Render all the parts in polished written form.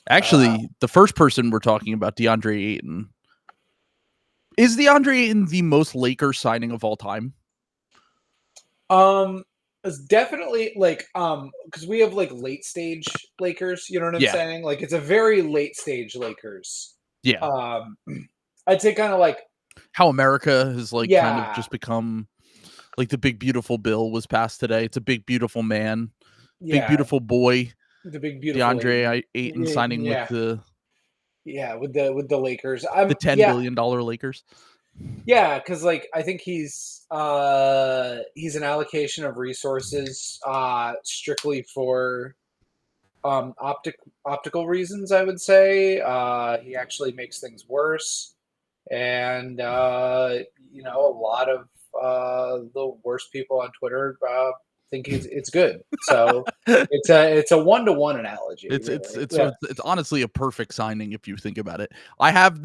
Actually, the first person we're talking about, DeAndre Ayton. Is DeAndre Ayton the most Lakers signing of all time? It's definitely because we have late stage Lakers, you know what I'm saying? Like it's a very late stage Lakers. Yeah. I'd say kind of like how America has kind of just become like the big beautiful bill was passed today. It's a big beautiful man, big beautiful boy. The big beautiful DeAndre Ayton signing with the with the Lakers. The $10 billion Lakers. Yeah, because I think he's an allocation of resources strictly for optical reasons, I would say. He actually makes things worse, and a lot of the worst people on Twitter think it's good. So it's a 1-to-1 analogy. It's honestly a perfect signing if you think about it. I have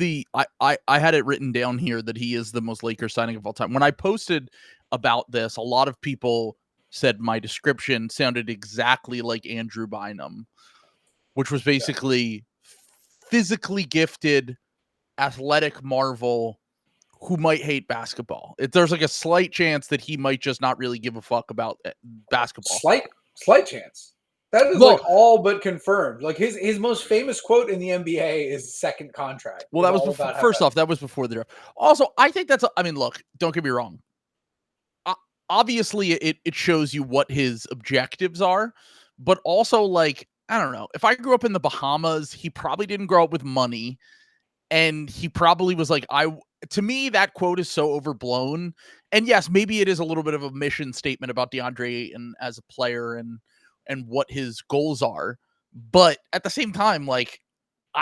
I had it written down here that he is the most Lakers signing of all time. When I posted about this, a lot of people said my description sounded exactly like Andrew Bynum, which was basically physically gifted, athletic marvel who might hate basketball. There's a slight chance that he might just not really give a fuck about basketball. Slight chance. That is all but confirmed. His most famous quote in the NBA is second contract. Well, that was first off, that was before the draft. Also, I think look, don't get me wrong. Obviously, it shows you what his objectives are, but also I don't know. If I grew up in the Bahamas, he probably didn't grow up with money, and he probably was to me, that quote is so overblown. And yes, maybe it is a little bit of a mission statement about DeAndre Ayton as a player and what his goals are. But at the same time, I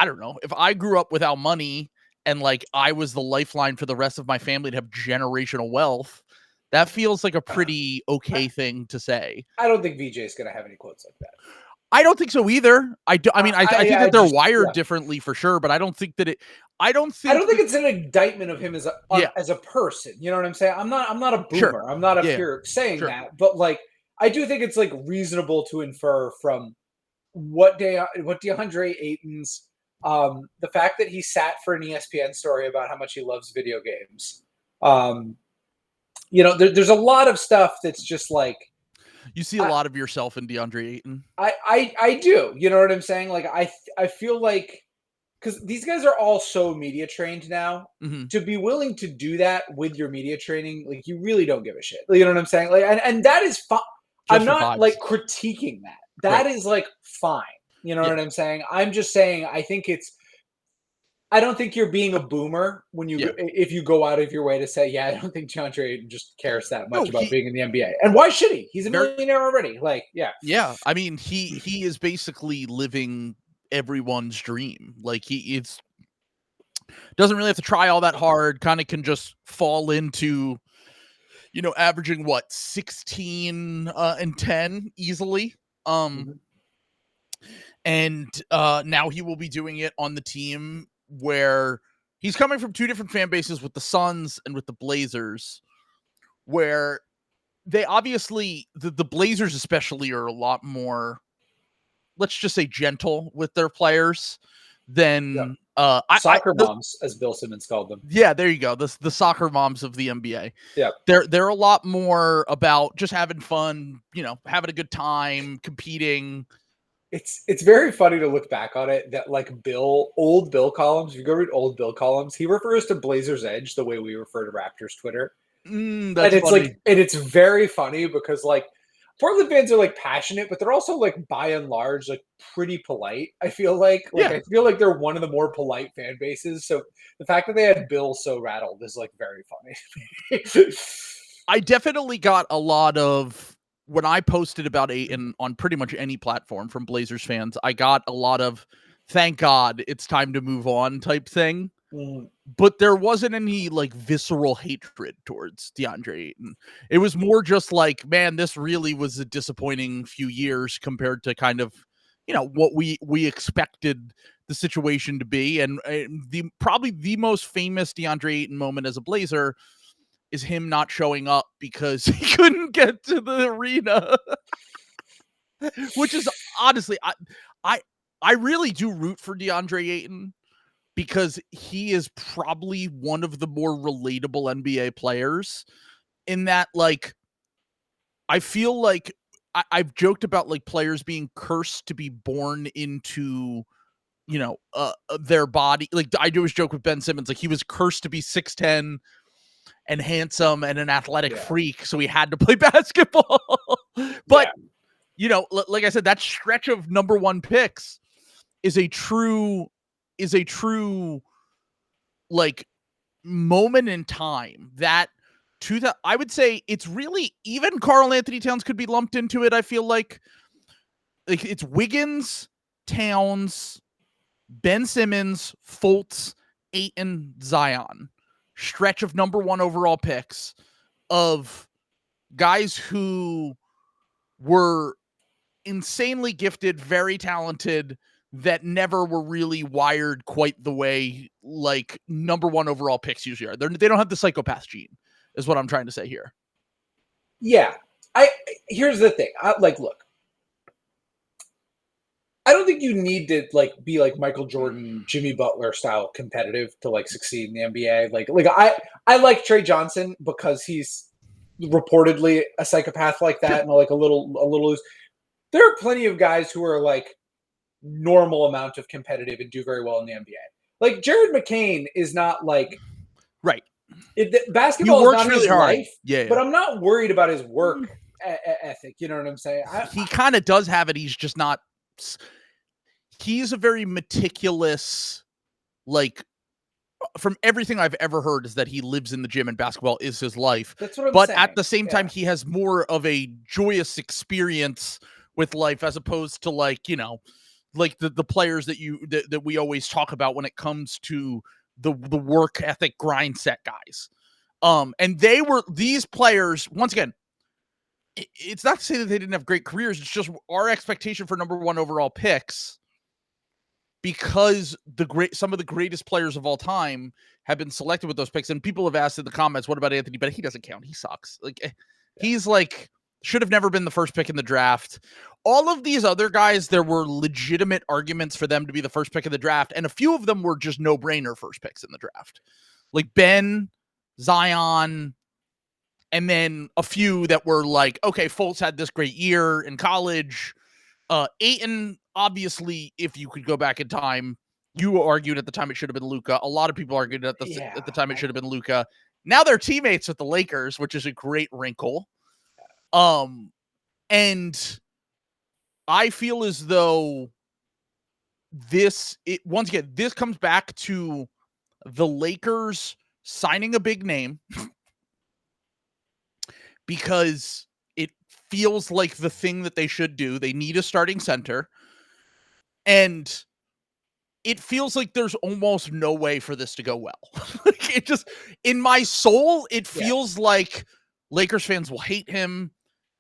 don't know. If I grew up without money and I was the lifeline for the rest of my family to have generational wealth, that feels like a pretty okay thing to say. I don't think VJ is going to have any quotes like that. I don't think so either. I think that they're wired differently for sure, but I don't think that I don't think it's an indictment of him as a person. You know what I'm saying? I'm not a boomer. Sure. I'm not up here saying that, but I do think it's reasonable to infer from what DeAndre Ayton's the fact that he sat for an ESPN story about how much he loves video games. There's a lot of stuff that's just you see a lot of yourself in DeAndre Ayton. I do. You know what I'm saying? I feel because these guys are all so media trained now, to be willing to do that with your media training, you really don't give a shit. You know what I'm saying? And that is fine. I'm not critiquing that. That is fine. You know what I'm saying? I'm just saying I don't think you're being a boomer when if you go out of your way to say, I don't think DeAndre Ayton just cares that much about being in the NBA. And why should he? He's a millionaire already. Yeah. I mean, he is basically living everyone's dream. He doesn't really have to try all that hard, kind of can just fall into, averaging 16 and 10 easily. And now he will be doing it on the team where he's coming from two different fan bases, with the Suns and with the Blazers, where they obviously, the Blazers especially, are a lot more, let's just say, gentle with their players than soccer moms, as Bill Simmons called them. Yeah, there you go. The soccer moms of the NBA. Yeah, they're a lot more about just having fun, having a good time, competing. It's very funny to look back on it that old Bill columns, if you go read old Bill columns, he refers to Blazers Edge the way we refer to Raptors Twitter. That's funny. And it's very funny because Portland fans are passionate, but they're also by and large pretty polite. I feel I feel like they're one of the more polite fan bases. So the fact that they had Bill so rattled is very funny. I definitely got a lot of, when I posted about Ayton on pretty much any platform from Blazers fans, I got a lot of thank God it's time to move on type thing. But there wasn't any visceral hatred towards DeAndre Ayton. It was more just man, this really was a disappointing few years compared to kind of, what we expected the situation to be. And probably the most famous DeAndre Ayton moment as a Blazer is him not showing up because he couldn't get to the arena. Which is honestly, I really do root for DeAndre Ayton because he is probably one of the more relatable NBA players in that, like, I feel like I've joked about like players being cursed to be born into, their body. Like I do always joke with Ben Simmons, like he was cursed to be 6'10" and handsome and an athletic freak, so he had to play basketball. But like I said, that stretch of number one picks is a true like moment in time that I would say it's really even Karl Anthony Towns could be lumped into it. I feel like it's Wiggins, Towns, Ben Simmons, Fultz, Ayton, Zion. Stretch of number one overall picks of guys who were insanely gifted, very talented, that never were really wired quite the way like number one overall picks usually are. They don't have the psychopath gene, is what I'm trying to say here. Yeah. Here's the thing. Look, I don't think you need to like be like Michael Jordan, Jimmy Butler style competitive to like succeed in the NBA. Like I like Trey Johnson because he's reportedly a psychopath like that and like a little loose. There are plenty of guys who are like normal amount of competitive and do very well in the NBA. Like Jared McCain is not like right. Basketball is not really his hard. life, yeah, but I'm not worried about his work ethic. You know what I'm saying? He kind of does have it. He's just not. He's a very meticulous, like, from everything I've ever heard is that he lives in the gym and basketball is his life. That's what I'm saying. But saying. At the same time, he has more of a joyous experience with life as opposed to like, like the players that we always talk about when it comes to the work ethic grind set guys. And these players, once again, it's not to say that they didn't have great careers. It's just our expectation for number one overall picks, because some of the greatest players of all time have been selected with those picks. And people have asked in the comments, what about Anthony? But he doesn't count. He sucks. Like he's like, should have never been the first pick in the draft. All of these other guys, there were legitimate arguments for them to be the first pick in the draft. And a few of them were just no-brainer first picks in the draft. Like Ben, Zion, and then a few that were like, okay, Fultz had this great year in college. Ayton, obviously, if you could go back in time, you argued at the time it should have been Luka. A lot of people argued at the time it should have been Luka. Now they're teammates with the Lakers, which is a great wrinkle. And I feel as though once again, this comes back to the Lakers signing a big name because it feels like the thing that they should do. They need a starting center. And it feels like there's almost no way for this to go well. It just, in my soul, it feels like Lakers fans will hate him.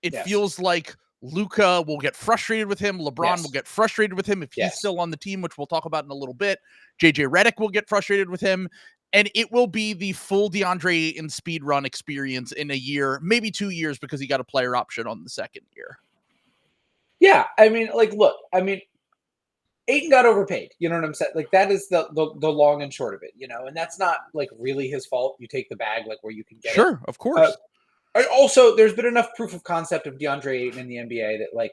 It feels like Luka will get frustrated with him. LeBron will get frustrated with him if he's still on the team, which we'll talk about in a little bit. JJ Redick will get frustrated with him. And it will be the full DeAndre Ayton speed run experience in a year, maybe 2 years, because he got a player option on the second year. Yeah. I mean, like, look, Ayton got overpaid. You know what I'm saying? Like, that is the long and short of it, and that's not like really his fault. You take the bag, like where you can get it. Sure, of course. Also, there's been enough proof of concept of DeAndre Ayton in the NBA that like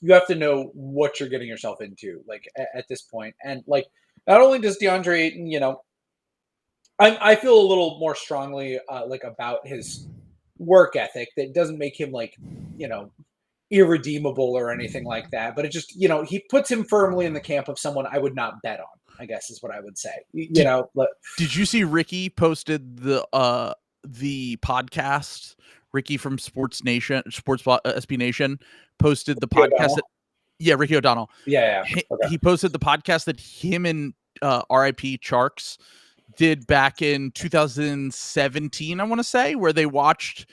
you have to know what you're getting yourself into, like at this point. And like, not only does DeAndre Ayton, I feel a little more strongly like about his work ethic that doesn't make him like, irredeemable or anything like that. But it just, he puts him firmly in the camp of someone I would not bet on, I guess is what I would say. Did you see Ricky posted the podcast? Ricky from SB Nation posted the podcast. Ricky O'Donnell. Yeah. Okay. He posted the podcast that him and RIP Charks did back in 2017, I want to say, where they watched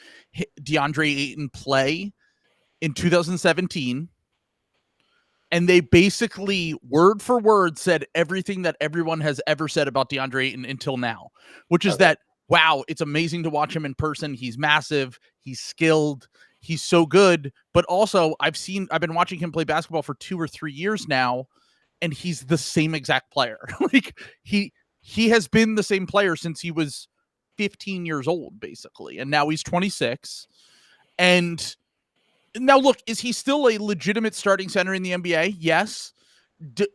DeAndre Ayton play in 2017. And they basically, word for word, said everything that everyone has ever said about DeAndre Ayton until now, which is that, wow, it's amazing to watch him in person. He's massive. He's skilled. He's so good, but also I've been watching him play basketball for 2 or 3 years now, and he's the same exact player. Like he has been the same player since he was 15 years old, basically, and now he's 26. And now look, is he still a legitimate starting center in the NBA? Yes.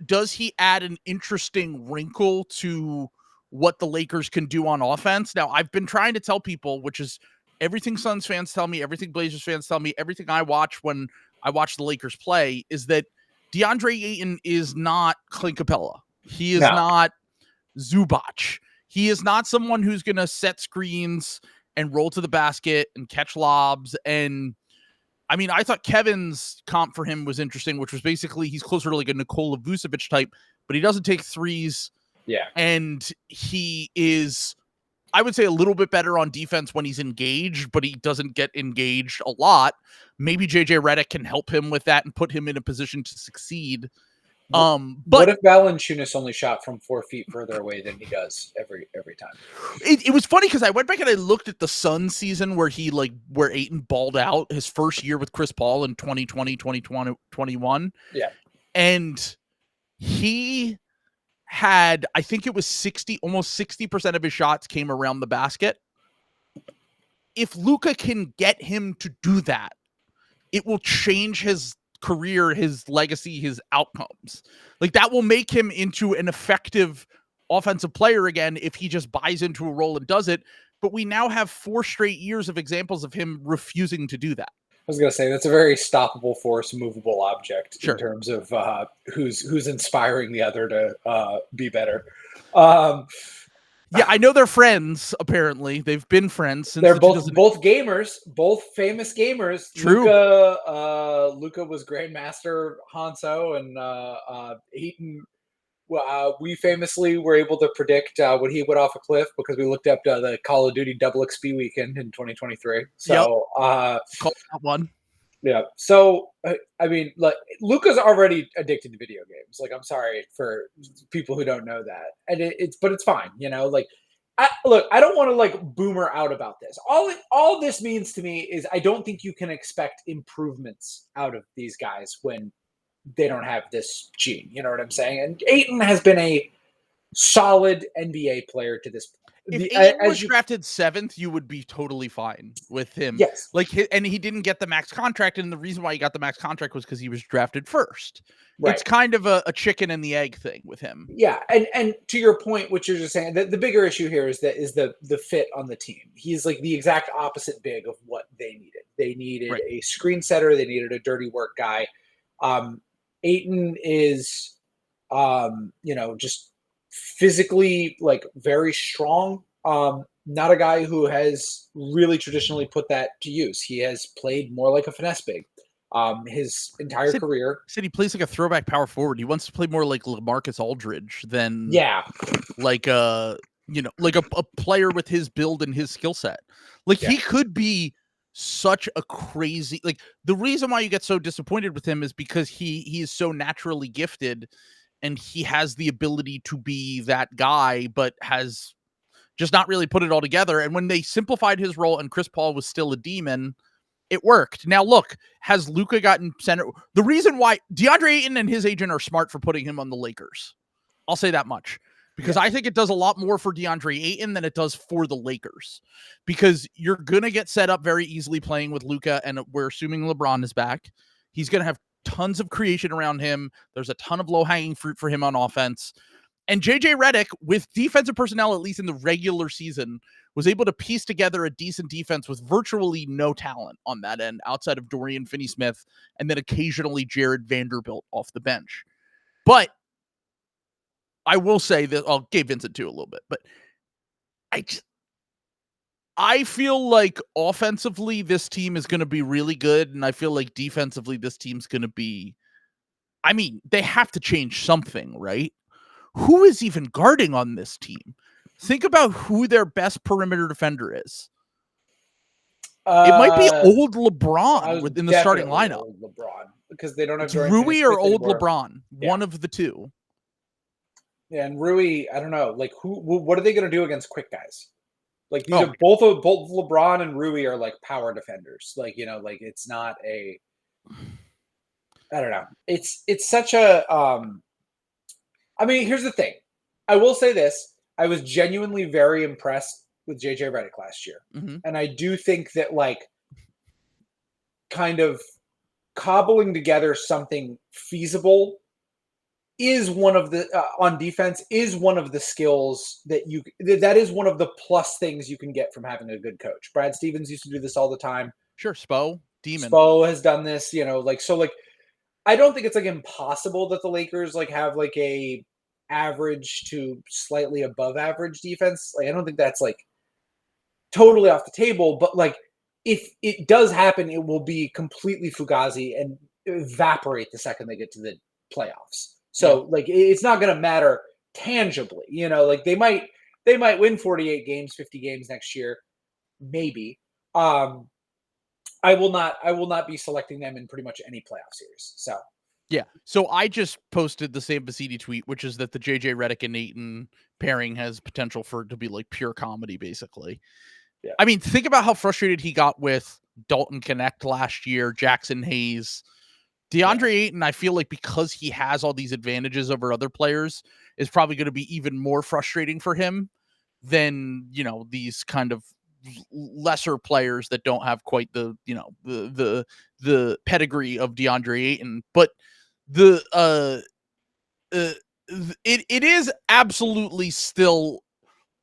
Does he add an interesting wrinkle to what the Lakers can do on offense? Now, I've been trying to tell people, which is everything Suns fans tell me, everything Blazers fans tell me, everything I watch when I watch the Lakers play, is that DeAndre Ayton is not Clint Capella. He is not Zubac. He is not someone who's going to set screens and roll to the basket and catch lobs. And I mean, I thought Kevin's comp for him was interesting, which was basically he's closer to like a Nikola Vucevic type, but he doesn't take threes. Yeah. And he is, I would say, a little bit better on defense when he's engaged, but he doesn't get engaged a lot. Maybe JJ Redick can help him with that and put him in a position to succeed. But what if Valanciunas only shot from 4 feet further away than he does every time? It was funny because I went back and I looked at the Suns season where Ayton balled out his first year with Chris Paul in 2020, 2021. Yeah. And he had, I think it was almost 60% of his shots came around the basket. If Luka can get him to do that, it will change his career, his legacy, his outcomes. Like that will make him into an effective offensive player again if he just buys into a role and does it. But we now have 4 straight years of examples of him refusing to do that. I was going to say that's a very stoppable force, movable object Sure. in terms of who's inspiring the other to be better. Yeah, I know they're friends. Apparently, they've been friends since they're both gamers, both famous gamers. True. Luka was Grandmaster Hanso, and Eaton. We famously were able to predict when he went off a cliff because we looked up the Call of Duty Double XP weekend in 2023. So, call that one. Yeah. So, I mean, like Luka's already addicted to video games. Like, I'm sorry for people who don't know that, and it's fine. You know, like, I don't want to like boomer out about this. All this means to me is I don't think you can expect improvements out of these guys when they don't have this gene. You know what I'm saying? And Ayton has been a solid NBA player to this point. If Ayton was drafted 7th, you would be totally fine with him. Yes. And he didn't get the max contract, and the reason why he got the max contract was because he was drafted first. Right. It's kind of a chicken and the egg thing with him. Yeah, and to your point, what you're just saying, the bigger issue here is the fit on the team. He's like the exact opposite big of what they needed. They needed a screen setter. They needed a dirty work guy. Ayton is, just physically like very strong. Not a guy who has really traditionally put that to use. He has played more like a finesse big his entire career. He plays like a throwback power forward. He wants to play more like LaMarcus Aldridge than like a player with his build and his skill set. Like he could be such a crazy, like the reason why you get so disappointed with him is because he is so naturally gifted and he has the ability to be that guy, but has just not really put it all together. And when they simplified his role and Chris Paul was still a demon, it worked. Now, look, has Luka gotten center? The reason why DeAndre Ayton and his agent are smart for putting him on the Lakers. I'll say that much. Because I think it does a lot more for DeAndre Ayton than it does for the Lakers. Because you're going to get set up very easily playing with Luka, and we're assuming LeBron is back. He's going to have tons of creation around him. There's a ton of low-hanging fruit for him on offense. And JJ Redick, with defensive personnel, at least in the regular season, was able to piece together a decent defense with virtually no talent on that end outside of Dorian Finney-Smith and then occasionally Jared Vanderbilt off the bench. But I will say that I'll Gabe Vincent too a little bit, but I feel like offensively this team is going to be really good, and I feel like defensively this team's going to be, I mean, they have to change something, right? Who is even guarding on this team? Think about who their best perimeter defender is. It might be old LeBron within the starting lineup. Old LeBron, because they don't have Rui or old anymore. LeBron, one of the two. Yeah, and Rui, I don't know. Like, what are they going to do against quick guys? Like these are both LeBron and Rui are like power defenders. Like, you know, like it's not a, I don't know. It's such a, I mean, here's the thing. I will say this. I was genuinely very impressed with JJ Redick last year. Mm-hmm. And I do think that like kind of cobbling together something feasible is one of the on defense is one of the skills that that is one of the plus things you can get from having a good coach. Brad Stevens used to do this all the time. Sure. Demon. Spo has done this, you know, like, so like, I don't think it's like impossible that the Lakers like have like a average to slightly above average defense. Like, I don't think that's like totally off the table, but like if it does happen, it will be completely fugazi and evaporate the second they get to the playoffs. So like it's not going to matter tangibly, you know, like they might win 48 games, 50 games next year, maybe. I will not be selecting them in pretty much any playoff series. So yeah. So I just posted the same Basidi tweet, which is that the JJ Redick and Ayton pairing has potential for it to be like pure comedy, basically. Yeah. I mean, think about how frustrated he got with Dalton Connect last year, Jackson Hayes. DeAndre Ayton, I feel like because he has all these advantages over other players, is probably going to be even more frustrating for him than, you know, these kind of lesser players that don't have quite the, you know, the pedigree of DeAndre Ayton. But it is absolutely still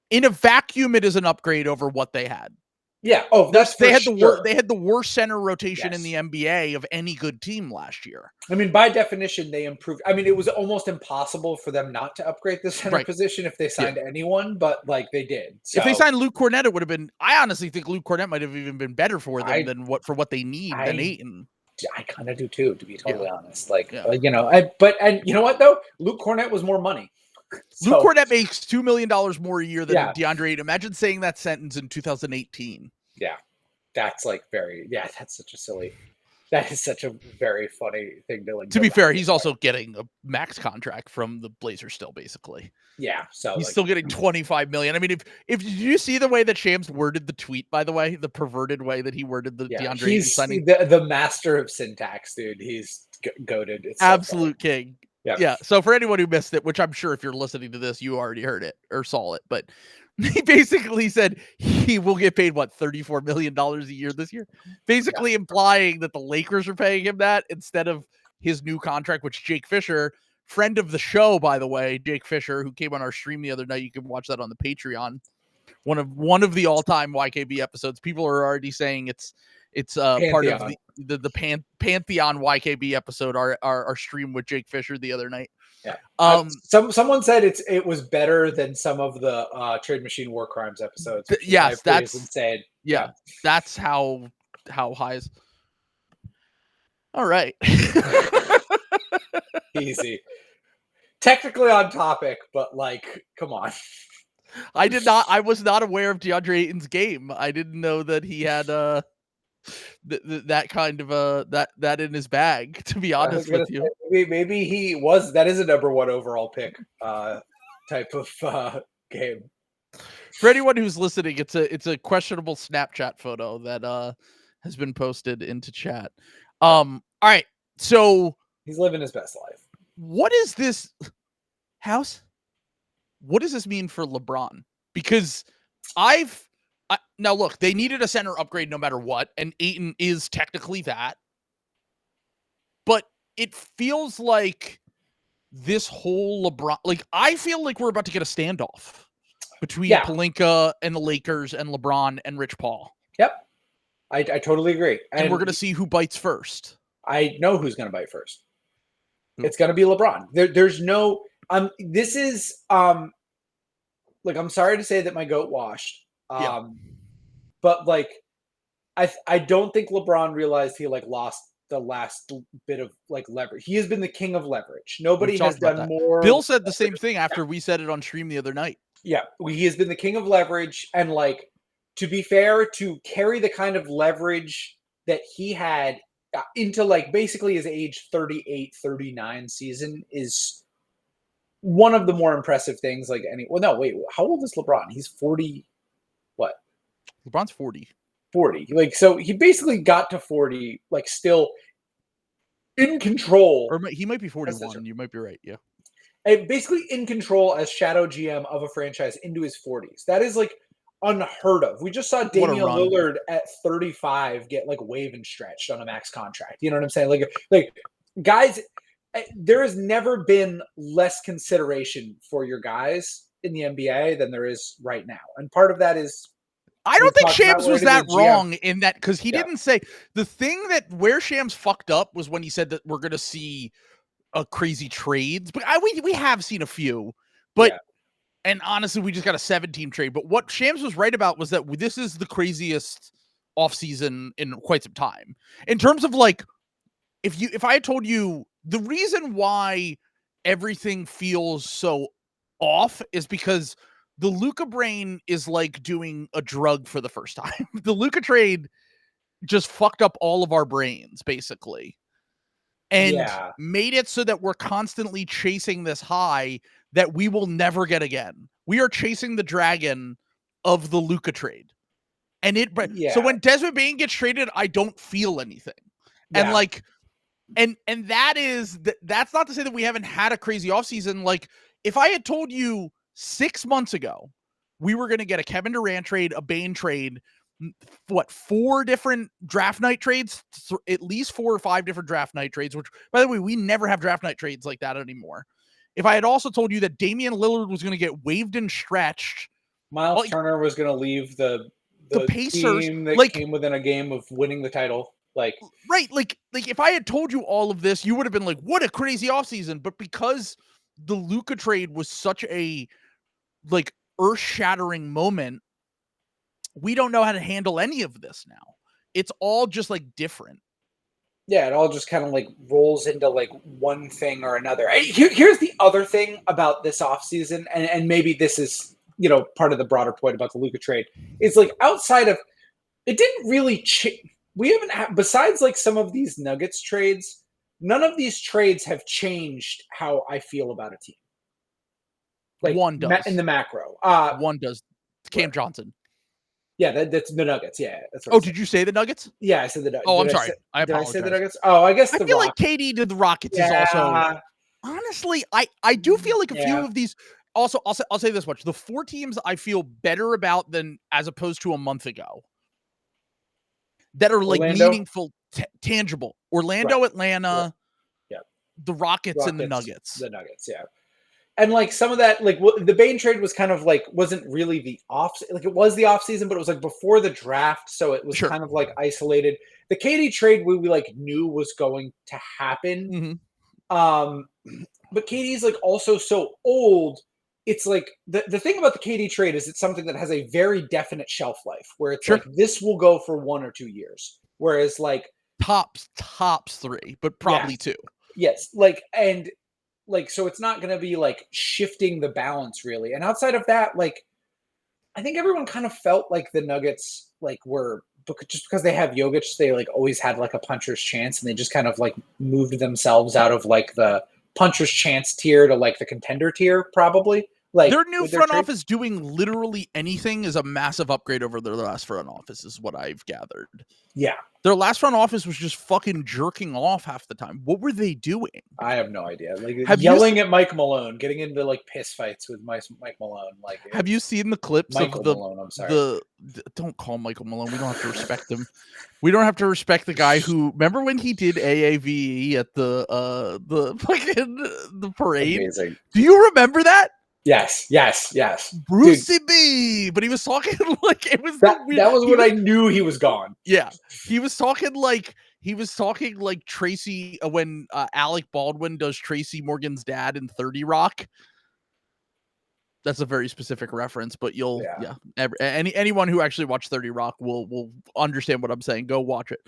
in a vacuum. It is an upgrade over what they had. Yeah. Oh, that's they had sure. They had the worst center rotation in the NBA of any good team last year. I mean, by definition, they improved. I mean, it was almost impossible for them not to upgrade the center position if they signed anyone, but like they did. So. If they signed Luke Cornett, it would have been. I honestly think Luke Cornett might have even been better for them than what they need than Ayton. I kind of do too, to be totally honest. Like you know, and you know what though, Luke Cornett was more money. So, Luke Cornett makes $2 million more a year than DeAndre Ayton. Imagine saying that sentence in 2018. Yeah, that's like that's such a very funny thing to like. To be fair, he's also getting a max contract from the Blazers still, basically. Yeah, so he's still getting $25 million. I mean, if you see the way that Shams worded the tweet, by the way, the perverted way that he worded the DeAndre Ayton signing, the master of syntax, dude. He's goated. It's absolute king. Yeah. So for anyone who missed it, which I'm sure if you're listening to this, you already heard it or saw it, but he basically said he will get paid $34 million a year this year, basically implying that the Lakers are paying him that instead of his new contract, which Jake Fisher, friend of the show, by the way, Jake Fisher, who came on our stream the other night, you can watch that on the Patreon. One of the all-time YKB episodes. People are already saying it's part of the Pantheon YKB episode, our stream with Jake Fisher the other night. Yeah. Someone said it was better than some of the Trade Machine War Crimes episodes. Yes, that's insane. Yeah, that's how high is. All right. Easy. Technically on topic, but like, come on. I was not aware of DeAndre Ayton's game. I didn't know that he had that kind of that in his bag, to be honest with you. Maybe he was. That is a number one overall pick type of game. For anyone who's listening, it's a questionable Snapchat photo that has been posted into chat. All right, so he's living his best life. What is this house? What does this mean for LeBron? Because now look, they needed a center upgrade no matter what, and Ayton is technically that. But it feels like this whole LeBron, like I feel like we're about to get a standoff between Pelinka and the Lakers and LeBron and Rich Paul. Yep. I totally agree. And we're going to see who bites first. I know who's going to bite first. It's going to be LeBron. There's no this is like, I'm sorry to say that my goat washed. But like I don't think LeBron realized he like lost the last bit of like leverage. He has been the king of leverage. Nobody has done more. Bill said the same thing after we said it on stream the other night. Yeah, he has been the king of leverage, and like, to be fair, to carry the kind of leverage that he had into like basically his age 38, 39 season is one of the more impressive things. Like how old is LeBron? He's 40, what? LeBron's 40. 40. Like, so he basically got to 40, like, still in control. Or he might be 41. You might be right. Yeah. And basically in control as shadow GM of a franchise into his 40s. That is, like, unheard of. We just saw Damian Lillard at 35 get, like, waived and stretched on a max contract. You know what I'm saying? Like guys, there has never been less consideration for your guys in the NBA than there is right now. And part of that is, I don't think Shams was that wrong in that, because he didn't say the thing that where Shams fucked up was when he said that we're going to see a crazy trades. But we have seen a few, but and honestly, we just got a 7-team trade. But what Shams was right about was that this is the craziest offseason in quite some time. In terms of, like, if I had told you the reason why everything feels so off is because the Luka brain is like doing a drug for the first time. The Luka trade just fucked up all of our brains, basically. And made it so that we're constantly chasing this high that we will never get again. We are chasing the dragon of the Luka trade. And so when Desmond Bane gets traded, I don't feel anything. And like, and that's not to say that we haven't had a crazy offseason. Like, if I had told you 6 months ago we were going to get a Kevin Durant trade, a Bane trade, 4 different draft night trades, at least 4 or 5 different draft night trades, which, by the way, we never have draft night trades like that anymore. If I had also told you that Damian Lillard was going to get waived and stretched, Myles Turner was going to leave the Pacers, team that came within a game of winning the title. Like if I had told you all of this, you would have been like, what a crazy offseason. But because the Luka trade was such a, like, earth-shattering moment, we don't know how to handle any of this now. It's all just, like, different. Yeah, it all just kind of, like, rolls into, like, one thing or another. Here's the other thing about this offseason, and maybe this is, you know, part of the broader point about the Luka trade. It's like, outside of it didn't really we haven't had, besides, like, some of these Nuggets trades, none of these trades have changed how I feel about a team. Like, one does in the macro. One does. Cam Johnson. Yeah, that's the Nuggets. Yeah, that's what did you say the Nuggets? Yeah, I said the Nuggets. Oh, I'm sorry. I apologize. Did I say the Nuggets? Oh, I guess I feel like KD to the Rockets is also. Honestly, I do feel like a few of these. Also, I'll say this much: the 4 teams I feel better about than as opposed to a month ago. That are like meaningful, tangible. Orlando, Atlanta, the Rockets, and the Nuggets. The Nuggets, yeah. And, like, some of that, like, the Bane trade was kind of, like, wasn't really the like, it was the offseason, but it was, like, before the draft, so it was kind of, like, isolated. The KD trade we like, knew was going to happen. Mm-hmm. But KD's, like, also so old. It's, like, the thing about the KD trade is it's something that has a very definite shelf life, where it's, like, this will go for 1 or 2 years. Whereas, like... Tops 3, but probably 2. Yes, like, and... Like, so it's not going to be, like, shifting the balance, really. And outside of that, like, I think everyone kind of felt like the Nuggets, like, were, just because they have Jokic, they, like, always had, like, a puncher's chance, and they just kind of, like, moved themselves out of, like, the puncher's chance tier to, like, the contender tier, probably. Like, their new front office doing literally anything is a massive upgrade over their last front office, is what I've gathered. Yeah. Their last front office was just fucking jerking off half the time. What were they doing? I have no idea. Like, yelling at Mike Malone, getting into, like, piss fights with Mike Malone. Like, have you seen the clips Michael of the Malone? I'm sorry. Don't call Michael Malone. We don't have to respect him. We don't have to respect the guy who. Remember when he did AAVE at the fucking the parade? Amazing. Do you remember that? Yes. Brucey B, but he was talking like it was that was when I knew he was gone. Yeah, he was talking like Tracy when Alec Baldwin does Tracy Morgan's dad in 30 Rock. That's a very specific reference, but you'll anyone who actually watched 30 Rock will understand what I'm saying. Go watch it.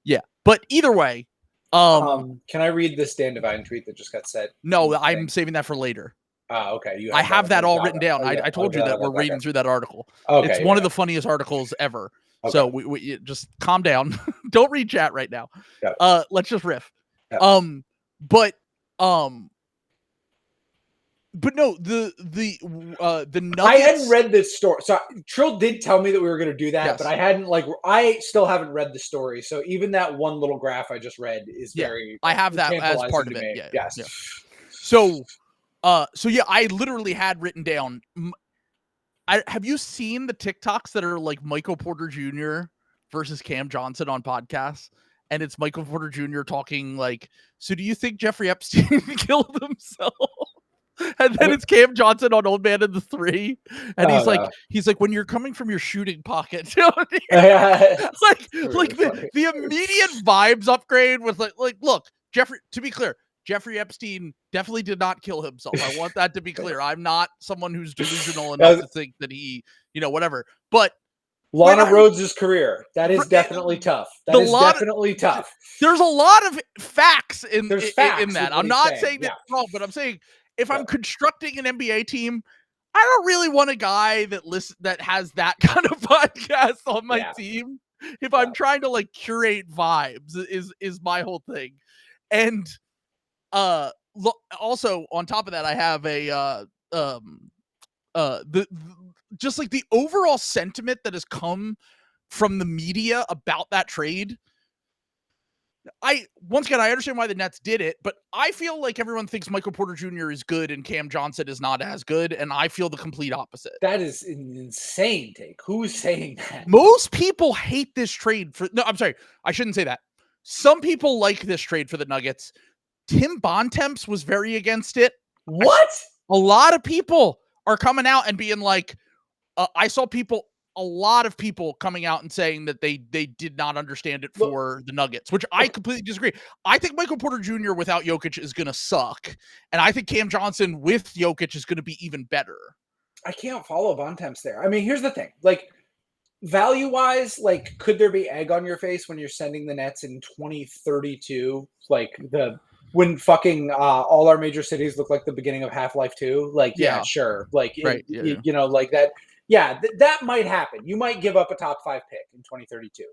Yeah, but either way, can I read this Dan Devine tweet that just got said? No, I'm saving that for later. Okay. I have that all written down. I told you that we're reading through that article. Okay, it's one of the funniest articles ever. Okay. So we just calm down. Don't read chat right now. Yeah. Let's just riff. Yeah. But no, the Nuggets. I hadn't read this story. So Trill did tell me that we were going to do that, but I hadn't I still haven't read the story. So even that one little graph I just read is very I have that as part of it. Me. Yeah. Yes. Yeah. So yeah, I literally had written down. Have you seen the TikToks that are like Michael Porter Jr. versus Cam Johnson on podcasts? And it's Michael Porter Jr. talking like, so do you think Jeffrey Epstein killed himself? And then it's Cam Johnson on Old Man in the 3. And he's like, when you're coming from your shooting pocket, like the immediate vibes upgrade with like, look, Jeffrey, to be clear, Jeffrey Epstein definitely did not kill himself. I want that to be clear. I'm not someone who's delusional enough to think that he, whatever. But Lana Rhodes' career, that is definitely tough. That is definitely tough. There's a lot of facts in that. I'm not saying that's wrong, but I'm saying if I'm constructing an NBA team, I don't really want a guy that has that kind of podcast on my team. If I'm trying to like curate vibes, is my whole thing. And also on top of that, I have just like the overall sentiment that has come from the media about that trade. Once again, I understand why the Nets did it, but I feel like everyone thinks Michael Porter Jr. is good and Cam Johnson is not as good, and I feel the complete opposite. That is an insane take. Who's saying that? Most people hate this trade no, I'm sorry. I shouldn't say that. Some people like this trade for the Nuggets. Tim Bontemps was very against it. What? A lot of people are coming out and being like, I saw a lot of people coming out and saying that they did not understand it for the Nuggets, which I completely disagree. I think Michael Porter Jr. without Jokic is going to suck. And I think Cam Johnson with Jokic is going to be even better. I can't follow Bontemps there. I mean, here's the thing. Like, value-wise, like, could there be egg on your face when you're sending the Nets in 2032? Like, when fucking all our major cities look like the beginning of Half-Life 2? Like, yeah sure. Like, right. Like that. Yeah, that might happen. You might give up a top 5 pick in 2032.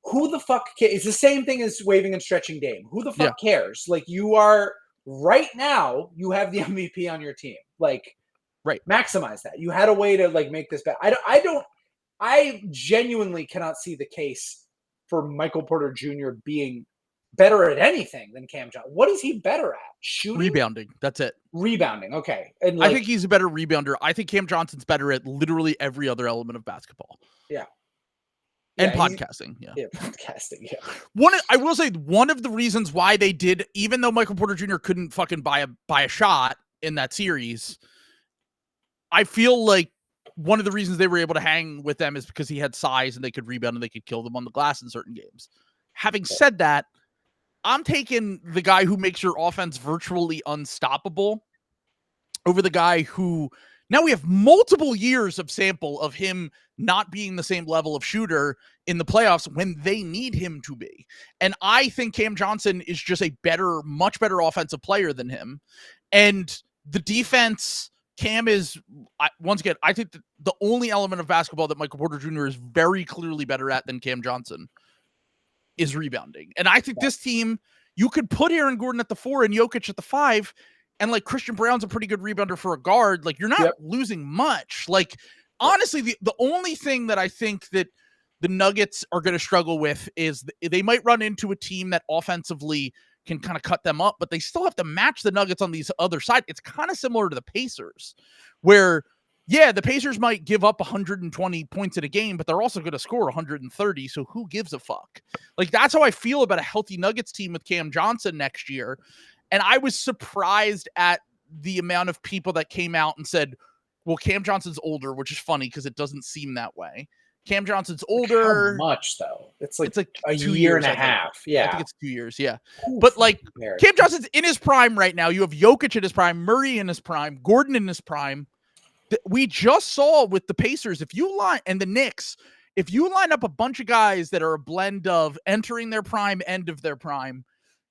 Who the fuck cares? It's the same thing as waving and stretching Dame. Who the fuck cares? Like, you are right now, you have the MVP on your team. Like, maximize that. You had a way to like make this better. I genuinely cannot see the case for Michael Porter Jr. being better at anything than Cam Johnson. What is he better at? Shooting? Rebounding. That's it. Rebounding. Okay. And I think he's a better rebounder. I think Cam Johnson's better at literally every other element of basketball. Yeah. And podcasting. Yeah, podcasting. Yeah. I will say one of the reasons why they did, even though Michael Porter Jr. couldn't fucking buy a shot in that series, I feel like one of the reasons they were able to hang with them is because he had size and they could rebound and they could kill them on the glass in certain games. Having said that, I'm taking the guy who makes your offense virtually unstoppable over the guy who now we have multiple years of sample of him not being the same level of shooter in the playoffs when they need him to be. And I think Cam Johnson is just a much better offensive player than him. And the defense, Cam is, once again, I think the only element of basketball that Michael Porter Jr. is very clearly better at than Cam Johnson is rebounding. And I think this team, you could put Aaron Gordon at the 4 and Jokic at the 5, and like Christian Brown's a pretty good rebounder for a guard. Like, you're not losing much. Like, honestly, the only thing that I think that the Nuggets are going to struggle with is they might run into a team that offensively can kind of cut them up, but they still have to match the Nuggets on these other side. It's kind of similar to the Pacers, where the Pacers might give up 120 points in a game, but they're also going to score 130. So who gives a fuck? Like, that's how I feel about a healthy Nuggets team with Cam Johnson next year. And I was surprised at the amount of people that came out and said, well, Cam Johnson's older, which is funny because it doesn't seem that way. Cam Johnson's older. How much though? It's like a 2 year years, and a half. Yeah. I think it's 2 years. Yeah. But like Cam Johnson's in his prime right now. You have Jokic in his prime, Murray in his prime, Gordon in his prime. We just saw with the Pacers, and the Knicks, if you line up a bunch of guys that are a blend of entering their prime, end of their prime,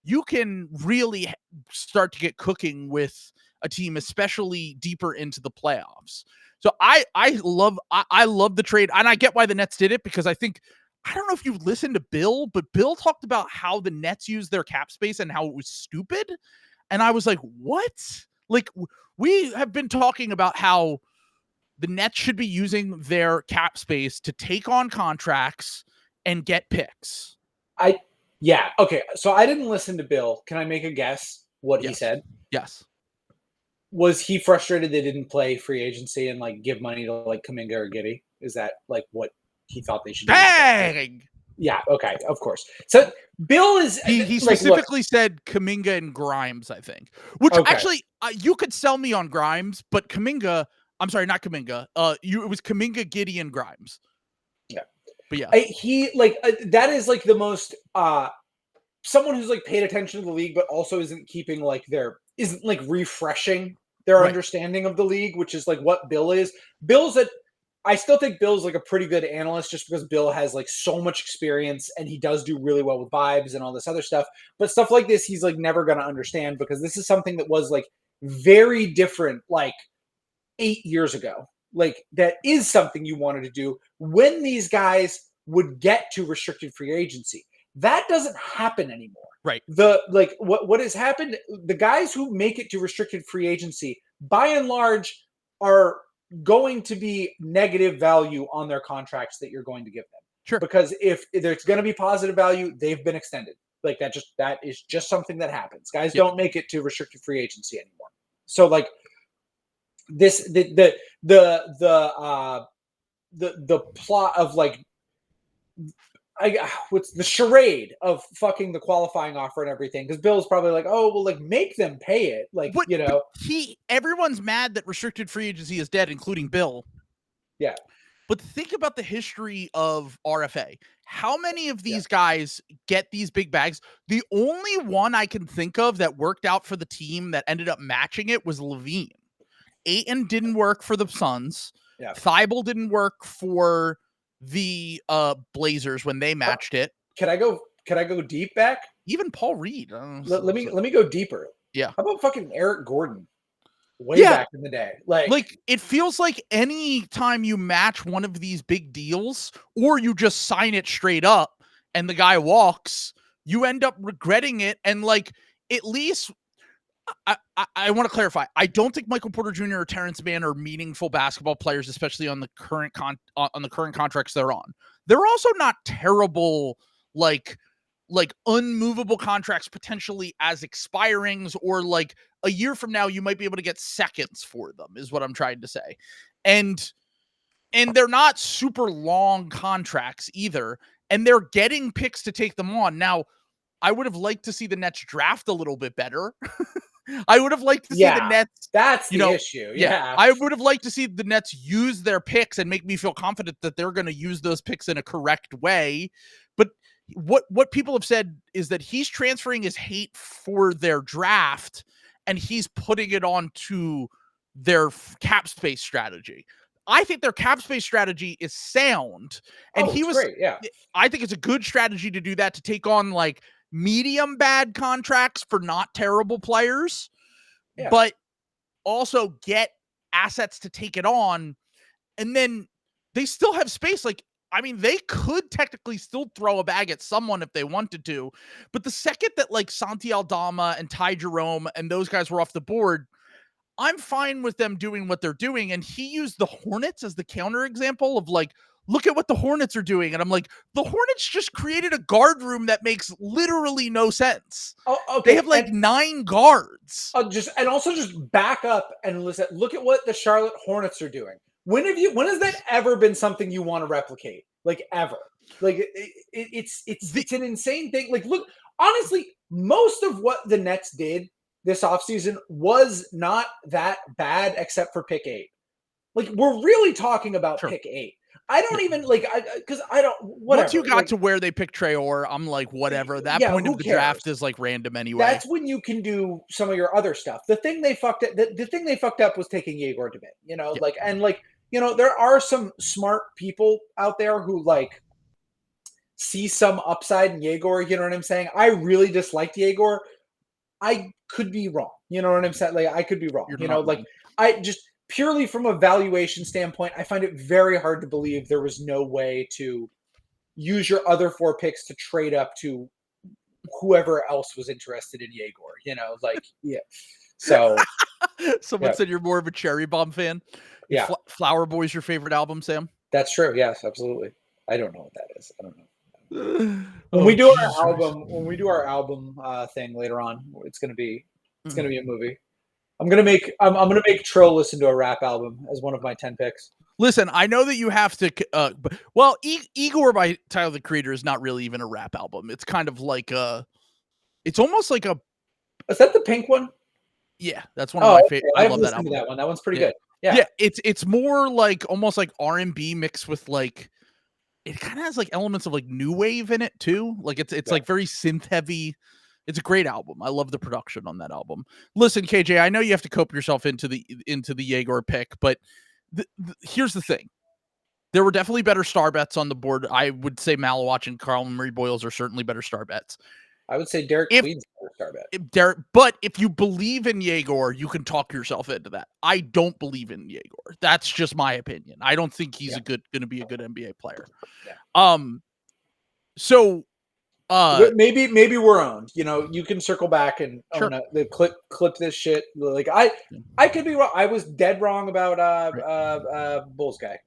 you can really start to get cooking with a team, especially deeper into the playoffs. So I love the trade, and I get why the Nets did it, because I don't know if you've listened to Bill, but Bill talked about how the Nets use their cap space and how it was stupid. And I was like, what? like we have been talking about how the Nets should be using their cap space to take on contracts and get picks. Okay. So I didn't listen to Bill. Can I make a guess what he said? Yes. Was he frustrated they didn't play free agency and like give money to like Kuminga or Giddy? Is that like what he thought they should do? Bang! Yeah, okay, of course. So Bill is he specifically said Kuminga and Grimes, I think. Which actually you could sell me on Grimes, but Kuminga, I'm sorry, not Kuminga. It was Kuminga, Giddy, and Grimes. Yeah. But yeah. That is like the most someone who's like paid attention to the league, but also isn't keeping like isn't like refreshing their understanding of the league, which is like what Bill is. I still think Bill's like a pretty good analyst just because Bill has like so much experience and he does do really well with vibes and all this other stuff. But stuff like this, he's like never going to understand because this is something that was like very different like 8 years ago. Like that is something you wanted to do when these guys would get to restricted free agency. That doesn't happen anymore. Right. What has happened, the guys who make it to restricted free agency, by and large, are going to be negative value on their contracts that you're going to give them. Sure. Because if there's going to be positive value, they've been extended. Like that is just something that happens. Guys don't make it to restricted free agency anymore. So like this the plot of like what's the charade of fucking the qualifying offer and everything, because Bill's probably like, oh well, like make them pay it, like but everyone's mad that restricted free agency is dead, including Bill. Yeah, but think about the history of RFA. How many of these guys get these big bags? The only one I can think of that worked out for the team that ended up matching it was Levine. Ayton didn't work for the Suns. Yeah, Thibault didn't work for the Blazers when they matched it. Can I go deep back? Even Paul Reed. Let me go deeper. Yeah. How about fucking Eric Gordon? Way back in the day. Like it feels like any time you match one of these big deals or you just sign it straight up and the guy walks, you end up regretting it. And like, at least I want to clarify. I don't think Michael Porter Jr. or Terrence Mann are meaningful basketball players, especially on the current contracts they're on. They're also not terrible, like unmovable contracts potentially as expirings, or like a year from now you might be able to get seconds for them, is what I'm trying to say. And they're not super long contracts either, and they're getting picks to take them on. Now, I would have liked to see the Nets draft a little bit better. I would have liked to see the Nets. That's the issue. Yeah. I would have liked to see the Nets use their picks and make me feel confident that they're going to use those picks in a correct way. But what people have said is that he's transferring his hate for their draft and he's putting it onto their cap space strategy. I think their cap space strategy is sound. And great. Yeah. I think it's a good strategy to do that, to take on like medium bad contracts for not terrible players, but also get assets to take it on. And then they still have space. Like, I mean, they could technically still throw a bag at someone if they wanted to, but the second that like Santi Aldama and Ty Jerome and those guys were off the board, I'm fine with them doing what they're doing. And he used the Hornets as the counter example of like, look at what the Hornets are doing. And I'm like, the Hornets just created a guard room that makes literally no sense. Oh, okay. They have like 9 guards. Just back up and listen. Look at what the Charlotte Hornets are doing. When has that ever been something you want to replicate? Like ever? Like it's an insane thing. Like, look, honestly, most of what the Nets did this offseason was not that bad except for pick 8. Like, we're really talking about pick 8. I don't even like, because I don't, whatever. Once you got to where they picked Traore, I'm like, whatever. That point of the draft is like random anyway. That's when you can do some of your other stuff. The thing they fucked up, the thing they fucked up was taking Yegor Debin, there are some smart people out there who like see some upside in Yegor. You know what I'm saying? I really disliked Yegor. I could be wrong. You know what I'm saying? Like, I could be wrong. I just, purely from a valuation standpoint, I find it very hard to believe there was no way to use your other 4 picks to trade up to whoever else was interested in Yegor, So Someone said you're more of a Cherry Bomb fan. Yeah. Flower Boy's your favorite album, Sam? That's true. Yes, absolutely. I don't know what that is. I don't know. When Oh, we do our album thing later on, it's gonna be a movie. I'm gonna make Trill listen to a rap album as one of my 10 picks. Listen, I know that you have to. Igor by Tyler the Creator is not really even a rap album. It's kind of like it's almost like a. Is that the pink one? Yeah, that's one of my favorite. I love that album. That one. That one's pretty good. Yeah, it's more like almost like R&B mixed with like. It kind of has like elements of like new wave in it too. Like it's like very synth heavy. It's a great album. I love the production on that album. Listen, KJ, I know you have to cope yourself into the Yegor pick, but here's the thing. There were definitely better star bets on the board. I would say Malawach and Carl Murray Boyles are certainly better star bets. I would say Derek Queen's a better star bet. But if you believe in Yegor, you can talk yourself into that. I don't believe in Yegor. That's just my opinion. I don't think he's going to be a good NBA player. Yeah. So maybe we're owned. You can circle back and clip this shit. Like I could be wrong. I was dead wrong about Bulls guy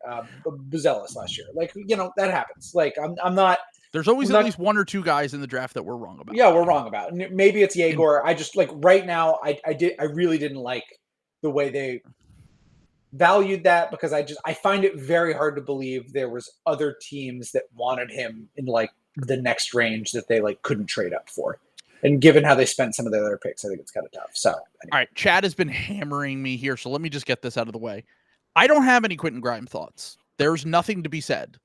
Buzelis last year. Like that happens. Like I'm not. There's always at least one or two guys in the draft that we're wrong about. Yeah, we're wrong about. And maybe it's Yegor. I just like right now. I really didn't like the way they valued that because I find it very hard to believe there was other teams that wanted him in like the next range that they like couldn't trade up for. And given how they spent some of their other picks, I think it's kind of tough. So anyway. All right, Chad has been hammering me here, so let me just get this out of the way. I don't have any Quentin Grimes thoughts. There's nothing to be said.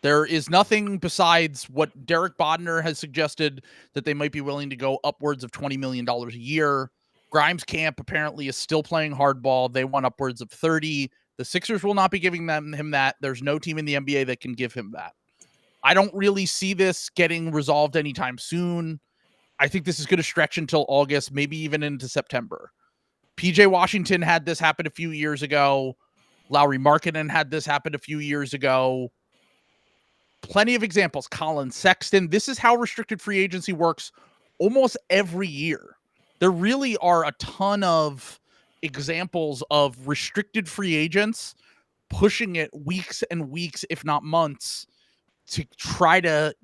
There is nothing besides what Derek Bodner has suggested that they might be willing to go upwards of $20 million a year. Grimes camp apparently is still playing hardball. They want upwards of 30. The Sixers will not be giving him that. There's no team in the NBA that can give him that. I don't really see this getting resolved anytime soon. I think this is going to stretch until August, maybe even into September. PJ Washington had this happen a few years ago. Lauri Markkanen had this happen a few years ago. Plenty of examples. Colin Sexton. This is how restricted free agency works almost every year. There really are a ton of examples of restricted free agents pushing it weeks and weeks, if not months, to try to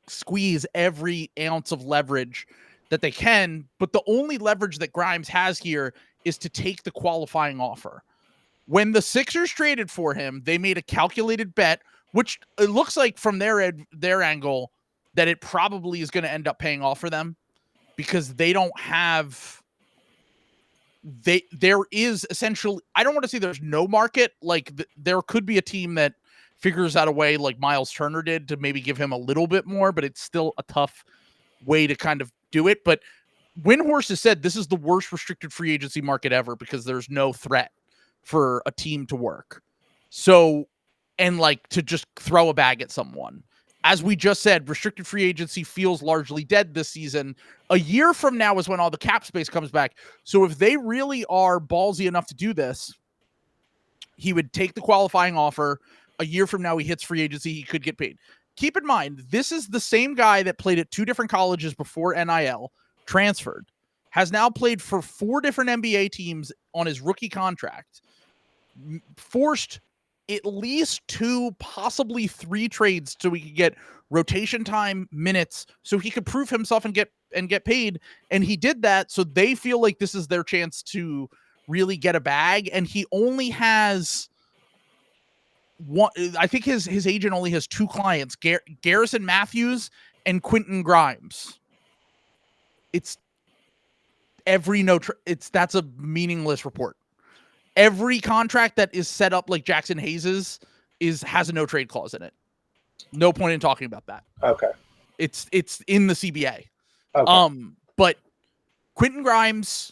squeeze every ounce of leverage that they can. But the only leverage that Grimes has here is to take the qualifying offer. When the Sixers traded for him, they made a calculated bet, which it looks like from their angle that it probably is going to end up paying off for them because they don't have there is essentially, I don't want to say there's no market. Like there could be a team that figures out a way like Myles Turner did to maybe give him a little bit more, but it's still a tough way to kind of do it. But Windhorst has said this is the worst restricted free agency market ever because there's no threat for a team to work. So, and like to just throw a bag at someone. As we just said, restricted free agency feels largely dead this season. A year from now is when all the cap space comes back. So if they really are ballsy enough to do this, he would take the qualifying offer. A year from now, he hits free agency. He could get paid. Keep in mind, this is the same guy that played at 2 different colleges before NIL, transferred, has now played for 4 different NBA teams on his rookie contract, forced at least 2, possibly 3 trades so he could get rotation time, minutes, so he could prove himself and get paid. And he did that, so they feel like this is their chance to really get a bag. And he only has one. I think his agent only has 2 clients: Garrison Matthews and Quentin Grimes. It's every that's a meaningless report. Every contract that is set up like Jackson Hayes's has a no trade clause in it. No point in talking about that. Okay. It's in the CBA. Okay. But Quentin Grimes,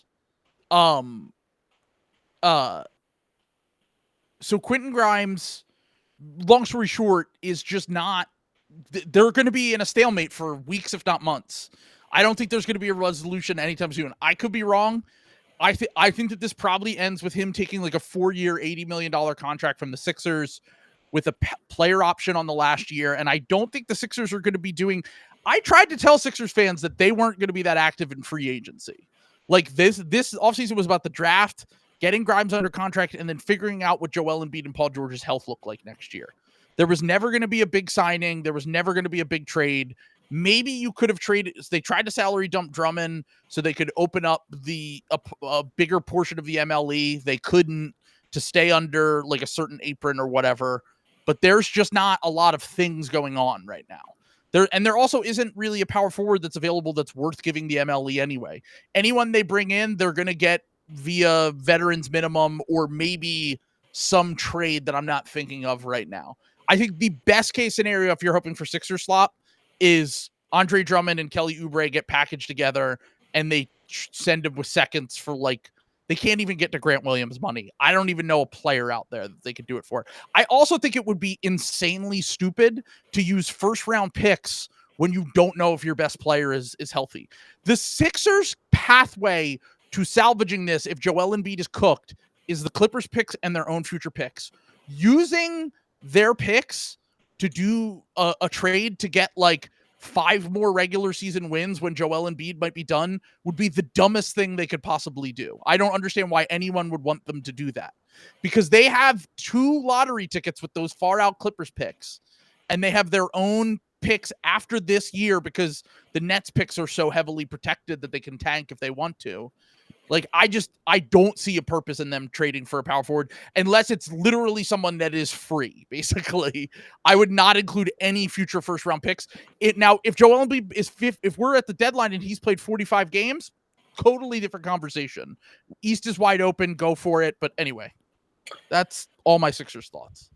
so Quentin Grimes, long story short, is just not, they're going to be in a stalemate for weeks, if not months. I don't think there's going to be a resolution anytime soon. I could be wrong. I think that this probably ends with him taking like a 4-year, $80 million contract from the Sixers with a player option on the last year. And I don't think the Sixers are going to be doing, I tried to tell Sixers fans that they weren't going to be that active in free agency. Like this offseason was about the draft, getting Grimes under contract, and then figuring out what Joel Embiid and Paul George's health look like next year. There was never going to be a big signing. There was never going to be a big trade. Maybe you could have traded. They tried to salary dump Drummond so they could open up a bigger portion of the MLE. They couldn't, to stay under like a certain apron or whatever. But there's just not a lot of things going on right now. There also isn't really a power forward that's available that's worth giving the MLE anyway. Anyone they bring in, they're going to get via veterans minimum or maybe some trade that I'm not thinking of right now. I think the best case scenario, if you're hoping for Sixer slot, is Andre Drummond and Kelly Oubre get packaged together and they send him with seconds for like, they can't even get to Grant Williams money. I don't even know a player out there that they could do it for. I also think it would be insanely stupid to use first round picks when you don't know if your best player is healthy. The Sixers' pathway to salvaging this, if Joel Embiid is cooked, is the Clippers picks and their own future picks. Using their picks to do a trade to get like 5 more regular season wins when Joel Embiid might be done would be the dumbest thing they could possibly do. I don't understand why anyone would want them to do that, because they have 2 lottery tickets with those far out Clippers picks, and they have their own picks after this year because the Nets picks are so heavily protected that they can tank if they want to. Like, I don't see a purpose in them trading for a power forward unless it's literally someone that is free, basically. I would not include any future first round picks. Now, if Joel Embiid is if we're at the deadline and he's played 45 games, totally different conversation. East is wide open, go for it. But anyway, that's all my Sixers thoughts.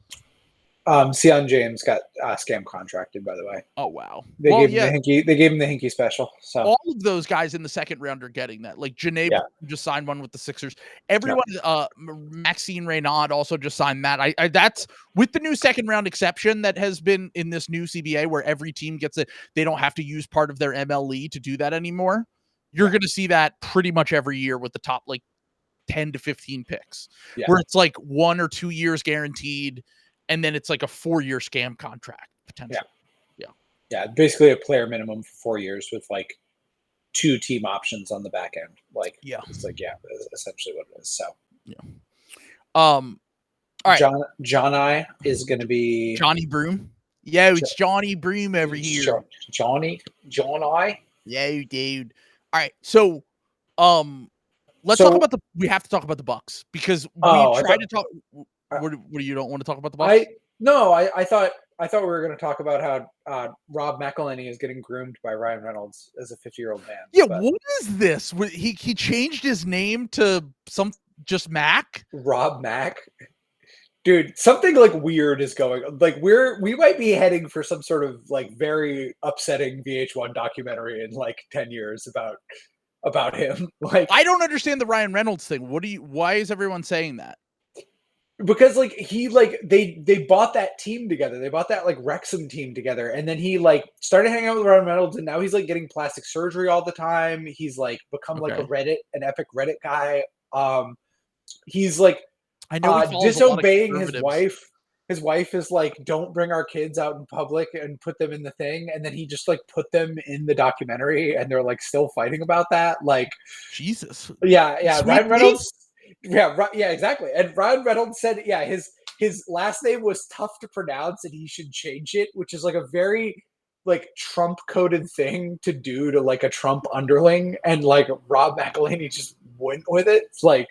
Sion James got scam contracted, by the way. Oh wow! They gave him the Hinkie special. So all of those guys in the second round are getting that. Like Janae just signed one with the Sixers. Everyone, Maxine Reynaud also just signed that. I that's with the new second round exception that has been in this new CBA where every team gets it. They don't have to use part of their MLE to do that anymore. You're going to see that pretty much every year with the top like 10 to 15 picks, where it's like 1 or 2 years guaranteed. And then it's like a 4-year scam contract potentially. Yeah. Basically a player minimum for 4 years with like 2 team options on the back end. Like, it's like, essentially what it is. So, all right. John I is going to be Johnny Broom. Yo, it's Johnny Broom over here. John I. Yo, dude. All right. So, let's talk about we have to talk about the Bucks because we tried to talk. What do you don't want to talk about the Bucks? I thought we were going to talk about how Rob McElhenney is getting groomed by Ryan Reynolds as a 50-year-old man. Yeah, what is this? He changed his name to just Mac? Rob Mac. Dude, something like weird is going on. Like we might be heading for some sort of like very upsetting VH1 documentary in like 10 years about him. Like, I don't understand the Ryan Reynolds thing. Why is everyone saying that? Because like they bought that team together. They bought that like Wrexham team together, and then he like started hanging out with Ryan Reynolds, and now he's like getting plastic surgery all the time. He's like become like an epic Reddit guy. He's like I know disobeying his wife. His wife is like, don't bring our kids out in public and put them in the thing, and then he just like put them in the documentary, and they're like still fighting about that. Like, Jesus. Yeah. Ryan Reynolds. Yeah, exactly. And Ryan Reynolds said, his last name was tough to pronounce and he should change it, which is like a very like Trump coded thing to do to like a Trump underling. And like Rob McElhenney just went with it. It's like,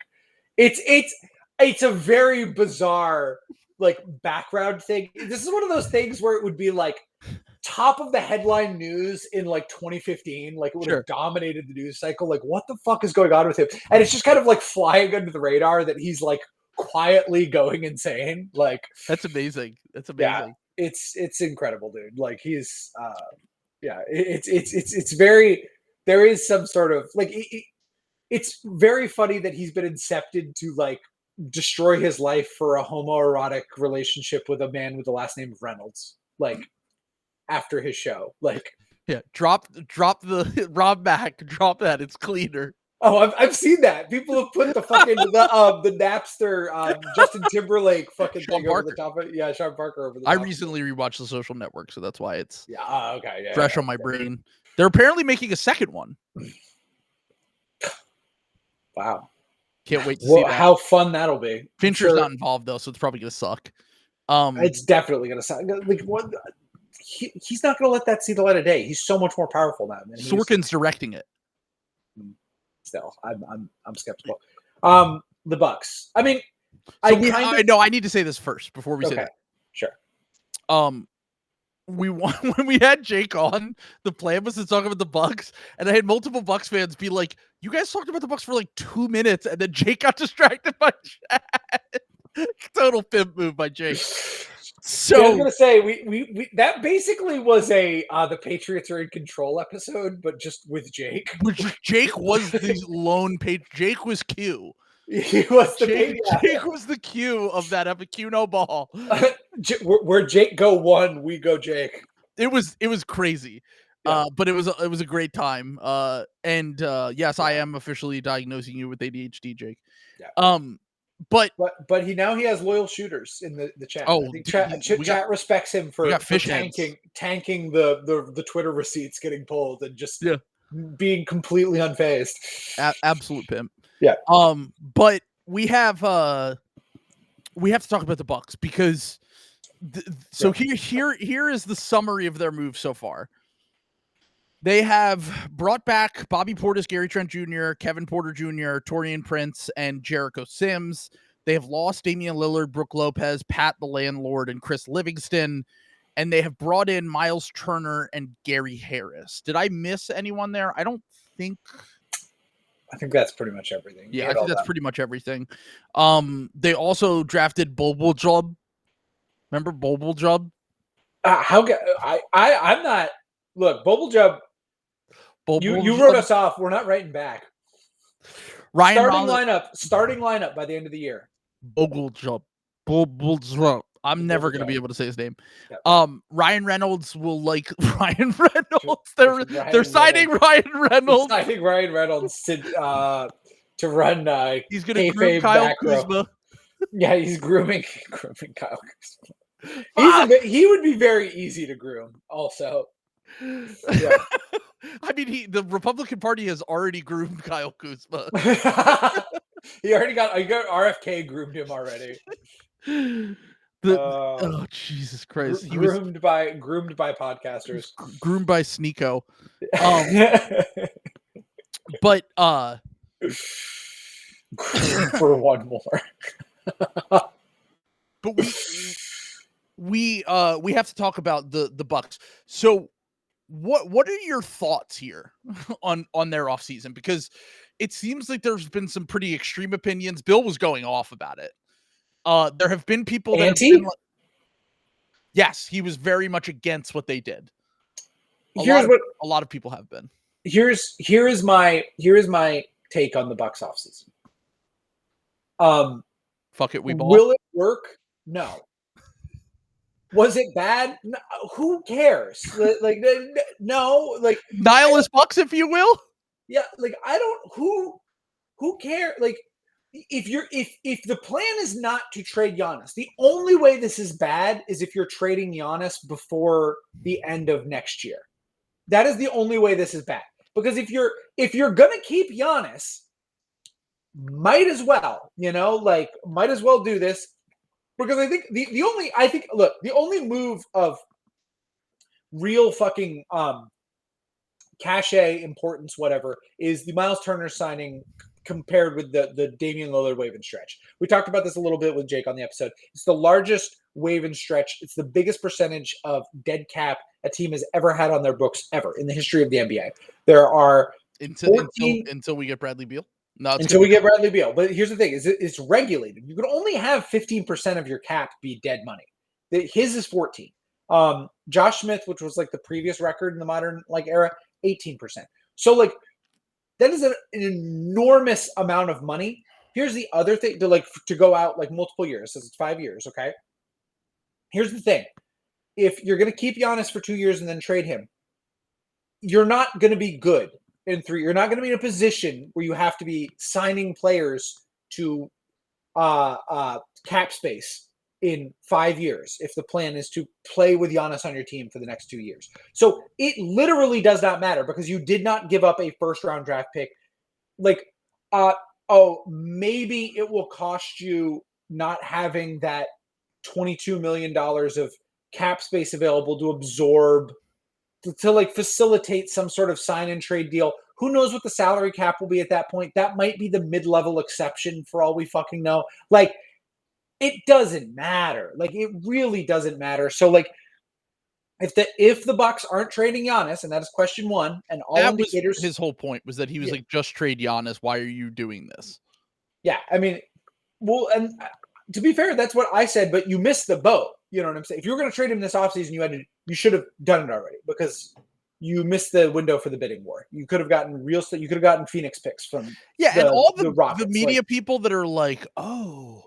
it's a very bizarre like background thing. This is one of those things where it would be like top of the headline news in like 2015, like it would have dominated the news cycle. Like, what the fuck is going on with him? And it's just kind of like flying under the radar that he's like quietly going insane. Like, that's amazing. Yeah, it's incredible, dude. Like he's it's very, there is some sort of like it's very funny that he's been incepted to like destroy his life for a homoerotic relationship with a man with the last name of Reynolds. Like, after his show, like, drop the Rob Mac, drop that. It's cleaner. Oh, I've seen that. People have put the fucking the Napster Justin Timberlake fucking Sean thing Parker. over the top of it. Yeah, Sean Parker over the I top. recently rewatched The Social Network, so that's why it's okay, fresh on my brain. They're apparently making a second one. Wow. Can't wait to see that. How fun that'll be. Fincher's not involved though, so it's probably gonna suck. It's definitely gonna suck. Like what? He's not gonna let that see the light of day. He's so much more powerful now. Sorkin's directing it. Still, I'm skeptical. The Bucks. I mean, I need to say this first before we say that. Sure. We won when we had Jake on. The plan was to talk about the Bucks, and I had multiple Bucks fans be like, "You guys talked about the Bucks for like 2 minutes," and then Jake got distracted by chat. Total pimp move by Jake. So I was gonna say we that basically was a the Patriots are in control episode, but just with Jake. Jake was the lone page. Jake was Q. He was the Jake was the Q of that epic Q no ball. Where Jake go one, we go Jake. It was crazy. Yeah. But it was a great time. Yes, I am officially diagnosing you with ADHD, Jake. Yeah. But he has loyal shooters in the chat. Oh, I think chat respects him for tanking the Twitter receipts getting pulled and just being completely unfazed. Absolute pimp. Yeah. But we have to talk about the Bucks because here is the summary of their move so far. They have brought back Bobby Portis, Gary Trent Jr., Kevin Porter Jr., Taurean Prince, and Jericho Sims. They have lost Damian Lillard, Brook Lopez, Pat the Landlord, and Chris Livingston. And they have brought in Myles Turner and Gary Harris. Did I miss anyone there? I don't think. I think that's pretty much everything. Yeah, I think that's pretty much everything. They also drafted Bobo Job. Remember Bobo Job? I'm not. Look, Bobo Job. You wrote us off. We're not writing back. Starting lineup by the end of the year. Bobo Job. I'm never going to be able to say his name. Yep. Ryan Reynolds will like Ryan Reynolds. They're signing Ryan Reynolds. Signing Ryan Reynolds to run. He's going to groom Kyle Kuzma. Yeah, he's grooming Kyle Kuzma. He would be very easy to groom. Also, yeah. I mean, the Republican Party has already groomed Kyle Kuzma. He already got RFK groomed him already. Oh Jesus Christ! He groomed by podcasters. Groomed by Sneeko. But for one more. But we have to talk about the Bucks. So what are your thoughts here on their offseason? Because it seems like there's been some pretty extreme opinions. Bill was going off about it. There have been people that yes, he was very much against what they did. A lot of people have been. Here is my take on the Bucks offseason. Fuck it, we ball. Will it work? No. Was it bad? No, who cares? Like no, like nihilist Bucks, if you will. Yeah, like I don't. Who cares? Like if the plan is not to trade Giannis, the only way this is bad is if you're trading Giannis before the end of next year. That is the only way this is bad. Because if you're gonna keep Giannis, might as well do this. Because I think the only move of real fucking cachet, importance, whatever, is the Myles Turner signing compared with the Damian Lillard wave and stretch. We talked about this a little bit with Jake on the episode. It's the largest wave and stretch. It's the biggest percentage of dead cap a team has ever had on their books ever in the history of the NBA. There are until we get Bradley Beal. No, until we get Bradley Beal. But here's the thing: it's regulated. You can only have 15% of your cap be dead money. His is 14. Josh Smith, which was like the previous record in the modern era, 18%. So like that is an enormous amount of money. Here's the other thing to go out like multiple years. So it's 5 years. Okay. Here's the thing: if you're going to keep Giannis for 2 years and then trade him, you're not going to be good. In 3, you're not going to be in a position where you have to be signing players to cap space in 5 years if the plan is to play with Giannis on your team for the next 2 years. So it literally does not matter because you did not give up a first-round draft pick. Like oh, maybe it will cost you not having that $22 million of cap space available to absorb, to like facilitate some sort of sign and trade deal. Who knows what the salary cap will be at that point? That might be the mid-level exception for all we fucking know. Like, it doesn't matter. Like, it really doesn't matter. So, like, if the Bucks aren't trading Giannis, and that is question one, and all that indicators, was his whole point was that he was like, just trade Giannis. Why are you doing this? Yeah, I mean, well, and to be fair, that's what I said, but you missed the boat. You know what I'm saying? If you were going to trade him this offseason, you should have done it already, because you missed the window for the bidding war. You could have gotten you could have gotten Phoenix picks from and all the Rockets. media people that are like, oh,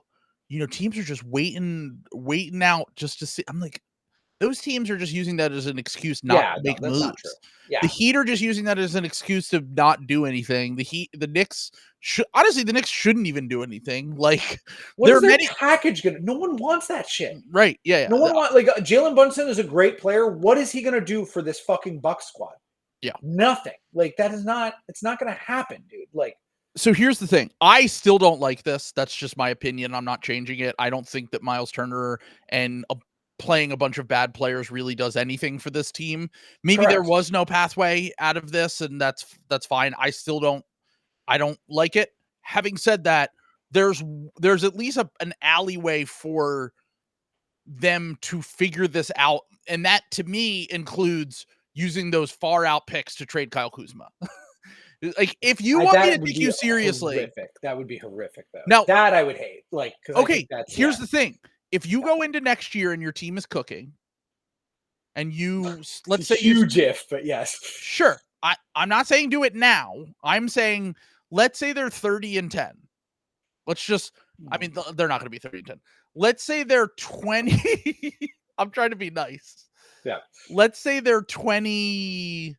teams are just waiting out just to see. I'm like, those teams are just using that as an excuse not to make moves. Not true. Yeah. The Heat are just using that as an excuse to not do anything. The Knicks shouldn't even do anything. Like, what is their package gonna? No one wants that shit, right? Yeah. No one wants, like, Jalen Brunson is a great player. What is he gonna do for this fucking Bucks squad? Yeah, nothing. Like, that is not. It's not gonna happen, dude. Like. So here's the thing. I still don't like this. That's just my opinion. I'm not changing it. I don't think that Myles Turner and playing a bunch of bad players really does anything for this team. Maybe Correct. There was no pathway out of this, and that's fine. I don't like it. Having said that, there's at least an alleyway for them to figure this out, and that to me includes using those far out picks to trade Kyle Kuzma. Like, if you want me to take you seriously, that would be horrific, though. Now, that I would hate. Like, okay, here's the thing. If you go into next year and your team is cooking, and let's say huge if, but yes. Sure. I'm not saying do it now. I'm saying, let's say they're 30-10. Let's just, I mean, they're not going to be 30-10. Let's say they're 20. I'm trying to be nice. Yeah. Let's say they're 25-15.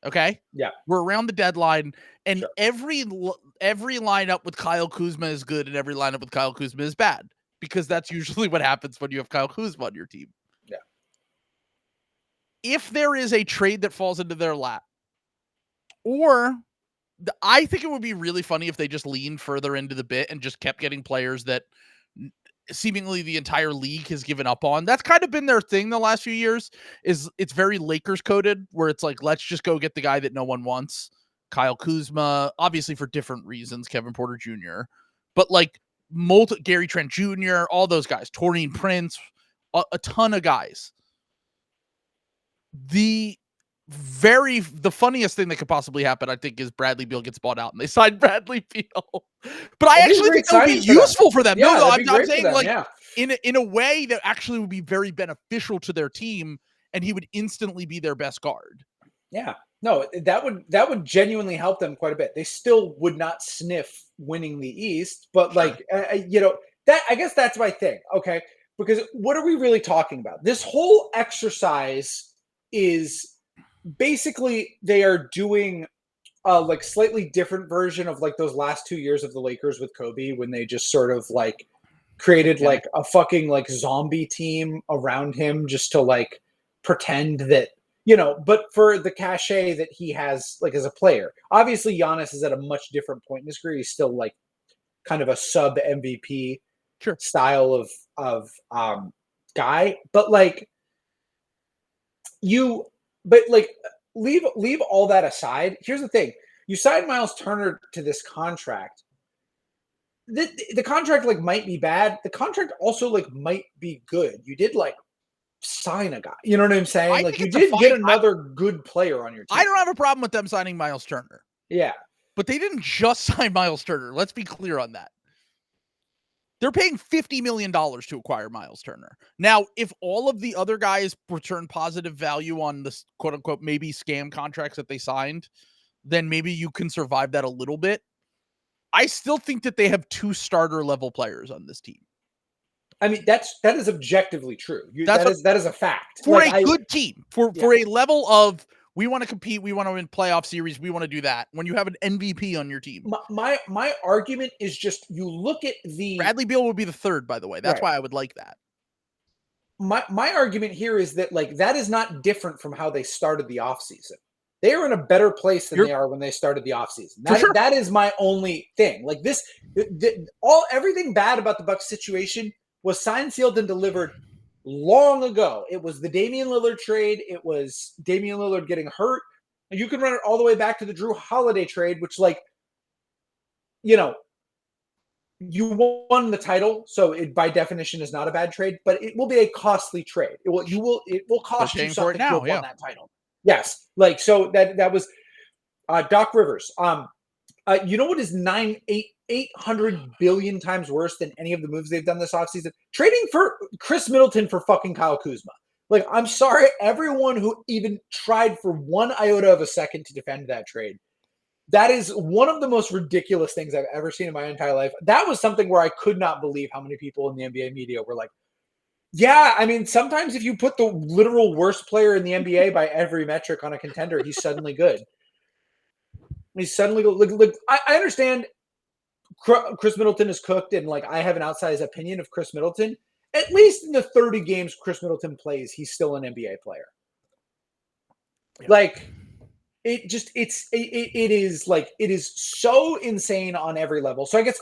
Okay. Yeah. We're around the deadline, and sure. every lineup with Kyle Kuzma is good, and every lineup with Kyle Kuzma is bad, because that's usually what happens when you have Kyle Kuzma on your team. Yeah. If there is a trade that falls into their lap, or I think it would be really funny if they just leaned further into the bit and just kept getting players that seemingly the entire league has given up on. That's kind of been their thing the last few years. Is it's very Lakers coded, where it's like, let's just go get the guy that no one wants. Kyle Kuzma, obviously for different reasons, Kevin Porter Jr., but like Gary Trent Jr., all those guys, Taurean Prince, a ton of guys. The funniest thing that could possibly happen, I think, is Bradley Beal gets bought out and they sign Bradley Beal. But I actually think that would be useful for them. Yeah, no, I'm saying them, like in a way that actually would be very beneficial to their team, and he would instantly be their best guard. Yeah. No, that would genuinely help them quite a bit. They still would not sniff winning the East, but like, that, I guess that's my thing. Okay. Because what are we really talking about? This whole exercise is basically they are doing a like slightly different version of like those last 2 years of the Lakers with Kobe, when they just sort of like created like a fucking like zombie team around him just to like pretend that, but for the cachet that he has like as a player. Obviously Giannis is at a much different point in his career. He's still like kind of a sub MVP style of guy, but like leave all that aside. Here's the thing. You signed Myles Turner to this contract. The contract like might be bad. The contract also like might be good. You did like sign a guy. You know what I'm saying? Like, you did get another good player on your team. I don't have a problem with them signing Myles Turner. Yeah. But they didn't just sign Myles Turner. Let's be clear on that. They're paying $50 million to acquire Myles Turner. Now, if all of the other guys return positive value on this quote unquote maybe scam contracts that they signed, then maybe you can survive that a little bit. I still think that they have 2 starter level players on this team. I mean, that is objectively true. That is a fact. For a good team, for a level of, we want to compete, we want to win playoff series, we want to do that. When you have an MVP on your team, my argument is just, you look at the Bradley Beal would be the third, by the way. That's why I would like that. My argument here is that like that is not different from how they started the offseason. they are in a better place than You're- they are when they started the offseason. sure. That is my only thing. Like this, everything bad about the Bucks situation was signed, sealed, and delivered long ago. It was the Damian Lillard trade. It was Damian Lillard getting hurt. You can run it all the way back to the Drew Holiday trade, which, like, you know, you won the title, so it by definition is not a bad trade, but it will be a costly trade. It will cost you something to have won that title. Yes, like, so that was Doc Rivers. You know what is 800 billion times worse than any of the moves they've done this offseason? Trading for Chris Middleton for fucking Kyle Kuzma. Like, I'm sorry, everyone who even tried for one iota of a second to defend that trade. That is one of the most ridiculous things I've ever seen in my entire life. That was something where I could not believe how many people in the NBA media were like, yeah, I mean, sometimes if you put the literal worst player in the NBA by every metric on a contender, he's suddenly good. He's suddenly good. Look, I understand Chris Middleton is cooked, and like I have an outsized opinion of Chris Middleton. At least in the 30 games Chris Middleton plays, he's still an NBA player. Yeah. Like, it is so insane on every level. So I guess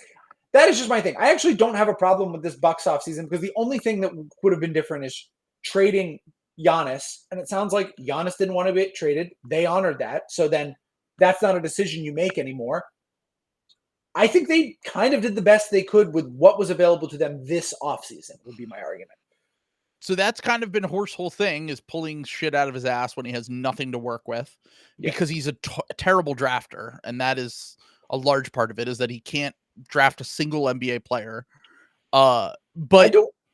that is just my thing. I actually don't have a problem with this Bucks offseason because the only thing that would have been different is trading Giannis. And it sounds like Giannis didn't want to get traded. They honored that. So then that's not a decision you make anymore. I think they kind of did the best they could with what was available to them this offseason, would be my argument. So that's kind of been Horst's whole thing, is pulling shit out of his ass when he has nothing to work with, because he's a terrible drafter. And that is a large part of it, is that he can't draft a single NBA player. But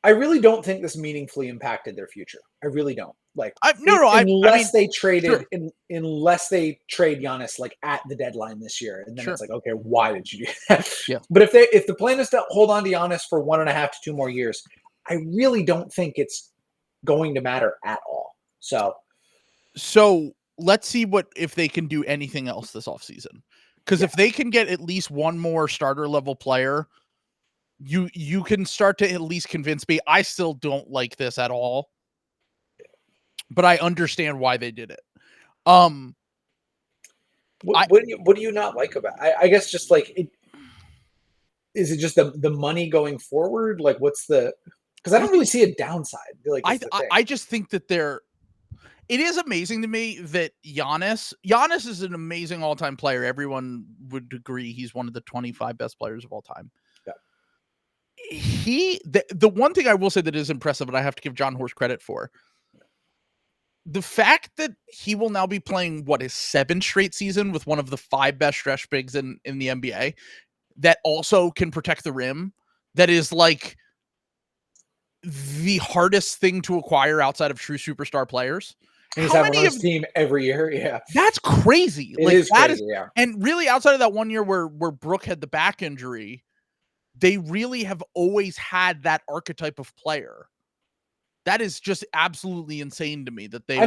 I really don't think this meaningfully impacted their future. I really don't. Like, unless they trade Giannis like at the deadline this year, and then it's like, okay, why did you do that? Yeah. But if the plan is to hold on to Giannis for 1.5 to 2 more years, I really don't think it's going to matter at all. So let's see if they can do anything else this offseason. Because if they can get at least one more starter level player, you can start to at least convince me. I still don't like this at all, but I understand why they did it. What do you not like about it? I guess just like is it just the money going forward? Like, what's the? Because I don't really see a downside. Like, I just think that it is amazing to me that Giannis is an amazing all-time player. Everyone would agree he's one of the 25 best players of all time. Yeah. The one thing I will say that is impressive, and I have to give John Horst credit for, the fact that he will now be playing his 7th straight season with one of the 5 best stretch bigs in the NBA that also can protect the rim. That is like the hardest thing to acquire outside of true superstar players. And he's having on his team every year. Yeah. That's crazy. It is crazy, yeah. And really, outside of that one year where Brook had the back injury, they really have always had that archetype of player. That is just absolutely insane to me that they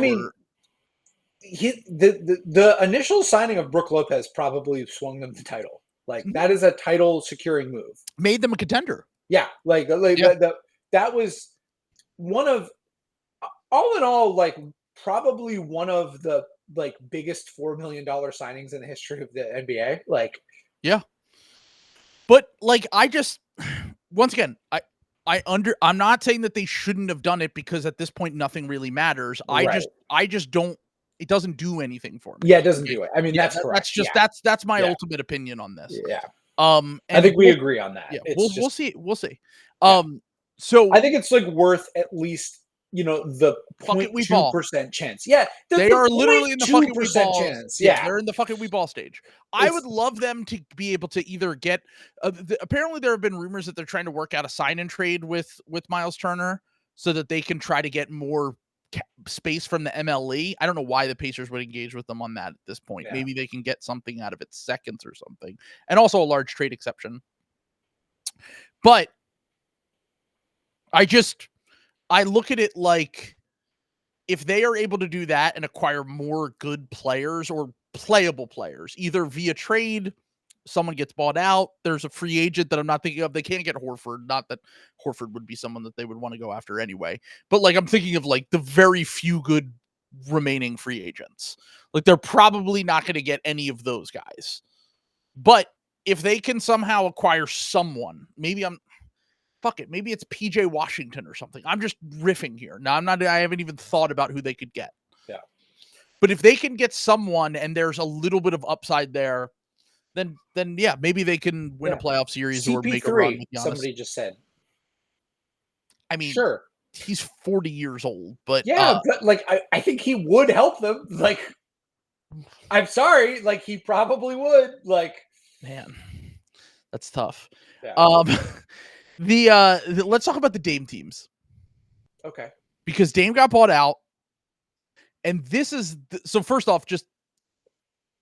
the initial signing of Brook Lopez probably swung them the title. Like, that is a title securing move. Made them a contender. Yeah. That was one of, all in all, like, probably one of the like biggest $4 million signings in the history of the NBA. Like, yeah. But like, once again, I'm not saying that they shouldn't have done it, because at this point nothing really matters. Right. I just don't. It doesn't do anything for me. Yeah, it doesn't do it. I mean, that's correct. That's my ultimate opinion on this. Yeah. And I think we agree on that. Yeah, we'll see. We'll see. So I think it's like worth at least, the 0.2% chance. Yeah, they are literally in the fucking wee ball chance. Yeah, they're in the fucking wee ball stage. I would love them to be able to either get. Apparently, there have been rumors that they're trying to work out a sign and trade with Myles Turner so that they can try to get more space from the MLE. I don't know why the Pacers would engage with them on that at this point. Yeah. Maybe they can get something out of it, seconds or something, and also a large trade exception. But I look at it like, if they are able to do that and acquire more good players or playable players, either via trade, someone gets bought out, there's a free agent that I'm not thinking of. They can't get Horford. Not that Horford would be someone that they would want to go after anyway. But like, I'm thinking of like the very few good remaining free agents. Like they're probably not going to get any of those guys. But if they can somehow acquire someone, maybe it's PJ Washington or something. I'm just riffing here. Now I haven't even thought about who they could get. Yeah. But if they can get someone and there's a little bit of upside there, then yeah, maybe they can win a playoff series CP3, or make a run with Giannis. Somebody just said. I mean, sure. He's 40 years old, but but like I think he would help them. Like, I'm sorry, like he probably would. Like, man, that's tough. Yeah. Let's talk about the Dame teams. Okay. Because Dame got bought out, and this is so. First off, just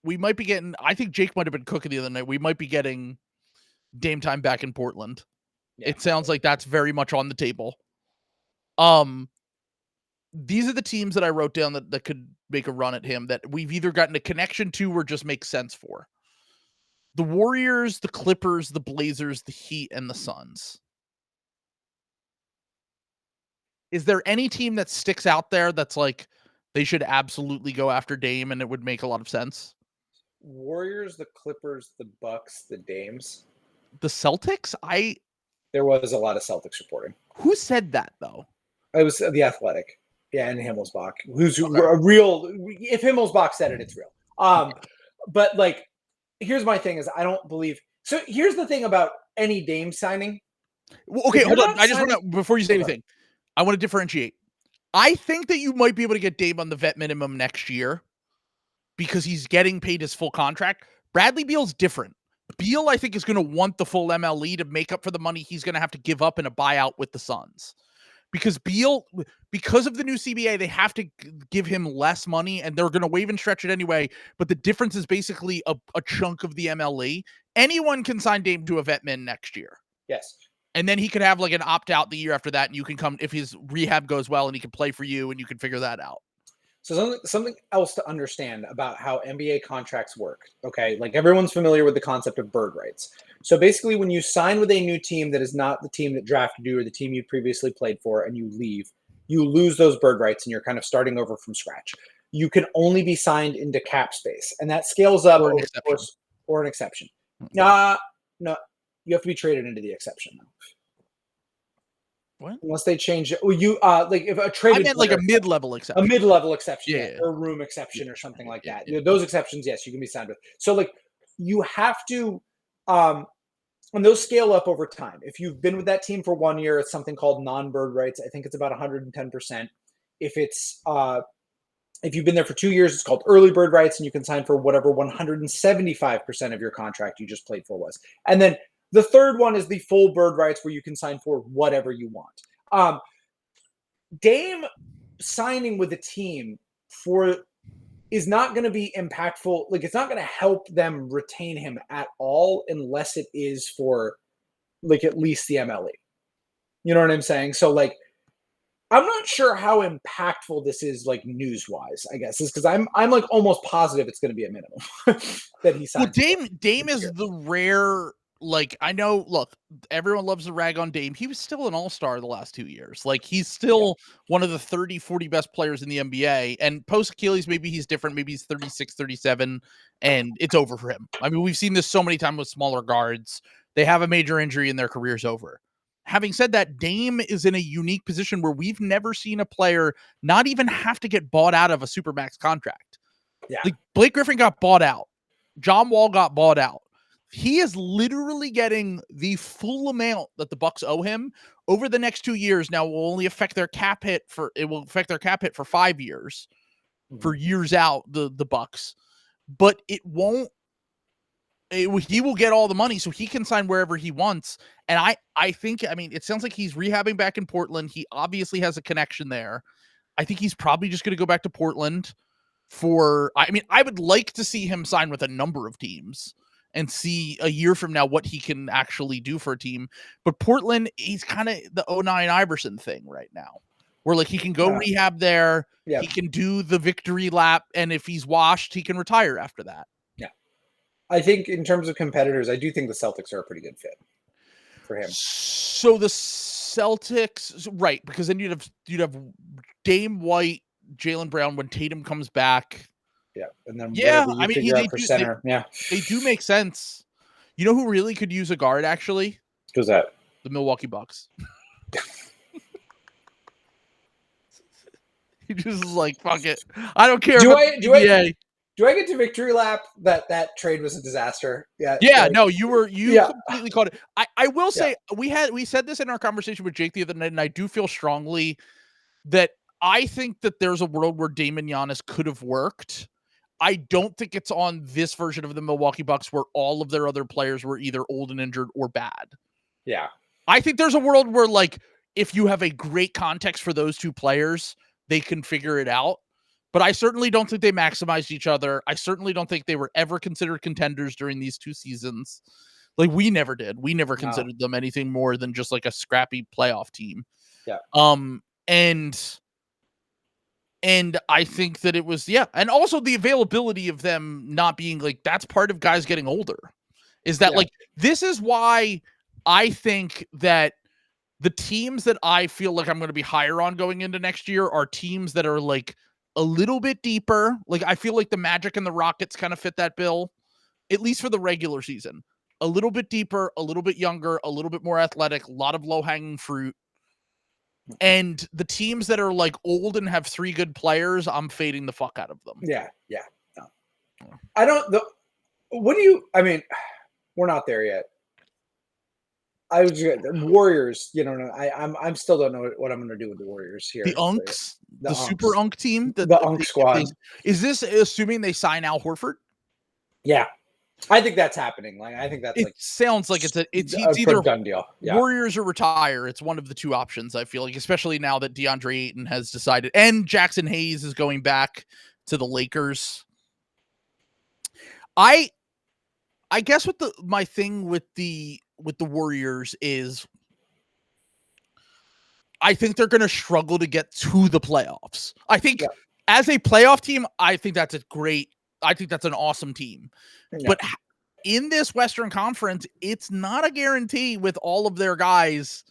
we might be getting. I think Jake might have been cooking the other night. We might be getting Dame time back in Portland. Yeah. It sounds like that's very much on the table. These are the teams that I wrote down that could make a run at him that we've either gotten a connection to or just make sense for. The Warriors, the Clippers, the Blazers, the Heat, and the Suns. Is there any team that sticks out there that's like they should absolutely go after Dame and it would make a lot of sense? Warriors, the Clippers, the Bucks, the Dames. The Celtics? There was a lot of Celtics reporting. Who said that, though? It was The Athletic. Yeah, and Himmelsbach. Who's a real... If Himmelsbach said it, it's real. But, like, here's my thing is I don't believe... So here's the thing about any Dame signing. Well, okay, hold on. I just want to... Before you say anything, I want to differentiate. I think that you might be able to get Dame on the vet minimum next year because he's getting paid his full contract. Bradley Beal's different. Beal, I think, is going to want the full MLE to make up for the money he's going to have to give up in a buyout with the Suns. Because Beal, because of the new CBA, they have to give him less money, and they're going to waive and stretch it anyway. But the difference is basically a chunk of the MLE. Anyone can sign Dame to a vet min next year. Yes. And then he could have like an opt-out the year after that, and you can come if his rehab goes well, and he can play for you, and you can figure that out. So something else to understand about how NBA contracts work, okay? Like everyone's familiar with the concept of bird rights. So basically when you sign with a new team that is not the team that drafted you or the team you previously played for and you leave, you lose those bird rights and you're kind of starting over from scratch. You can only be signed into cap space, and that scales up or an exception. No, you have to be traded into the exception now. What? Unless they change it. Well, you like if a traded. I meant like a mid-level exception. A mid-level exception, yeah. Or a room exception or something like that. You know, those exceptions, yes, you can be signed with. So like you have to, and those scale up over time. If you've been with that team for 1 year, it's something called non-bird rights. I think it's about 110%. If it's if you've been there for 2 years, it's called early bird rights, and you can sign for whatever 175% of your contract you just played for was. And then the third one is the full bird rights where you can sign for whatever you want. Dame signing with a team is not going to be impactful. Like it's not going to help them retain him at all unless it is for like at least the MLE. You know what I'm saying? So like, I'm not sure how impactful this is like news-wise, I guess, is because I'm like almost positive it's going to be a minimum that he signs. Well, Dame is the rare. Like, I know, look, everyone loves to rag on Dame. He was still an all-star the last 2 years. Like, he's still one of the 30, 40 best players in the NBA. And post-Achilles, maybe he's different. Maybe he's 36, 37, and it's over for him. I mean, we've seen this so many times with smaller guards. They have a major injury and their career's over. Having said that, Dame is in a unique position where we've never seen a player not even have to get bought out of a supermax contract. Yeah. Like, Blake Griffin got bought out. John Wall got bought out. He is literally getting the full amount that the Bucks owe him over the next 2 years. Now will only affect their cap hit for 5 years, for years out, the Bucks, but it won't. He will get all the money, so he can sign wherever he wants. And I think, I mean, it sounds like he's rehabbing back in Portland. He obviously has a connection there. I think he's probably just going to go back to Portland I would like to see him sign with a number of teams and see a year from now what he can actually do for a team. But Portland, he's kind of the 09 Iverson thing right now, where like he can go rehab there. Yeah. He can do the victory lap. And if he's washed, he can retire after that. Yeah. I think in terms of competitors, I do think the Celtics are a pretty good fit for him. So the Celtics, right. Because then you'd have Dame White, Jaylen Brown when Tatum comes back. Yeah, and then yeah, whatever you figure out for center. They do make sense. You know who really could use a guard, actually? Who's that? The Milwaukee Bucks. He just is like, fuck it. I don't care. Do I get to victory lap that trade was a disaster? Yeah. No, you completely caught it. I will say we said this in our conversation with Jake the other night, and I do feel strongly that I think that there's a world where Damon Giannis could have worked. I don't think it's on this version of the Milwaukee Bucks where all of their other players were either old and injured or bad. Yeah. I think there's a world where, like, if you have a great context for those two players, they can figure it out. But I certainly don't think they maximized each other. I certainly don't think they were ever considered contenders during these 2 seasons. Like, we never did. We never considered them anything more than just like a scrappy playoff team. Yeah. And I think that it was, and also the availability of them not being like, that's part of guys getting older. Is that like, this is why I think that the teams that I feel like I'm going to be higher on going into next year are teams that are like a little bit deeper. Like, I feel like the Magic and the Rockets kind of fit that bill, at least for the regular season. A little bit deeper, a little bit younger, a little bit more athletic, a lot of low-hanging fruit. And the teams that are like old and have 3 good players, I'm fading the fuck out of them. Yeah. No. I don't. I mean, we're not there yet. Warriors. I'm still don't know what I'm going to do with the Warriors here. The Unks, the Super Unk team, the Unk squad. Is this assuming they sign Al Horford? Yeah. I think that's happening. Like, I think that's sounds like it's either a done deal. Yeah. Warriors or retire. It's one of the 2 options. I feel like, especially now that DeAndre Ayton has decided, and Jackson Hayes is going back to the Lakers. I guess my thing with the Warriors is, I think they're going to struggle to get to the playoffs. I think as a playoff team, I think that's an awesome team. Yeah. But in this Western Conference, it's not a guarantee with all of their guys.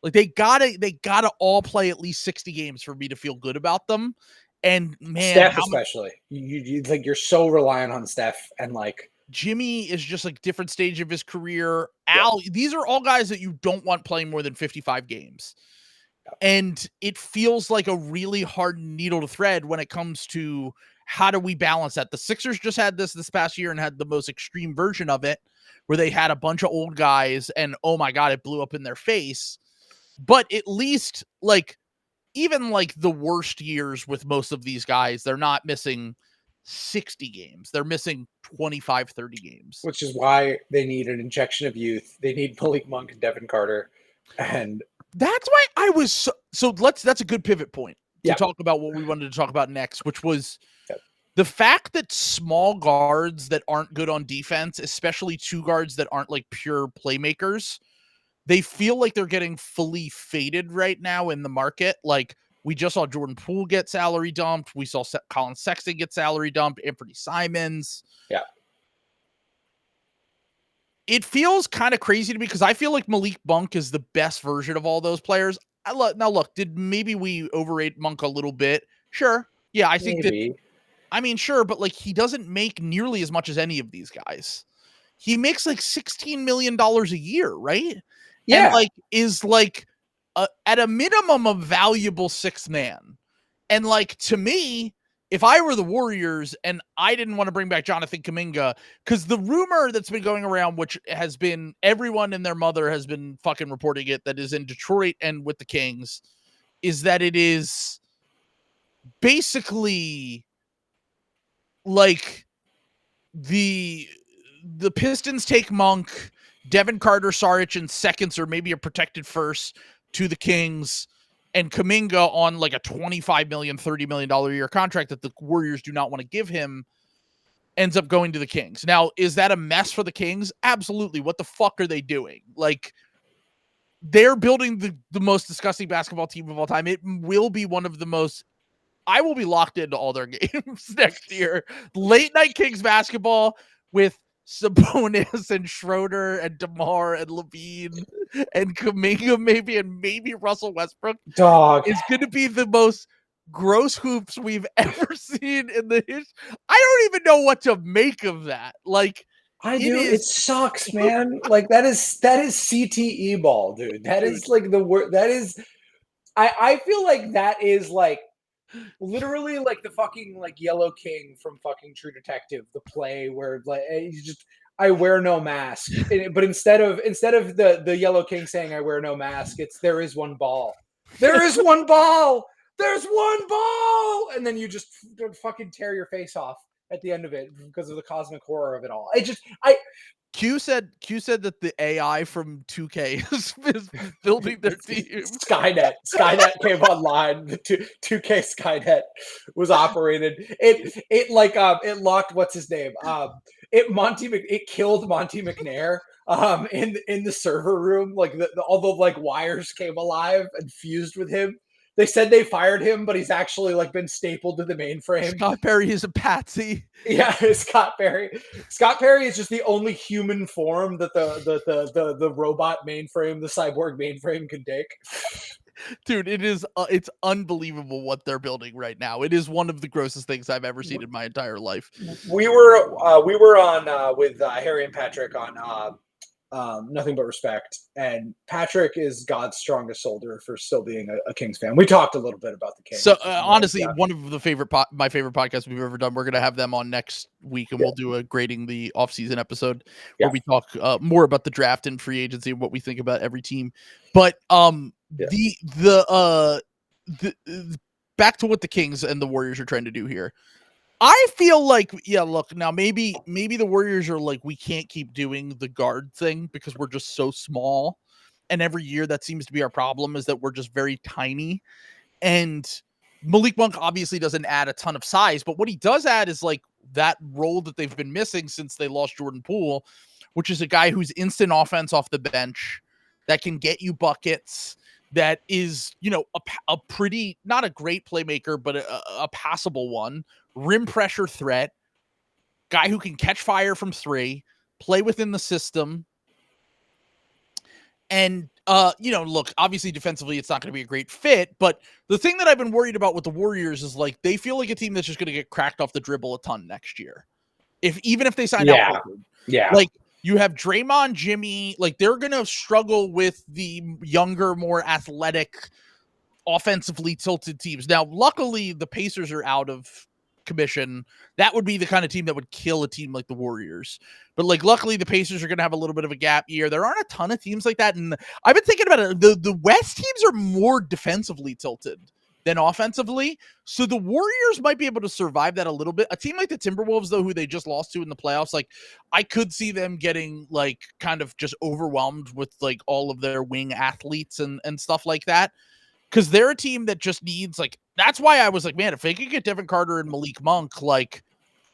Like, they gotta all play at least 60 games for me to feel good about them. And man, Steph especially, you're so reliant on Steph, and like Jimmy is just like different stage of his career. Al, these are all guys that you don't want playing more than 55 games. And it feels like a really hard needle to thread when it comes to how do we balance that? The Sixers just had this past year and had the most extreme version of it, where they had a bunch of old guys and, oh my God, it blew up in their face. But at least, like, even like the worst years with most of these guys, they're not missing 60 games. They're missing 25, 30 games. Which is why they need an injection of youth. They need Malik Monk and Devin Carter. And that's why I was that's a good pivot point to talk about what we wanted to talk about next, which was the fact that small guards that aren't good on defense, especially 2 guards that aren't like pure playmakers, they feel like they're getting fully faded right now in the market. Like, we just saw Jordan Poole get salary dumped. We saw Colin Sexton get salary dumped. Anthony Simons. Yeah. It feels kind of crazy to me because I feel like Malik Monk is the best version of all those players. Now, look, maybe we overrate Monk a little bit? Sure. Yeah, I think maybe. Sure, but like, he doesn't make nearly as much as any of these guys. He makes like $16 million a year, right? Yeah. And like, is like at a minimum a valuable 6th man. And like, to me, if I were the Warriors and I didn't want to bring back Jonathan Kuminga, because the rumor that's been going around, which has been everyone and their mother has been fucking reporting it, that is in Detroit and with the Kings, is that it is basically like the Pistons take Monk, Devin Carter, Saric in seconds or maybe a protected first to the Kings, and Kuminga on like a $25 million, $30 million a year contract that the Warriors do not want to give him ends up going to the Kings. Now, is that a mess for the Kings? Absolutely. What the fuck are they doing? Like, they're building the most disgusting basketball team of all time. It will be one of the most, I will be locked into all their games next year. Late night Kings basketball with Sabonis and Schroeder and DeMar and Levine and Kuminga maybe, and maybe Russell Westbrook. Dog. It's going to be the most gross hoops we've ever seen in the history. I don't even know what to make of that. Like, It sucks, man. Like that is CTE ball, dude. That is like the word. That is. I feel like that is like literally like the fucking like Yellow King from fucking True Detective, the play where like you just I wear no mask, but instead of the Yellow King saying I wear no mask, it's there is one ball. There is one ball. There's one ball, and then you just fucking tear your face off at the end of it because of the cosmic horror of it all. Q said that the AI from 2K is building their team. Skynet came online. The 2K Skynet was operated. It locked what's his name? It killed Monty McNair in the server room. Like all the like wires came alive and fused with him. They said they fired him, but he's actually like been stapled to the mainframe. Scott Perry is a patsy. Yeah, Scott Perry. Scott Perry is just the only human form that the robot mainframe, the cyborg mainframe, can take. Dude, it's unbelievable what they're building right now. It is one of the grossest things I've ever seen in my entire life. We were on with Harry and Patrick on Nothing But Respect, and Patrick is God's strongest soldier for still being a Kings fan. We talked a little bit about the Kings. So honestly, one of the my favorite podcasts we've ever done. We're gonna have them on next week, and we'll do a grading the offseason episode where we talk more about the draft and free agency and what we think about every team. But the back to what the Kings and the Warriors are trying to do here. I feel like, look, now maybe the Warriors are like, we can't keep doing the guard thing because we're just so small. And every year that seems to be our problem, is that we're just very tiny. And Malik Monk obviously doesn't add a ton of size, but what he does add is like that role that they've been missing since they lost Jordan Poole, which is a guy who's instant offense off the bench that can get you buckets, that is, a pretty, not a great playmaker, but a passable one. Rim pressure threat, guy who can catch fire from three, play within the system. And, look, obviously defensively, it's not going to be a great fit, but the thing that I've been worried about with the Warriors is like, they feel like a team that's just going to get cracked off the dribble a ton next year. Even if they sign out. Yeah. Like, you have Draymond, Jimmy, like they're going to struggle with the younger, more athletic, offensively tilted teams. Now, luckily the Pacers are out of commission. That would be the kind of team that would kill a team like the Warriors. But like, luckily the Pacers are going to have a little bit of a gap year. There aren't a ton of teams like that. And I've been thinking about it. The West teams are more defensively tilted than offensively. So the Warriors might be able to survive that a little bit. A team like the Timberwolves, though, who they just lost to in the playoffs, like I could see them getting like kind of just overwhelmed with like all of their wing athletes and stuff like that. Because they're a team that just needs, like, that's why I was like, man, if they could get Devin Carter and Malik Monk, like,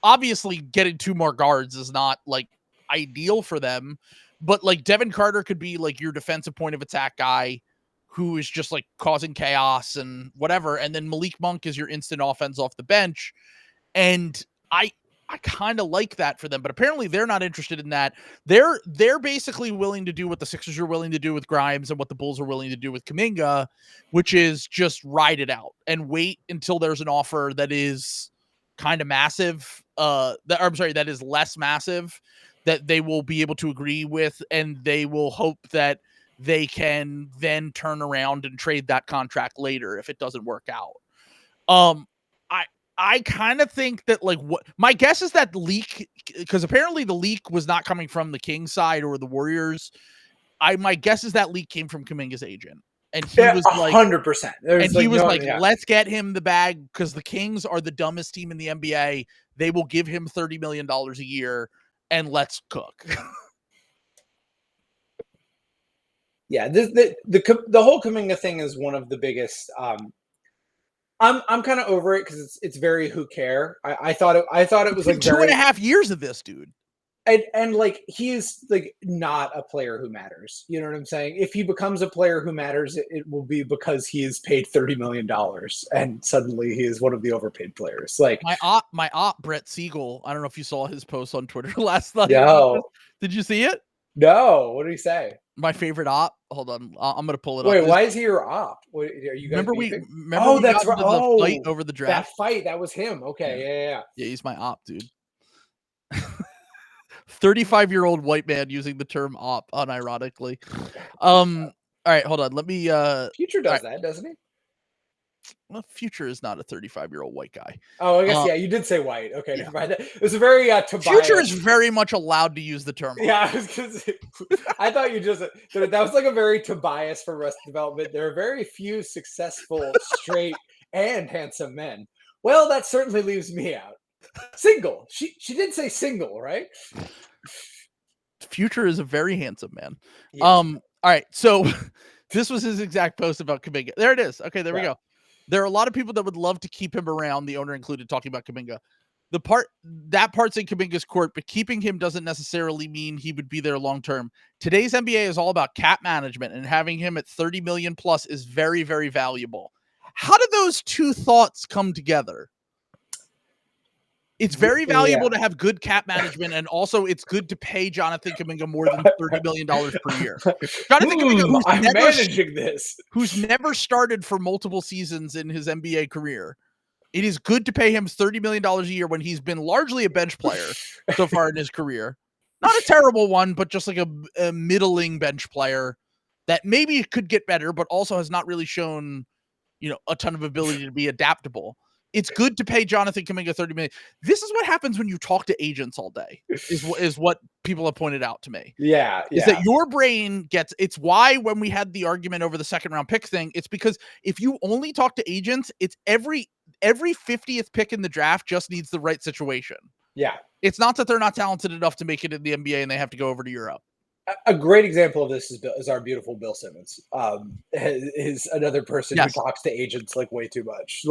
obviously getting two more guards is not, like, ideal for them. But, like, Devin Carter could be, like, your defensive point of attack guy who is just, like, causing chaos and whatever. And then Malik Monk is your instant offense off the bench. And I kind of like that for them, but apparently they're not interested in that. They're basically willing to do what the Sixers are willing to do with Grimes and what the Bulls are willing to do with Kuminga, which is just ride it out and wait until there's an offer that is kind of massive. That is less massive, that they will be able to agree with, and they will hope that they can then turn around and trade that contract later if it doesn't work out. I kind of think that, like, what my guess is that leak, because apparently the leak was not coming from the Kings side or the Warriors. My guess is that leak came from Kuminga's agent, and he was like 100%. And he was like, let's get him the bag because the Kings are the dumbest team in the NBA. They will give him $30 million a year, and let's cook. Yeah, the whole Kuminga thing is one of the biggest. I'm kind of over it because it's very who care. I thought it was like 2.5 years of this dude, and like he's like not a player who matters. You know what I'm saying? If he becomes a player who matters, it will be because he is paid $30 million, and suddenly he is one of the overpaid players. Like my op Brett Siegel. I don't know if you saw his post on Twitter last night. No, did you see it? No, what did he say? My favorite op. Hold on, I'm gonna pull it up. Wait, why is he your op? What, are you guys Remember beefing? we That's got right. into the fight over the draft. That fight, that was him. Okay, yeah. Yeah, he's my op, dude. 35-year-old white man using the term op unironically. All right, hold on. Let me Future does that, doesn't he? Well, Future is not a 35-year-old white guy. Oh, I guess you did say white. Okay, never mind. It was a very Tobias. Future is very much allowed to use the term. Yeah, I was gonna say, I thought you just that was like a very Tobias for Arrested Development. There are very few successful, straight, and handsome men. Well, that certainly leaves me out. Single. She did say single, right? Future is a very handsome man. Yeah. All right, so this was his exact post about Kuminga. There it is. Okay, there we go. There are a lot of people that would love to keep him around, the owner included, talking about Kuminga. That part's in Kuminga's court, but keeping him doesn't necessarily mean he would be there long term. Today's NBA is all about cap management, and having him at 30 million plus is very, very valuable. How do those two thoughts come together? It's very valuable to have good cap management, and also it's good to pay Jonathan Kuminga more than $30 million per year. Jonathan Kuminga, who's never started for multiple seasons in his NBA career. It is good to pay him $30 million a year when he's been largely a bench player so far in his career. Not a terrible one, but just like a middling bench player that maybe could get better, but also has not really shown, a ton of ability to be adaptable. It's good to pay Jonathan Kuminga $30 million. This is what happens when you talk to agents all day, is what people have pointed out to me. Yeah. Is that your brain it's why when we had the argument over the second round pick thing, it's because if you only talk to agents, it's every 50th pick in the draft just needs the right situation. Yeah. It's not that they're not talented enough to make it in the NBA and they have to go over to Europe. A great example of this is our beautiful Bill Simmons. Is another person who talks to agents like way too much.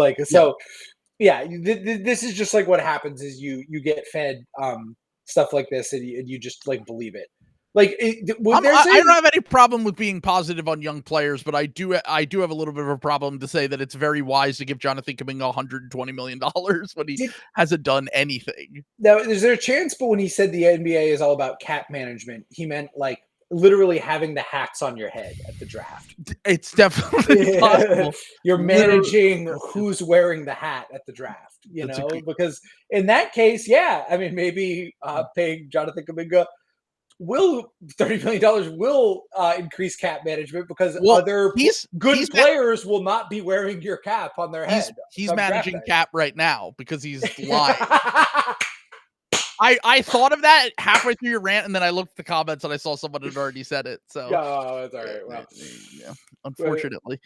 This is just like what happens is you get fed stuff like this and you just like believe it. I don't have any problem with being positive on young players, but I do have a little bit of a problem to say that it's very wise to give Jonathan Kuminga $120 million when he hasn't done anything. Now, is there a chance? But when he said the NBA is all about cap management, he meant like literally having the hats on your head at the draft. It's definitely possible. You're managing who's wearing the hat at the draft, because in that case, maybe paying Jonathan Kuminga $30 million will increase cap management because other good players will not be wearing your cap on their head. He's managing cap right now because he's lying. I thought of that halfway through your rant, and then I looked at the comments and I saw someone had already said it. So that's all right. Well, unfortunately.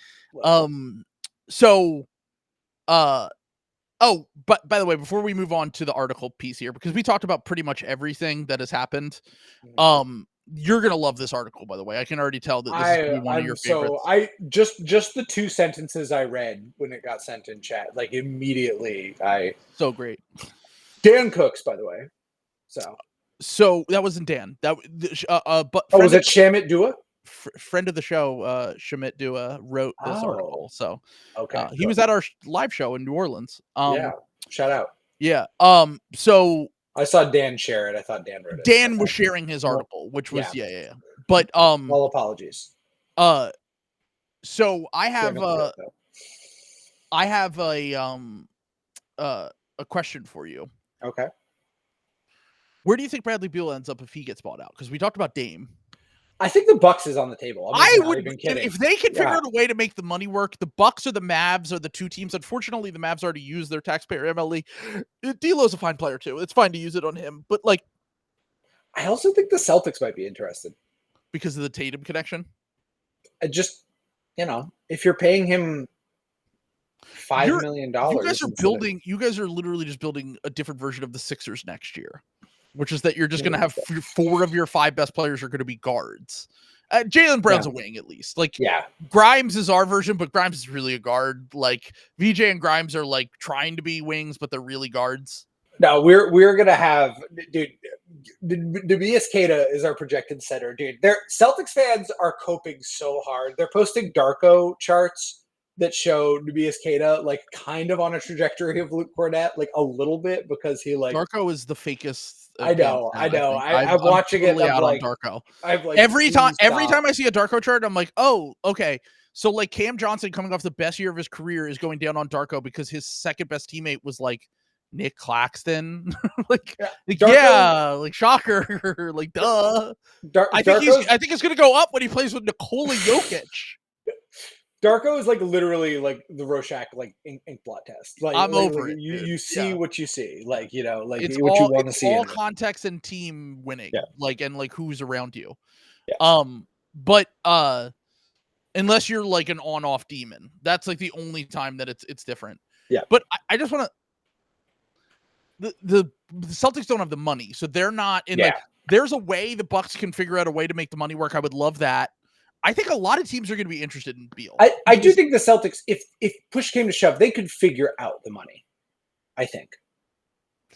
But by the way, before we move on to the article piece here, because we talked about pretty much everything that has happened, you're gonna love this article. By the way, I can already tell that this is gonna be one of your favorites. I just the two sentences I read when it got sent in chat, like immediately, so great. Dan Cooks, by the way. So that wasn't Dan. But was it Shamit Dua? Friend of the show, Shamit Dua wrote this article. So he cool. was at our live show in New Orleans. Shout out. Yeah. So I saw Dan share it. I thought Dan wrote it. Dan was sharing his article, which was But all apologies. So I have a question for you. Okay. Where do you think Bradley Beal ends up if he gets bought out? Because we talked about Dame. I think the Bucks is on the table. I would, if they can figure out a way to make the money work. The Bucks or the Mavs are the two teams. Unfortunately, the Mavs already used their taxpayer MLE. D'Lo's a fine player too. It's fine to use it on him, but I also think the Celtics might be interested because of the Tatum connection. If you're paying him $5 million, you guys are literally just building a different version of the Sixers next year. Which is that you're just going to have 4 of your 5 best players are going to be guards. Jaylen Brown's a wing, at least. Grimes is our version, but Grimes is really a guard. VJ and Grimes are trying to be wings, but they're really guards. No, we're going to have, dude, Tobias Keita is our projected center, dude. Celtics fans are coping so hard. They're posting Darko charts that show Neemias Queta like kind of on a trajectory of Luke Cornett, like a little bit, because he like Darko is the fakest. I know. I'm watching totally it. I'm out like, on Darko. I'm like every time I see a Darko chart, I'm like, oh, okay. So like Cam Johnson coming off the best year of his career is going down on Darko because his second best teammate was like Nick Claxton. like shocker. like duh. I think it's gonna go up when he plays with Nikola Jokic. Darko is like literally like the Rorschach like ink blot test. Like I'm over like, it. You see what you see. Like, you know, like it's what you want to see. All context and team winning. Yeah. Like and like who's around you. Yeah. But unless you're like an on-off demon. That's like the only time that it's different. Yeah. But I just want to the Celtics don't have the money, so they're not in like there's a way the Bucks can figure out a way to make the money work. I would love that. I think a lot of teams are going to be interested in Beal. I do think the Celtics, if push came to shove, they could figure out the money. I think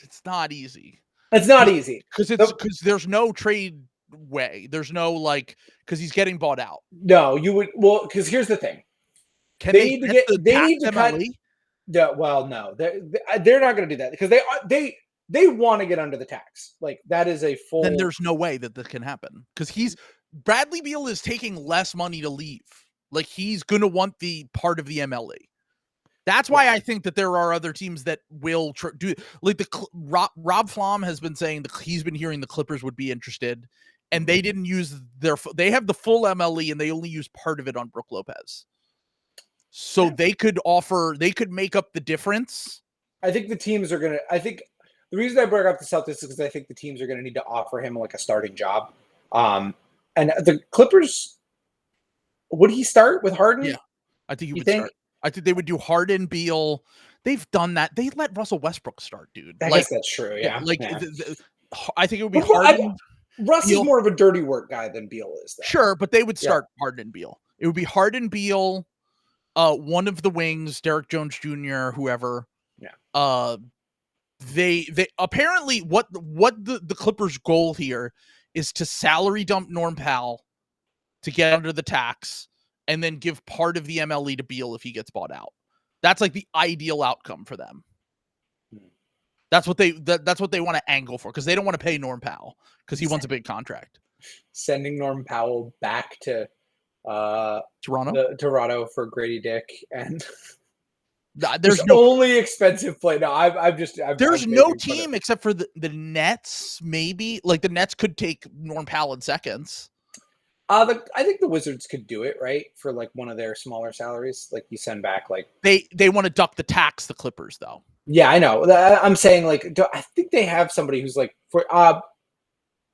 it's not easy. It's not easy because there's no trade way. There's no like because he's getting bought out. No, you would because here's the thing. They need to cut. Yeah, well, no, they're not going to do that because they want to get under the tax. Like that is a full. Then there's no way that this can happen because Bradley Beal is taking less money to leave. Like he's going to want the part of the MLE. That's why I think that there are other teams that will do like Rob Flom has been saying that he's been hearing the Clippers would be interested, and they didn't use they have the full MLE and they only used part of it on Brook Lopez. So they could make up the difference. I think the teams are going to, the reason I brought up the Celtics is because I think the teams are going to need to offer him like a starting job. And the Clippers, would he start with Harden? Yeah, I think he would start. I think they would do Harden, Beal. They've done that. They let Russell Westbrook start, dude. I guess that's true. Yeah. I think it would be Harden. Russ is more of a dirty work guy than Beal is, though. Sure, but they would start Harden and Beal. It would be Harden, Beal, one of the wings, Derek Jones Jr., whoever. Yeah. They apparently what the Clippers' goal here is to salary dump Norm Powell to get under the tax and then give part of the MLE to Beal if he gets bought out. That's like the ideal outcome for them. That's what they want to angle for because they don't want to pay Norm Powell because he wants a big contract. Sending Norm Powell back to Toronto for Grady Dick and there's no only expensive play. No, I'm there's no team except for the Nets. Maybe like the Nets could take Norm Powell in seconds. I think the Wizards could do it right for like one of their smaller salaries. Like you send back like they want to duck the tax. The Clippers though. Yeah, I know. I'm saying like I think they have somebody who's like for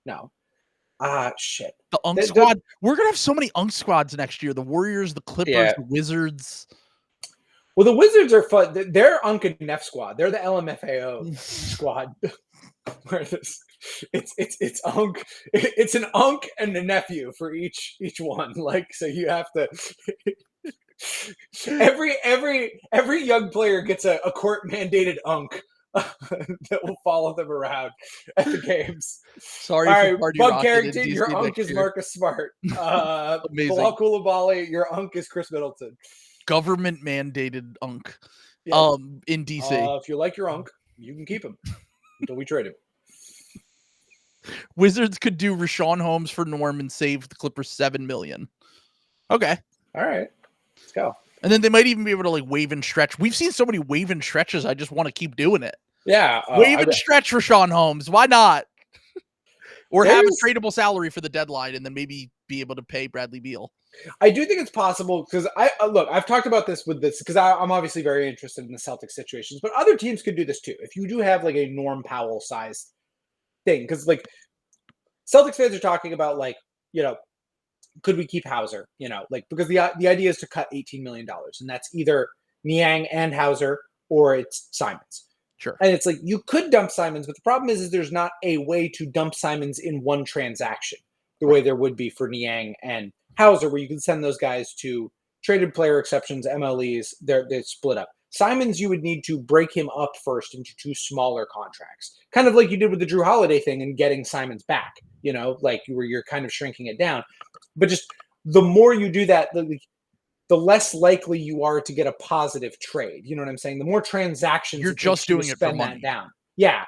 no. Shit. The Unk squad. We're gonna have so many Unk squads next year. The Warriors, the Clippers, the Wizards. Well, the Wizards are fun. They're Unk and Neff squad. They're the LMFAO squad. Where it's Unk. It's an Unk and a nephew for each one. Like so, you have to. every young player gets a court mandated Unk that will follow them around at the games. Sorry, all right, Bug Carrington, your Unk is Marcus Smart. Amazing. Bilal Coulibaly, your Unk is Chris Middleton. Government mandated Unk. In DC. If you like your Unk, you can keep him until we trade him. Wizards could do Rashawn Holmes for Norm and save the Clippers $7 million. Okay. All right. Let's go. And then they might even be able to like wave and stretch. We've seen so many wave and stretches. I just want to keep doing it. Yeah. Wave and stretch Rashawn Holmes. Why not? Or have a tradable salary for the deadline and then maybe be able to pay Bradley Beal. I do think it's possible because I've talked about this because I'm obviously very interested in the Celtics situations, but other teams could do this too. If you do have like a Norm Powell sized thing, because like Celtics fans are talking about like, you know, could we keep Hauser? You know, like because the idea is to cut $18 million and that's either Niang and Hauser or it's Simons. Sure. And it's like you could dump Simons, but the problem is there's not a way to dump Simons in one transaction the way there would be for Niang and Hauser, where you can send those guys to traded player exceptions, MLEs, they're split up. Simons, you would need to break him up first into two smaller contracts, kind of like you did with the Drew Holiday thing and getting Simons back, you know, like where you're kind of shrinking it down. But just the more you do that, the less likely you are to get a positive trade. You know what I'm saying? The more transactions you're just doing it for money. that down. Yeah.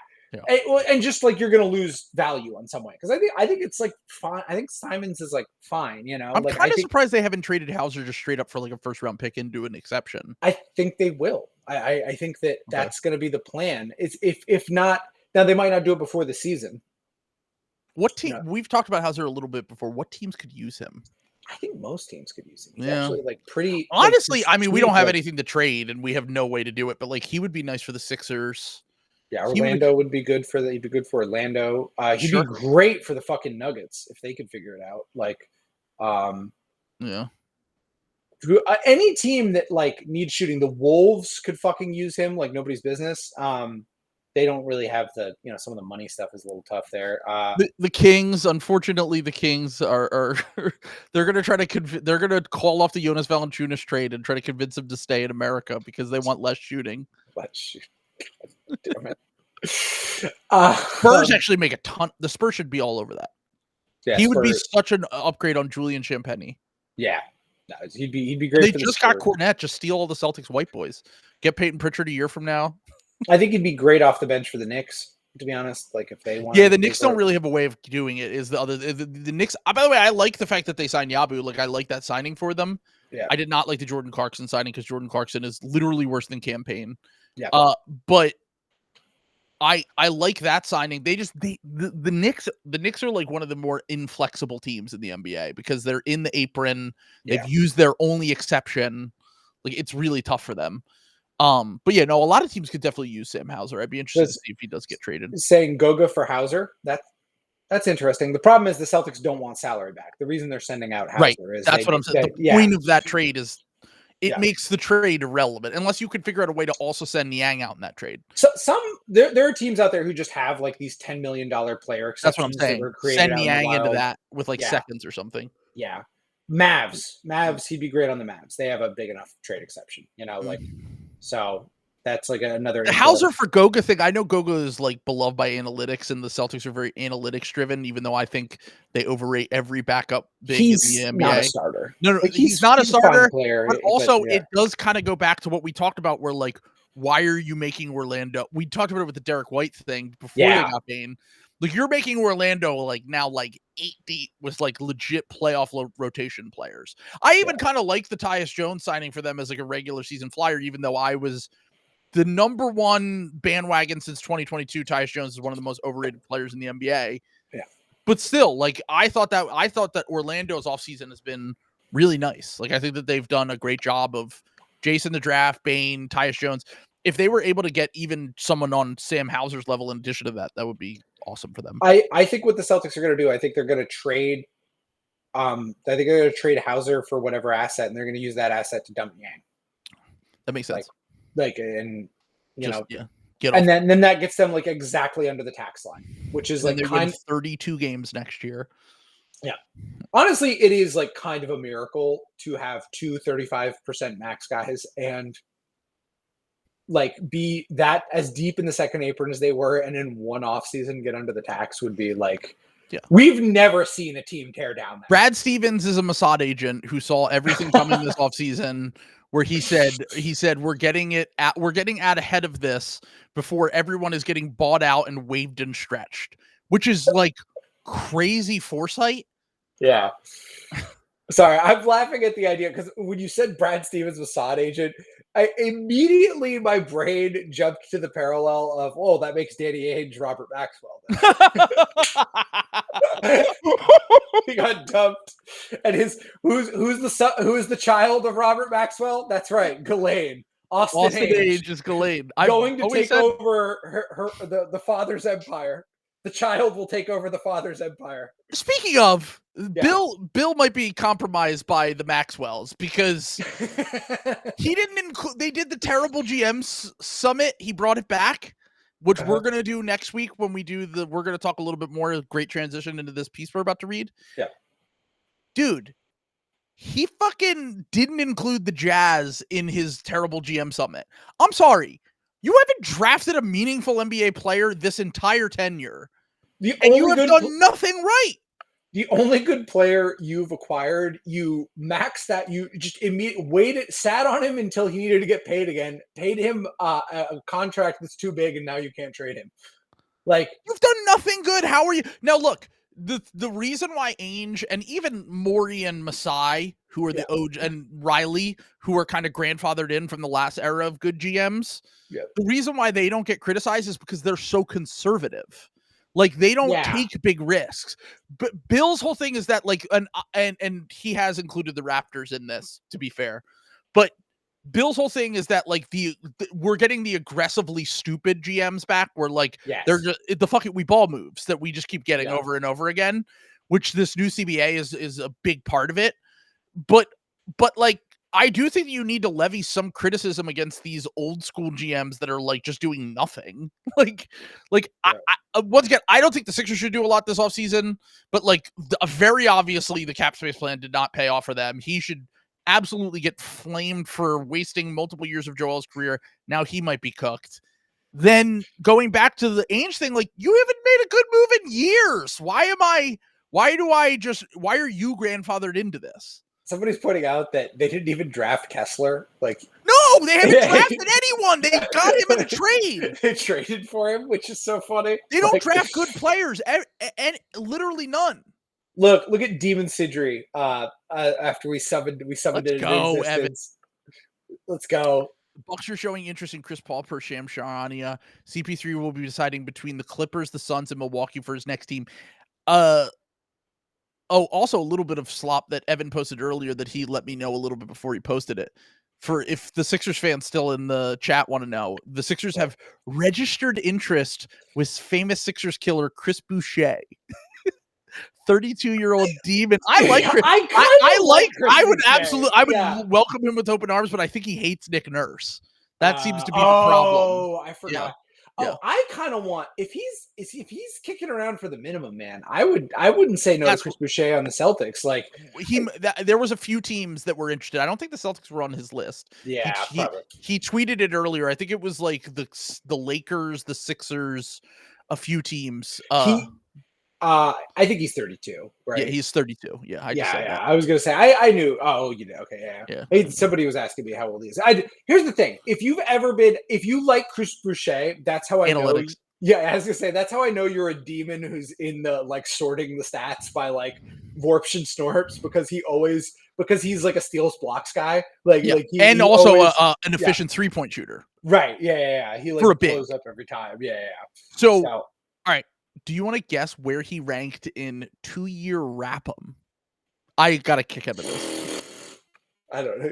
And just like you're going to lose value on some way. Because I think it's like fine. I think Simons is like fine, you know. I'm like, kind of surprised they haven't traded Hauser just straight up for like a first round pick and do an exception. I think they will. I think that's going to be the plan. It's if not, now they might not do it before the season. What team? We've talked about Hauser a little bit before. What teams could use him? I think most teams could use him. He's actually like pretty. Honestly, I mean, we don't have anything to trade, and we have no way to do it. But like, he would be nice for the Sixers. Yeah, Orlando would be good for he'd be good for Orlando. He'd be great for the fucking Nuggets if they could figure it out. Like, any team that like needs shooting, the Wolves could fucking use him like nobody's business. They don't really have some of the money stuff is a little tough there. The Kings, unfortunately, the Kings are they're gonna try to they're gonna call off the Jonas Valanciunas trade and try to convince him to stay in America because they want less shooting. Damn it. Spurs actually make a ton. The Spurs should be all over that. Yeah, he would be such an upgrade on Julian Champagnie. Yeah, no, he'd be great. They just got Cornette. Just steal all the Celtics white boys. Get Peyton Pritchard a year from now. I think he'd be great off the bench for the Knicks. To be honest, like if they want. Yeah, the Knicks don't really have a way of doing it. Is the Knicks? By the way, I like the fact that they signed Yabu. Like I like that signing for them. Yeah, I did not like the Jordan Clarkson signing because Jordan Clarkson is literally worse than Campaign. Yeah, but I like that signing. The Knicks are like one of the more inflexible teams in the NBA because they're in the apron. They've used their only exception. Like it's really tough for them. But yeah, no, a lot of teams could definitely use Sam Hauser. I'd be interested to see if he does get traded. Saying Goga for Hauser, that's interesting. The problem is the Celtics don't want salary back. The reason they're sending out Hauser is that's what I'm saying. The point of that trade is it makes the trade irrelevant unless you could figure out a way to also send Niang out in that trade. So there are teams out there who just have like these $10 million player exceptions. That's what I'm saying. Send Niang into that with like seconds or something. Yeah. Mavs, he'd be great on the Mavs. They have a big enough trade exception, so that's like another Hauser for Goga thing. I know Goga is like beloved by analytics, and the Celtics are very analytics driven. Even though I think they overrate every backup big in the NBA. Not a starter. No, like he's not a starter. Player, but also, it does kind of go back to what we talked about, where like, why are you making Orlando? We talked about it with the Derek White thing before they got Bane. Like you're making Orlando like now like 8 deep with like legit playoff rotation players. I even kind of like the Tyus Jones signing for them as like a regular season flyer, even though I was the number one bandwagon since 2022. Tyus Jones is one of the most overrated players in the NBA. Yeah, but still, like I thought that Orlando's offseason has been really nice. Like I think that they've done a great job of Jason the Draft, Bane, Tyus Jones. If they were able to get even someone on Sam Hauser's level in addition to that, that would be awesome for them. I think what the Celtics are going to do, I think they're going to trade. I think they're going to trade Hauser for whatever asset, and they're going to use that asset to dump Niang. That makes sense. And and then that gets them like exactly under the tax line, which is like kind of 32 games next year. Yeah, honestly, it is like kind of a miracle to have 35% max guys and like be that as deep in the second apron as they were, and in one off season get under the tax would be like, we've never seen a team tear down that. Brad Stevens is a Mossad agent who saw everything coming this off season, where he said we're getting out ahead of this before everyone is getting bought out and waived and stretched, which is like crazy foresight. Yeah. Sorry, I'm laughing at the idea because when you said Brad Stevens Mossad agent, immediately my brain jumped to the parallel of, that makes Danny Ainge Robert Maxwell. He got dumped, and who's the child of Robert Maxwell? That's right, Ghislaine. Austin Ainge is Ghislaine. Going to take over the father's empire. The child will take over the father's empire. Speaking of, Bill might be compromised by the Maxwells because he didn't include. They did the terrible GM summit. He brought it back, which we're gonna do next week when we do we're gonna talk a little bit more. Great transition into this piece we're about to read. Yeah, dude, he fucking didn't include the Jazz in his terrible GM summit. I'm sorry. You haven't drafted a meaningful NBA player this entire tenure. And you have done nothing right. the only good player you've acquired, you maxed that. You just waited, sat on him until he needed to get paid again. Paid him a contract that's too big, and now you can't trade him. Like, you've done nothing good. How are you now? Look, the reason why Ainge and even Morey and Masai, who are the OG, and Riley, who are kind of grandfathered in from the last era of good GMs, the reason why they don't get criticized is because they're so conservative. Like, they don't take big risks. But Bill's whole thing is that, like, and he has included the Raptors in this, to be fair. But Bill's whole thing is that, like, we're getting the aggressively stupid GMs back, where, like, they're just the fuck it we ball moves that we just keep getting over and over again, which this new CBA is a big part of it. But like, I do think you need to levy some criticism against these old school GMs that are, like, just doing nothing. like I once again, I don't think the Sixers should do a lot this offseason, but, like, very obviously the cap space plan did not pay off for them. He should absolutely get flamed for wasting multiple years of Joel's career. Now he might be cooked. Then going back to the Ainge thing, like, you haven't made a good move in years. Why are you grandfathered into this? Somebody's pointing out that they didn't even draft Kessler. Like, no, they haven't drafted anyone. They got him in a trade. They traded for him, which is so funny. They don't draft good players, and literally none. Look at Demon Sidri. After we summoned it into existence. Let's go. Bucks are showing interest in Chris Paul per Sham Charania. CP3 will be deciding between the Clippers, the Suns, and Milwaukee for his next team. Also a little bit of slop that Evan posted earlier that he let me know a little bit before he posted it. For if the Sixers fans still in the chat want to know, the Sixers have registered interest with famous Sixers killer Chris Boucher. 32-year-old demon. I like Chris. I would welcome him with open arms, but I think he hates Nick Nurse. That seems to be the problem. Oh, I forgot. Yeah. I kind of want, if he's kicking around for the minimum, man, I wouldn't say no to Chris Boucher on the Celtics. Like, there was a few teams that were interested. I don't think the Celtics were on his list. Yeah, he tweeted it earlier. I think it was like the Lakers, the Sixers, a few teams. I think he's 32, right? Yeah, he's 32. Yeah, I was gonna say I knew. Oh, you know, okay, yeah. Somebody was asking me how old he is. Here's the thing: if you like Chris Boucher, that's how I know. Yeah, I was gonna say that's how I know you're a demon who's in the, like, sorting the stats by, like, Vorps and Snorps, because he's like a steals blocks guy, and also an efficient 3-point shooter. Right? Yeah. He, like, blows up every time. Yeah. So all right. Do you want to guess where he ranked in 2-year wrap-em? I got a kick out of this. I don't know.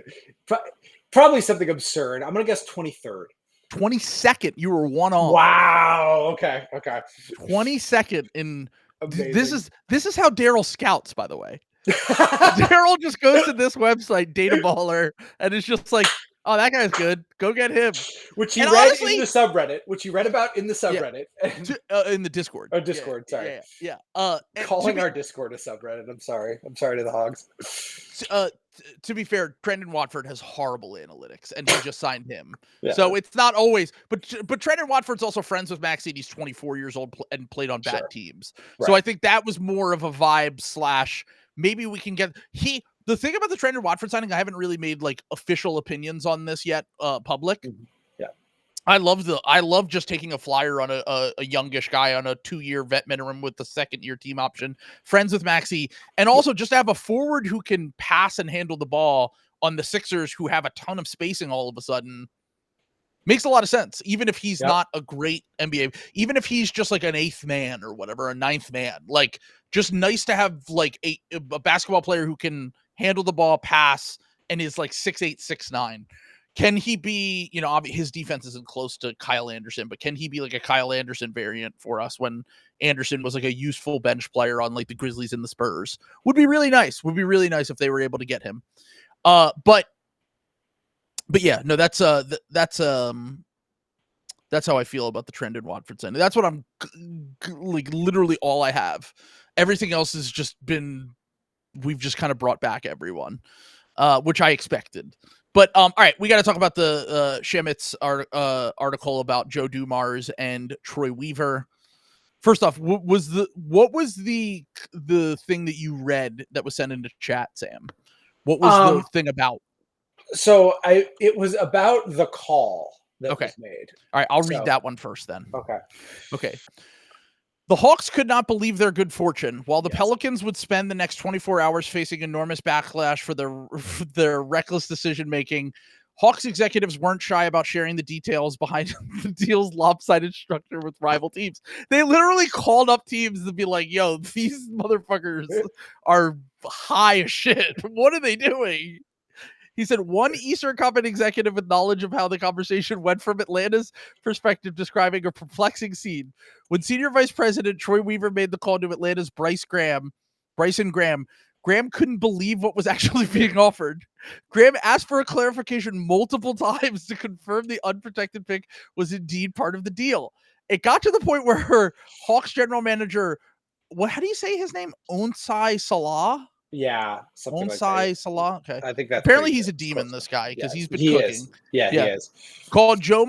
Probably something absurd. I'm going to guess 23rd. 22nd. You were one off. Wow. Okay. 22nd in... Amazing. This is how Daryl scouts, by the way. Daryl just goes to this website, Data Baller, and it's just like, oh, that guy's good. Go get him. Which he read in the subreddit. Which he read about in the subreddit. In the Discord. Oh, Discord. Sorry. Yeah. Calling our Discord a subreddit. I'm sorry. I'm sorry to the hogs. To be fair, Trendon Watford has horrible analytics, and he just signed him. So it's not always. But Trendon Watford's also friends with Maxey. He's 24 years old and played on bad teams. Right. So I think that was more of a vibe / maybe we can get The thing about the Trendon Watford signing, I haven't really made, like, official opinions on this yet, public. Yeah, I love just taking a flyer on a youngish guy on a 2-year vet minimum with the 2nd-year team option. Friends with Maxey, and also just to have a forward who can pass and handle the ball on the Sixers, who have a ton of spacing all of a sudden. Makes a lot of sense, even if he's not a great NBA, even if he's just like an 8th man or whatever, a 9th man. Like, just nice to have, like, a basketball player who can handle the ball, pass, and is like 6'8", 6'9". Can he be, his defense isn't close to Kyle Anderson, but can he be like a Kyle Anderson variant for us when Anderson was like a useful bench player on, like, the Grizzlies and the Spurs? Would be really nice. Would be really nice if they were able to get him. But yeah, no, that's how I feel about the Trendon Watford signing. That's what I'm like, literally all I have. Everything else has just been, we've just kind of brought back everyone, which I expected. But all right, we got to talk about the Shemitz article about Joe Dumars and Troy Weaver. First off, what was the thing that you read that was sent into chat, Sam? What was the thing about? So it was about the call that was made. All right, I'll read that one first then. Okay. The Hawks could not believe their good fortune. While the Pelicans would spend the next 24 hours facing enormous backlash for their reckless decision-making, Hawks executives weren't shy about sharing the details behind the deal's lopsided structure with rival teams. They literally called up teams to be like, yo, these motherfuckers are high as shit. What are they doing? He said one Eastern Conference executive with knowledge of how the conversation went from Atlanta's perspective, describing a perplexing scene. When Senior Vice President Troy Weaver made the call to Atlanta's Bryson Graham couldn't believe what was actually being offered. Graham asked for a clarification multiple times to confirm the unprotected pick was indeed part of the deal. It got to the point where her Hawks general manager, how do you say his name? Onsai Salah? Yeah, something Onsai like that. Salah. Okay. I think that's apparently he's a demon, this guy, because he's been cooking. Is. Yeah, he is. Called Joe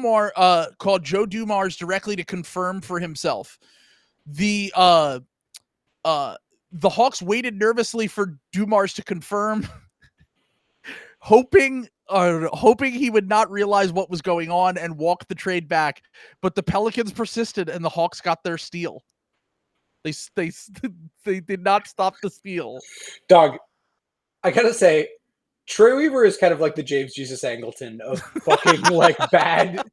Dumars directly to confirm for himself. The Hawks waited nervously for Dumars to confirm, hoping he would not realize what was going on and walk the trade back. But the Pelicans persisted, and the Hawks got their steal. They did not stop the steal. Dog, I gotta say, Troy Weaver is kind of like the James Jesus Angleton of fucking like bad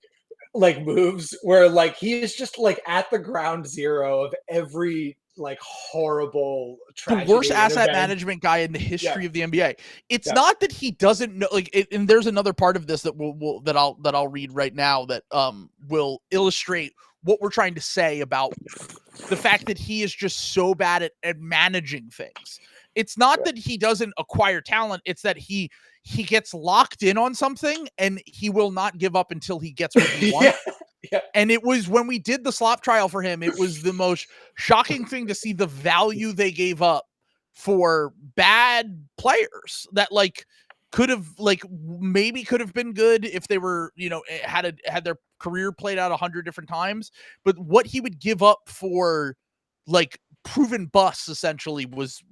like moves, where like he is just like at the ground zero of every like horrible tragedy. The worst asset management guy in the history of the NBA. It's not that he doesn't know, like, and there's another part of this that I'll read right now that will illustrate what we're trying to say about the fact that he is just so bad at managing things. It's not that he doesn't acquire talent. It's that he gets locked in on something and he will not give up until he gets what he wants. Yeah. And it was when we did the slop trial for him, it was the most shocking thing to see the value they gave up for bad players that could have been good if they were, had their career played out 100 different times. But what he would give up for proven busts essentially was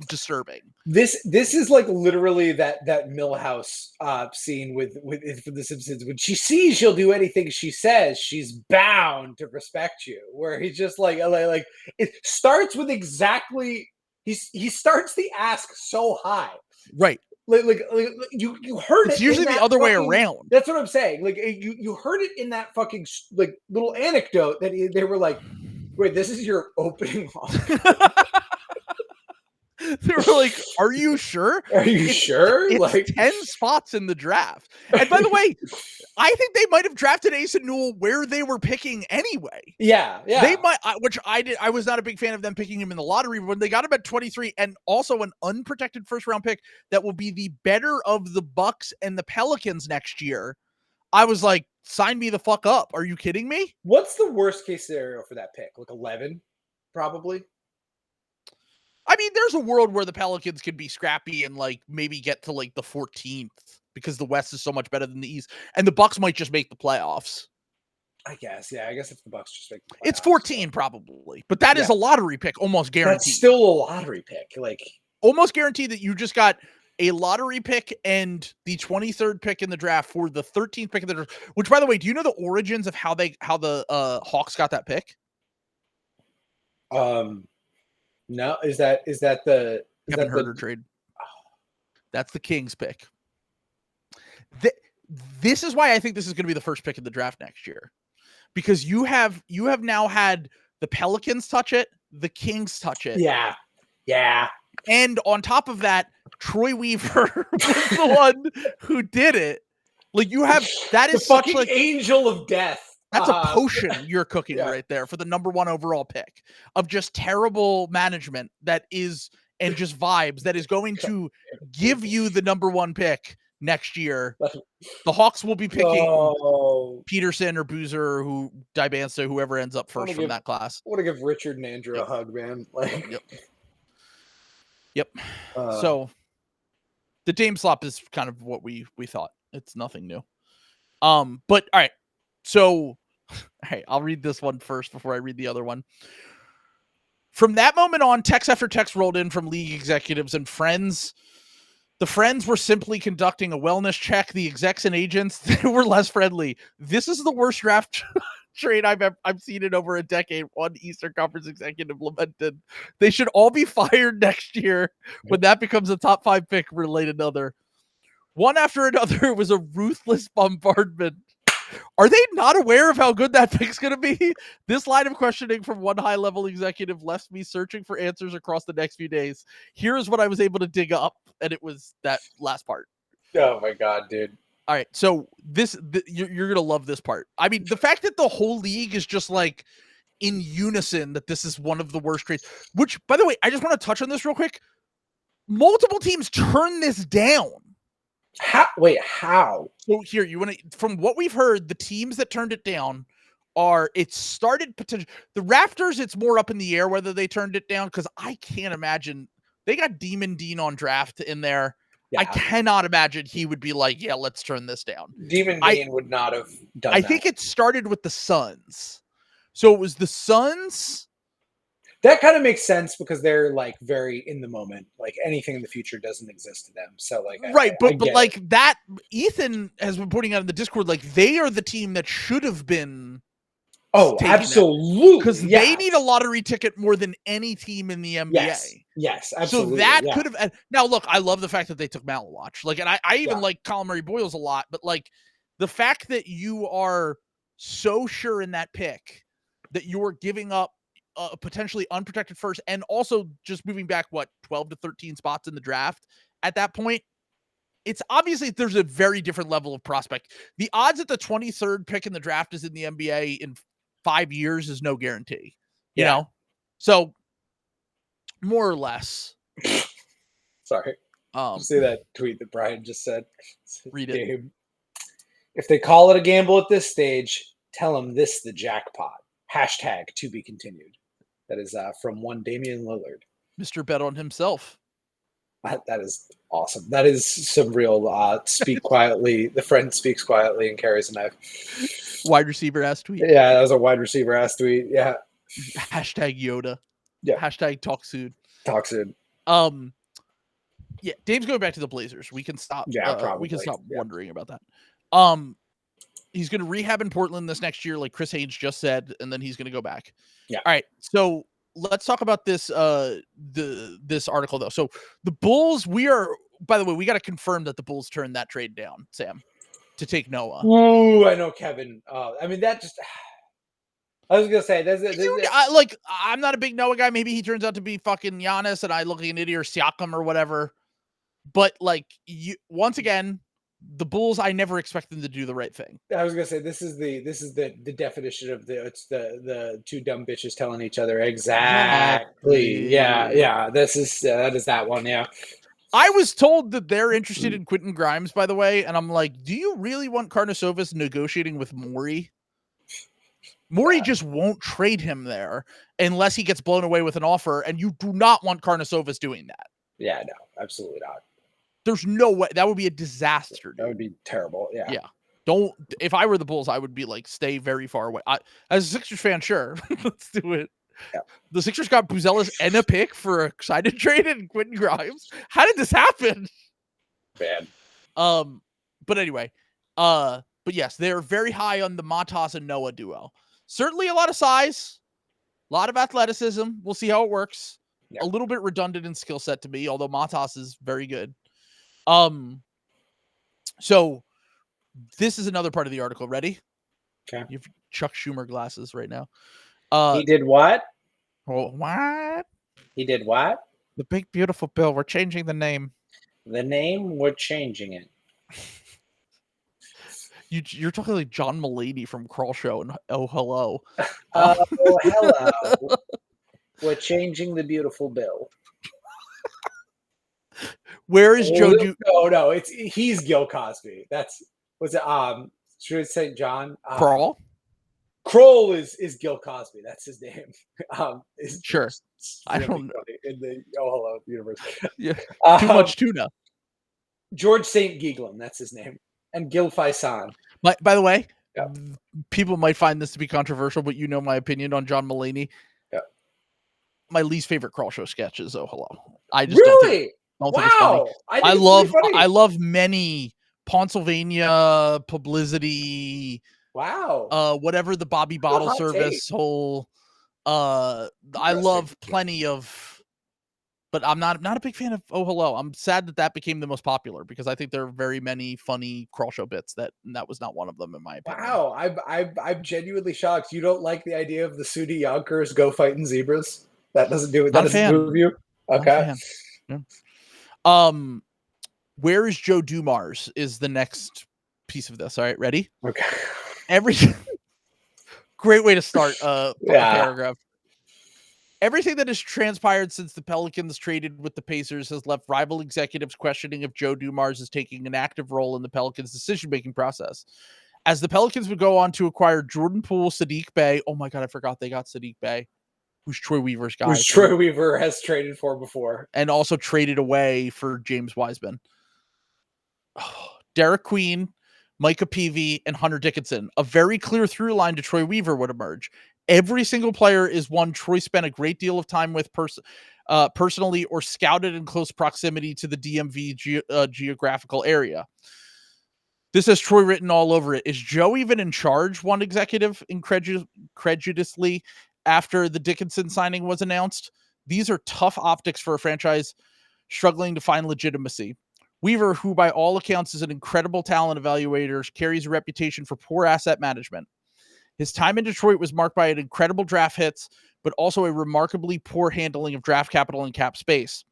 disturbing. This is like literally that Millhouse scene with The Simpsons. When she sees she'll do anything she says, she's bound to respect you. Where he's just like it starts with exactly he starts the ask so high, right? Like you heard it's usually the other way around. That's what I'm saying. Like you heard it in that fucking like little anecdote that they were like, wait, this is your opening offer. They were like, are you sure? Are you sure? It's 10 spots in the draft. And by the way, I think they might have drafted Ayton Newell where they were picking anyway. Yeah. They might, which I did. I was not a big fan of them picking him in the lottery when they got him at 23 and also an unprotected first round pick that will be the better of the Bucks and the Pelicans next year. I was like, sign me the fuck up. Are you kidding me? What's the worst case scenario for that pick? Like 11, probably? I mean, there's a world where the Pelicans could be scrappy and maybe get to the 14th because the West is so much better than the East. And the Bucks might just make the playoffs. I guess. Yeah, I guess if the Bucks just make the playoffs. It's 14 probably. But that is a lottery pick, almost guaranteed. That's still a lottery pick. Almost guaranteed that you just got a lottery pick and the 23rd pick in the draft for the 13th pick in the draft. Which, by the way, do you know the origins of how the Hawks got that pick? No, is that the Kevin Huerter trade? That's the Kings pick. This is why I think this is going to be the first pick in the draft next year, because you have now had the Pelicans touch it, the Kings touch it. Yeah. And on top of that, Troy Weaver was the one who did it. You have that is the fucking angel of death. That's a potion you're cooking right there for the number 1 overall pick of just terrible management and just vibes that is going to give you the number 1 pick next year. The Hawks will be picking Peterson or Boozer or Dibansa, whoever ends up first from that class. I want to give Richard and Andrew a hug, man. Yep. So the Dame slop is kind of what we thought. It's nothing new. But all right. So, hey, I'll read this one first before I read the other one. From that moment on, text after text rolled in from league executives and friends. The friends were simply conducting a wellness check. The execs and agents, they were less friendly. This is the worst draft trade I've seen in over a decade. One Eastern Conference executive lamented. They should all be fired next year when that becomes a top 5 pick related another. One after another was a ruthless bombardment. Are they not aware of how good that pick's going to be? This line of questioning from one high-level executive left me searching for answers across the next few days. Here's what I was able to dig up, and it was that last part. Oh, my God, dude. All right, so you're going to love this part. I mean, the fact that the whole league is just like in unison that this is one of the worst trades, which, by the way, I just want to touch on this real quick. Multiple teams turn this down. How? So here, from what we've heard, the teams that turned it down it started potential. The Raptors, it's more up in the air whether they turned it down, because I can't imagine they got Demon Dean on draft in there. Yeah. I cannot imagine he would be like, yeah, let's turn this down. Demon Dean would not have done that. I think it started with the Suns. So it was the Suns. That kind of makes sense because they're like very in the moment. Like anything in the future doesn't exist to them. So like, right. But like it. That Ethan has been putting out in the Discord, like they are the team that should have been. Oh, absolutely. Because they need a lottery ticket more than any team in the NBA. Yes, absolutely. So that could have. Now, look, I love the fact that they took Malawatch. Like, and I even like Colin Murray Boyles a lot. But like the fact that you are so sure in that pick that you're giving up a potentially unprotected first, and also just moving back 12 to 13 spots in the draft at that point. It's obviously there's a very different level of prospect. The odds that the 23rd pick in the draft is in the NBA in 5 years is no guarantee, you know? So more or less. Sorry. See that tweet that Brian just said? Read it. If they call it a gamble at this stage, tell them this is the jackpot. Hashtag to be continued. That is from one Damian Lillard. Mr. Bet on himself. That is awesome. That is some real speak quietly. The friend speaks quietly and carries a knife. Wide receiver ass tweet. Yeah, that was a wide receiver ass tweet. Yeah. Hashtag Yoda. Yeah. Hashtag talk soon. Talk soon. Yeah, Dave's going back to the Blazers. We can stop. Yeah, probably. We can stop wondering about that. He's going to rehab in Portland this next year, like Chris Haynes just said, and then he's going to go back. Yeah. All right. So let's talk about this. This article though. So the Bulls. By the way, we got to confirm that the Bulls turned that trade down, Sam, to take Noah. Ooh, I know Kevin. I mean that just. I was gonna say, I'm not a big Noah guy. Maybe he turns out to be fucking Giannis, and I look like an idiot or Siakam or whatever. But like, once again, the Bulls, I never expect them to do the right thing. I was gonna say this is the definition of the two dumb bitches telling each other exactly. Yeah. That is that one. Yeah. I was told that they're interested in Quentin Grimes, by the way, and I'm like, do you really want Karnisovas negotiating with Morey? Morey just won't trade him there unless he gets blown away with an offer, and you do not want Karnisovas doing that. Yeah, no, absolutely not. There's no way. That would be a disaster. Dude. That would be terrible. Yeah. Yeah. If I were the Bulls, I would be like, stay very far away. As a Sixers fan, sure. Let's do it. Yeah. The Sixers got Buzelis and a pick for a sign-and trade and Quentin Grimes. How did this happen? Bad. But anyway, but yes, they're very high on the Matas and Noah duo. Certainly a lot of size, a lot of athleticism. We'll see how it works. Yeah. A little bit redundant in skill set to me, although Matas is very good. So this is another part of the article. Ready? Okay. You have Chuck Schumer glasses right now. He did what? Oh, what? He did what? The big, beautiful bill. We're changing the name. The name? We're changing it. You're talking like John Mulaney from Crawl Show and Oh Hello. Oh hello. We're changing the beautiful bill. Where is Joe? No, he's Gil Cosby. Should I say John? Crawl. Kroll is Gil Cosby. That's his name. Sure. Really I don't know. In the Oh Hello universe. Yeah. Too much tuna. George St. Gieglin, that's his name. And Gil Faisan. By the way, people might find this to be controversial, but you know my opinion on John Mulaney. Yeah. my least favorite Crawl Show sketch is Oh Hello. I just don't think it's funny. I think it's funny. I love many Pennsylvania publicity. Wow. Whatever the Bobby Bottle service whole. I love plenty of, but I'm not a big fan of Oh Hello. I'm sad that became the most popular because I think there are very many funny Crawl Show bits that was not one of them in my opinion. Wow, I'm genuinely shocked. You don't like the idea of the Sudi Yonkers go fighting zebras? That doesn't do it. That doesn't move you. Okay. Yeah. Where is Joe Dumars is the next piece of this. All right, ready? Okay. Great way to start a paragraph. Everything that has transpired since the Pelicans traded with the Pacers has left rival executives questioning if Joe Dumars is taking an active role in the Pelicans' decision-making process. As the Pelicans would go on to acquire Jordan Poole, Saddiq Bey. Oh my God, I forgot they got Saddiq Bey, who's Troy Weaver's guy. Who's Troy Weaver has traded for before. And also traded away for James Wiseman. Derek Queen, Micah Peavy, and Hunter Dickinson. A very clear through line to Troy Weaver would emerge. Every single player is one Troy spent a great deal of time with personally or scouted in close proximity to the DMV geographical area. This has Troy written all over it. Is Joe even in charge? One executive incredulously after the Dickinson signing was announced. These are tough optics for a franchise struggling to find legitimacy. Weaver, who by all accounts is an incredible talent evaluator, carries a reputation for poor asset management. His time in Detroit was marked by an incredible draft hits, but also a remarkably poor handling of draft capital and cap space.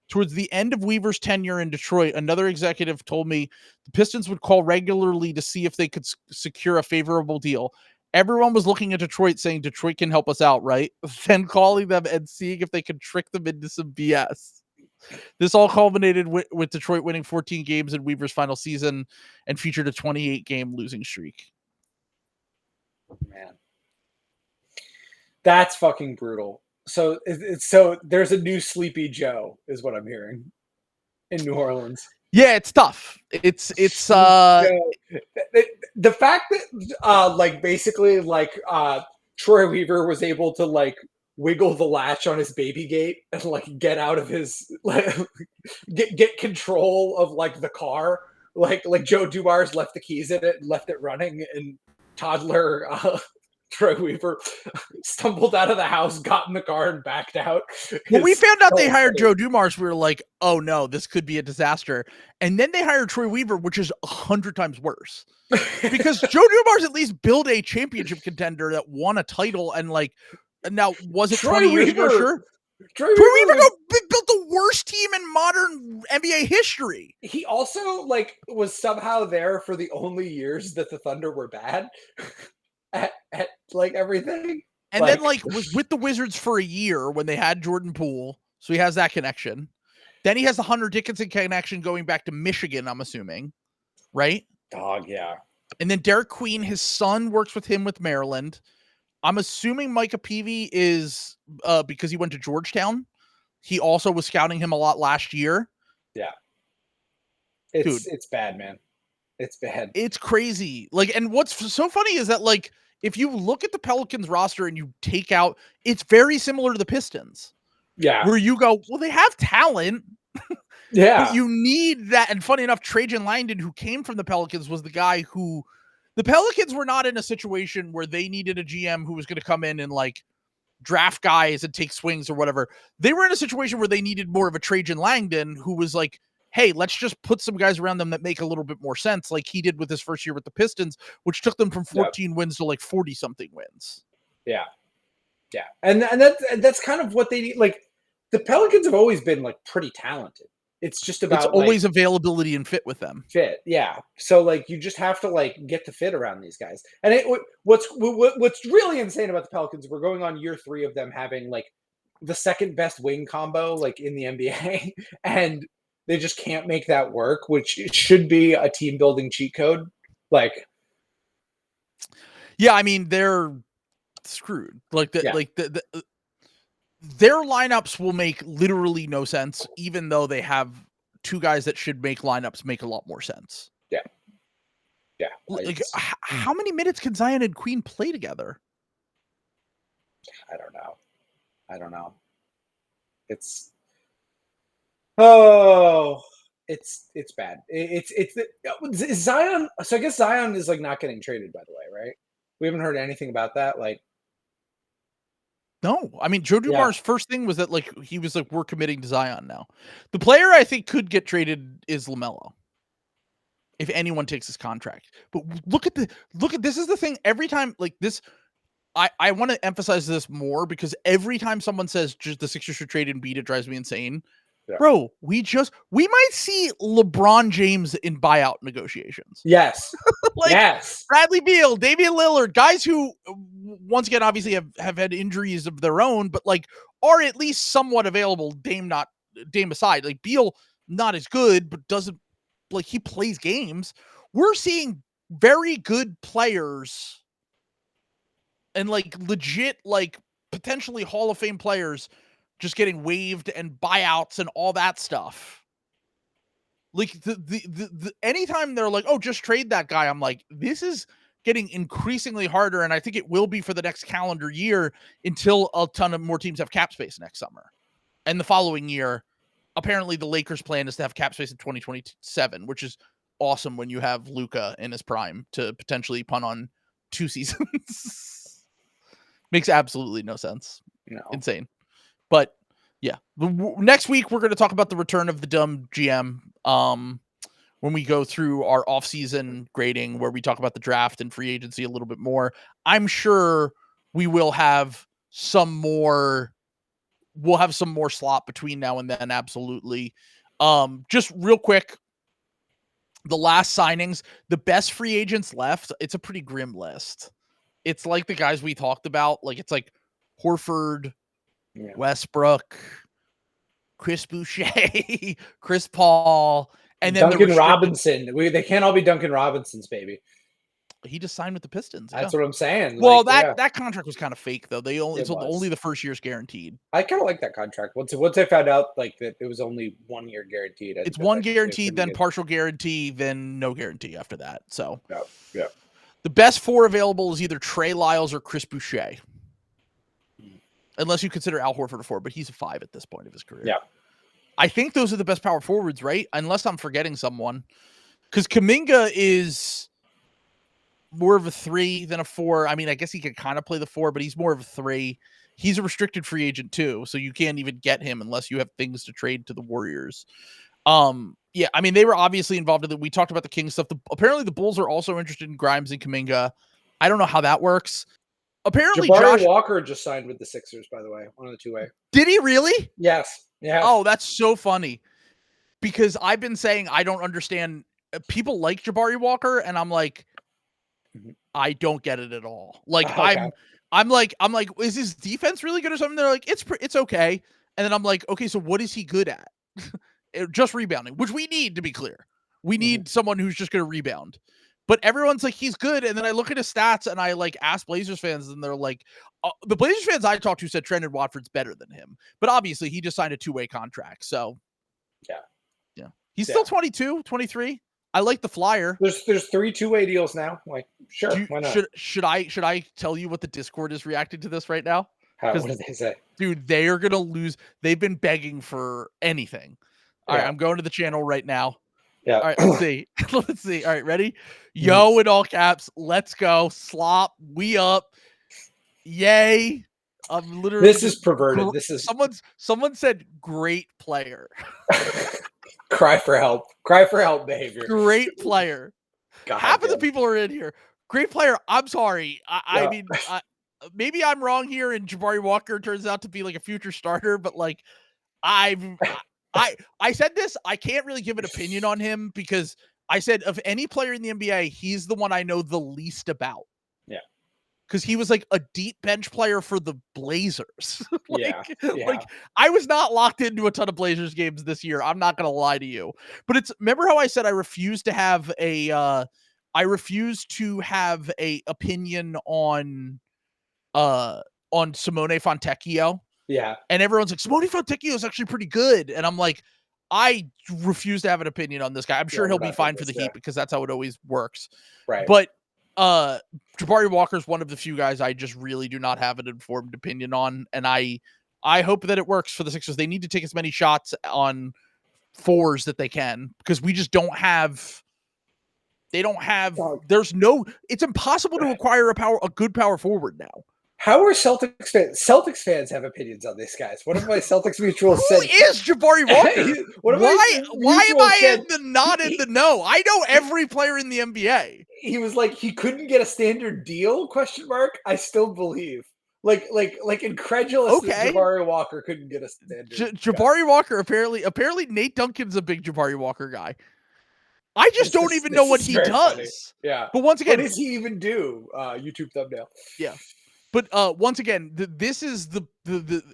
Towards the end of Weaver's tenure in Detroit, another executive told me the Pistons would call regularly to see if they could secure a favorable deal. Everyone was looking at Detroit saying, Detroit can help us out, right? Then calling them and seeing if they could trick them into some BS. This all culminated with Detroit winning 14 games in Weaver's final season and featured a 28-game losing streak. Man, that's fucking brutal. So there's a new Sleepy Joe, is what I'm hearing, in New Orleans. Yeah, it's tough. It's the fact that basically Troy Weaver was able to wiggle the latch on his baby gate and get out of his get control of the car. Like Joe Dumars left the keys in it and left it running, and toddler Troy Weaver stumbled out of the house, got in the car, and backed out. When we found out they hired Joe Dumars, we were like, oh no, this could be a disaster. And then they hired Troy Weaver, which is 100 times worse. Because Joe Dumars at least built a championship contender that won a title and now was it 20 years ago? Sure. Troy Weaver built the worst team in modern NBA history. He also was somehow there for the only years that the Thunder were bad at everything. And then was with the Wizards for a year when they had Jordan Poole. So he has that connection. Then he has the Hunter Dickinson connection going back to Michigan, I'm assuming. Right? Dog, yeah. And then Derek Queen, his son works with him with Maryland. I'm assuming Micah Peavy is because he went to Georgetown. He also was scouting him a lot last year. Yeah. It's bad, man. It's bad. It's crazy. And what's so funny is that if you look at the Pelicans roster and you take out, it's very similar to the Pistons. Yeah. Where you go, well, they have talent. Yeah. But you need that. And funny enough, Trajan Langdon, who came from the Pelicans, was the guy who the Pelicans were not in a situation where they needed a GM who was going to come in and draft guys and take swings or whatever. They were in a situation where they needed more of a Trajan Langdon who was hey, let's just put some guys around them that make a little bit more sense, like he did with his first year with the Pistons, which took them from 14 wins to 40-something wins. Yeah. Yeah. And that's kind of what they need. The Pelicans have always been pretty talented. It's just about it's always availability and fit with them. Fit, yeah. So you just have to get the fit around these guys. And what's really insane about the Pelicans, we're going on year 3 of them having the second best wing combo in the NBA, and they just can't make that work, which should be a team building cheat code. Yeah, I mean they're screwed. Their lineups will make literally no sense, even though they have two guys that should make lineups make a lot more sense. Yeah. Yeah. How many minutes can Zion and Queen play together? I don't know. It's bad. It's Zion. So I guess Zion is like not getting traded, by the way, right? We haven't heard anything about that. Like, no, I mean, Joe Dumars' first thing was that like he was like, we're committing to Zion now. The player I think could get traded is LaMelo, if anyone takes his contract. But look at this is the thing. Every time like this, I want to emphasize this more because every time someone says just the Sixers should trade Embiid, it drives me insane. Yeah. Bro, we might see LeBron James in buyout negotiations. Yes. Yes. Bradley Beal, Damian Lillard, guys who once again obviously have had injuries of their own, but like are at least somewhat available. Dame aside. Like Beal not as good, but doesn't like he plays games. We're seeing very good players and like legit like potentially Hall of Fame players just getting waived and buyouts and all that stuff. Like the anytime they're like, oh, just trade that guy, I'm like, this is getting increasingly harder, and I think it will be for the next calendar year until a ton of more teams have cap space next summer. And the following year, apparently the Lakers' plan is to have cap space in 2027, which is awesome when you have Luka in his prime to potentially punt on 2 seasons. Makes absolutely no sense. No. Insane. But yeah, next week we're going to talk about the return of the dumb GM when we go through our offseason grading where we talk about the draft and free agency a little bit more. I'm sure we will have some more slot between now and then. Absolutely. Just real quick, the last signings, the best free agents left, it's a pretty grim list. It's like the guys we talked about. Like it's like Horford, Westbrook, Chris Boucher, Chris Paul, and then Duncan Robinson. They can't all be Duncan Robinsons, baby. He just signed with the Pistons. That's what I'm saying. Well, that contract was kind of fake though. Only the first year's guaranteed. I kind of like that contract. Once I found out like that it was only 1 year guaranteed. It's one guaranteed, then partial guarantee, then no guarantee after that. So yeah. The best 4 available is either Trey Lyles or Chris Boucher. Unless you consider Al Horford a 4, but he's a 5 at this point of his career. Yeah. I think those are the best power forwards, right? Unless I'm forgetting someone. Because Kuminga is more of a 3 than a 4. I mean, I guess he could kind of play the 4, but he's more of a 3. He's a restricted free agent too, so you can't even get him unless you have things to trade to the Warriors. Yeah, I mean, they were obviously involved in it. We talked about the Kings stuff. Apparently the Bulls are also interested in Grimes and Kuminga. I don't know how that works. Apparently Jabari Walker just signed with the Sixers, by the way, on the 2-way. Did he really? Yes. Yeah. Oh, that's so funny. Because I've been saying I don't understand. People like Jabari Walker, and I'm like, I don't get it at all. Like I'm like, is his defense really good or something? They're like, it's okay. And then I'm like, okay, so what is he good at? Just rebounding, which we need, to be clear. We need someone who's just going to rebound. But everyone's like, he's good. And then I look at his stats and I like ask Blazers fans, and they're like, the Blazers fans I talked to said Trendon Watford's better than him. But obviously he just signed a 2-way contract. So yeah. He's still 22, 23. I like the flyer. There's 3 2-way deals now. Like, sure, why not? Should I tell you what the Discord is reacting to this right now? What did they say? Dude, they are gonna lose. They've been begging for anything. All right, I'm going to the channel right now. Yeah. All right, let's see. Let's see. All right, ready? Yo, in all caps. Let's go. Slop. We up. Yay. I'm literally. This is perverted. This is someone said great player. Cry for help. Cry for help behavior. Great player. Half of the people are in here. Great player. I'm sorry. I mean, maybe I'm wrong here, and Jabari Walker turns out to be like a future starter, but like I said this, I can't really give an opinion on him because I said of any player in the NBA, he's the one I know the least about. Yeah. Because he was like a deep bench player for the Blazers. Like I was not locked into a ton of Blazers games this year. I'm not going to lie to you. But remember how I said I refuse to have a opinion on Simone Fontecchio. Yeah. And everyone's like, Simone Fontecchio is actually pretty good. And I'm like, I refuse to have an opinion on this guy. I'm sure he'll be fine for the Heat because that's how it always works. Right. But Jabari Walker is one of the few guys I just really do not have an informed opinion on. And I I hope that it works for the Sixers. They need to take as many shots on 4s that they can, because we just don't have. They don't have. There's no. It's impossible to acquire a good power forward now. How are Celtics fans? Celtics fans have opinions on these guys. One of my Celtics mutuals said, "Who is Jabari Walker? Why am I not in the know? I know every player in the NBA." He was like, he couldn't get a standard deal? ? I still believe. Like incredulous that Jabari Walker couldn't get a standard. Jabari Walker apparently Nate Duncan's a big Jabari Walker guy. I just don't even know what he does. Funny. Yeah. But once again, what does he even do? YouTube thumbnail. Yeah. But once again, this is the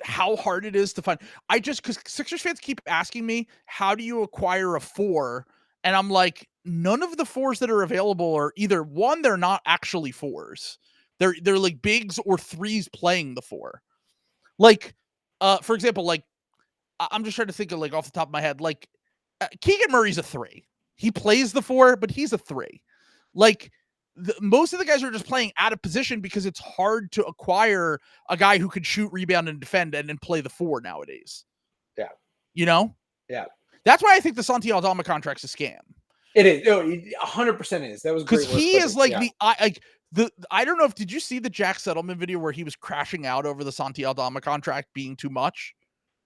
how hard it is to find. Because Sixers fans keep asking me, how do you acquire a 4? And I'm like, none of the 4s that are available are either, one, they're not actually 4s. They're like bigs or 3s playing the 4. Like, for example, like, I'm just trying to think of, like, off the top of my head, like, Keegan Murray's a 3. He plays the 4, but he's a 3. Like, most of the guys are just playing out of position because it's hard to acquire a guy who could shoot, rebound, and defend and then play the 4 nowadays. Yeah. You know? Yeah. That's why I think the Santi Aldama contract's a scam. It is. No, 100% is. That was because he is like I don't know if did you see the Jack Settleman video where he was crashing out over the Santi Aldama contract being too much?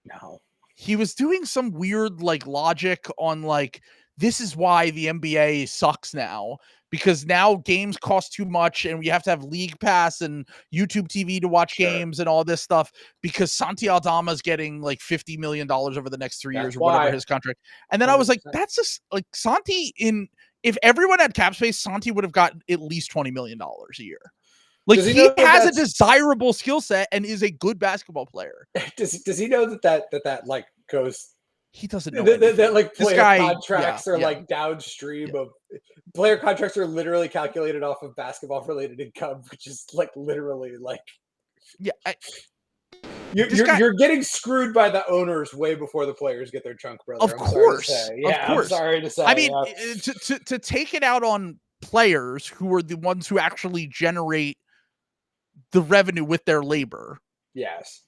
No. He was doing some weird like logic on like, this is why the NBA sucks now, because now games cost too much and we have to have League Pass and YouTube TV to watch games and all this stuff, because Santi Aldama is getting like $50 million over the next 3 years or whatever his contract. And then 100%. I was like, that's just like Santi if everyone had cap space, Santi would have gotten at least $20 million a year. Like he has a desirable skill set and is a good basketball player. Does he know that like goes? He doesn't know that like player contracts are like downstream of player contracts are literally calculated off of basketball related income, which is like literally like you're getting screwed by the owners way before the players get their chunk, brother. Of course. I'm sorry to say. I mean, to take it out on players who are the ones who actually generate the revenue with their labor. Yes.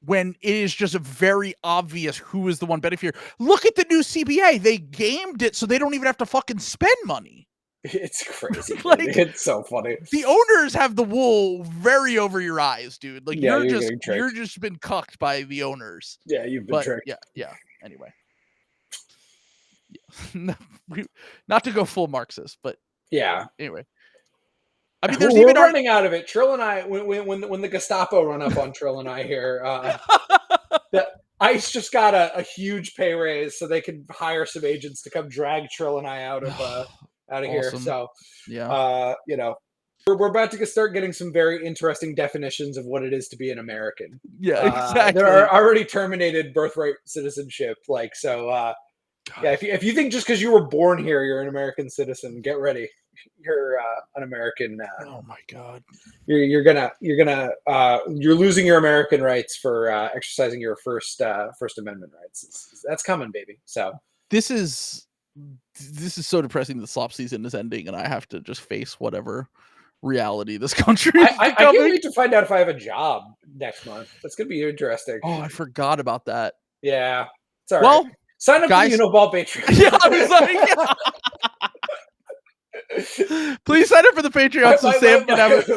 When it is just a very obvious who is the one beneficiary. Look at the new CBA. They gamed it so they don't even have to fucking spend money. It's crazy. Like, it's so funny. The owners have the wool very over your eyes, dude. Like you're just been cucked by the owners. Yeah, you've been tricked. Yeah. Anyway. Yeah. Not to go full Marxist, but yeah. Anyway. I mean, we're running out of it. Trill and I, when the Gestapo run up on Trill and I here, the ICE just got a huge pay raise so they can hire some agents to come drag Trill and I out of here. So, we're about to start getting some very interesting definitions of what it is to be an American. Yeah, exactly. There are already terminated birthright citizenship. Like, so, if you think just because you were born here, you're an American citizen, get ready. You're an American. Oh my God! You're losing your American rights for exercising your First Amendment rights. That's coming, baby. So this is so depressing. The slop season is ending, and I have to just face whatever reality this country is I can't wait to find out if I have a job next month. That's gonna be interesting. Oh, I forgot about that. Yeah, it's all right. Sign up for the Unoball Patreon. Yeah, I was like. Please sign up for the Patreon so Sam can have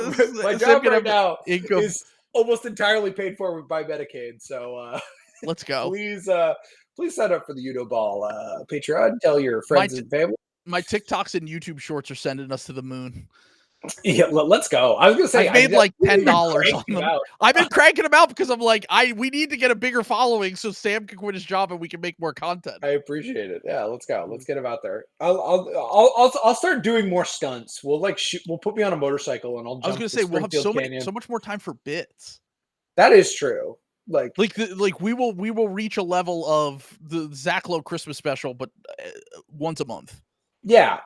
my job right now income. Is almost entirely paid for by Medicaid. So let's go. Please sign up for the Unoball Patreon. Tell your friends and family. My TikToks and YouTube shorts are sending us to the moon. Yeah, let's go. I was gonna say I made like $10 on them. I've been cranking them out because I'm like, we need to get a bigger following so Sam can quit his job and we can make more content. I appreciate it. Yeah, let's go. Let's get him out there. I'll start doing more stunts. We'll we'll put me on a motorcycle and I'll jump. I was gonna say we'll have so much more time for bits. That is true. Like we will reach a level of the Zach Lowe Christmas special, but once a month. Yeah,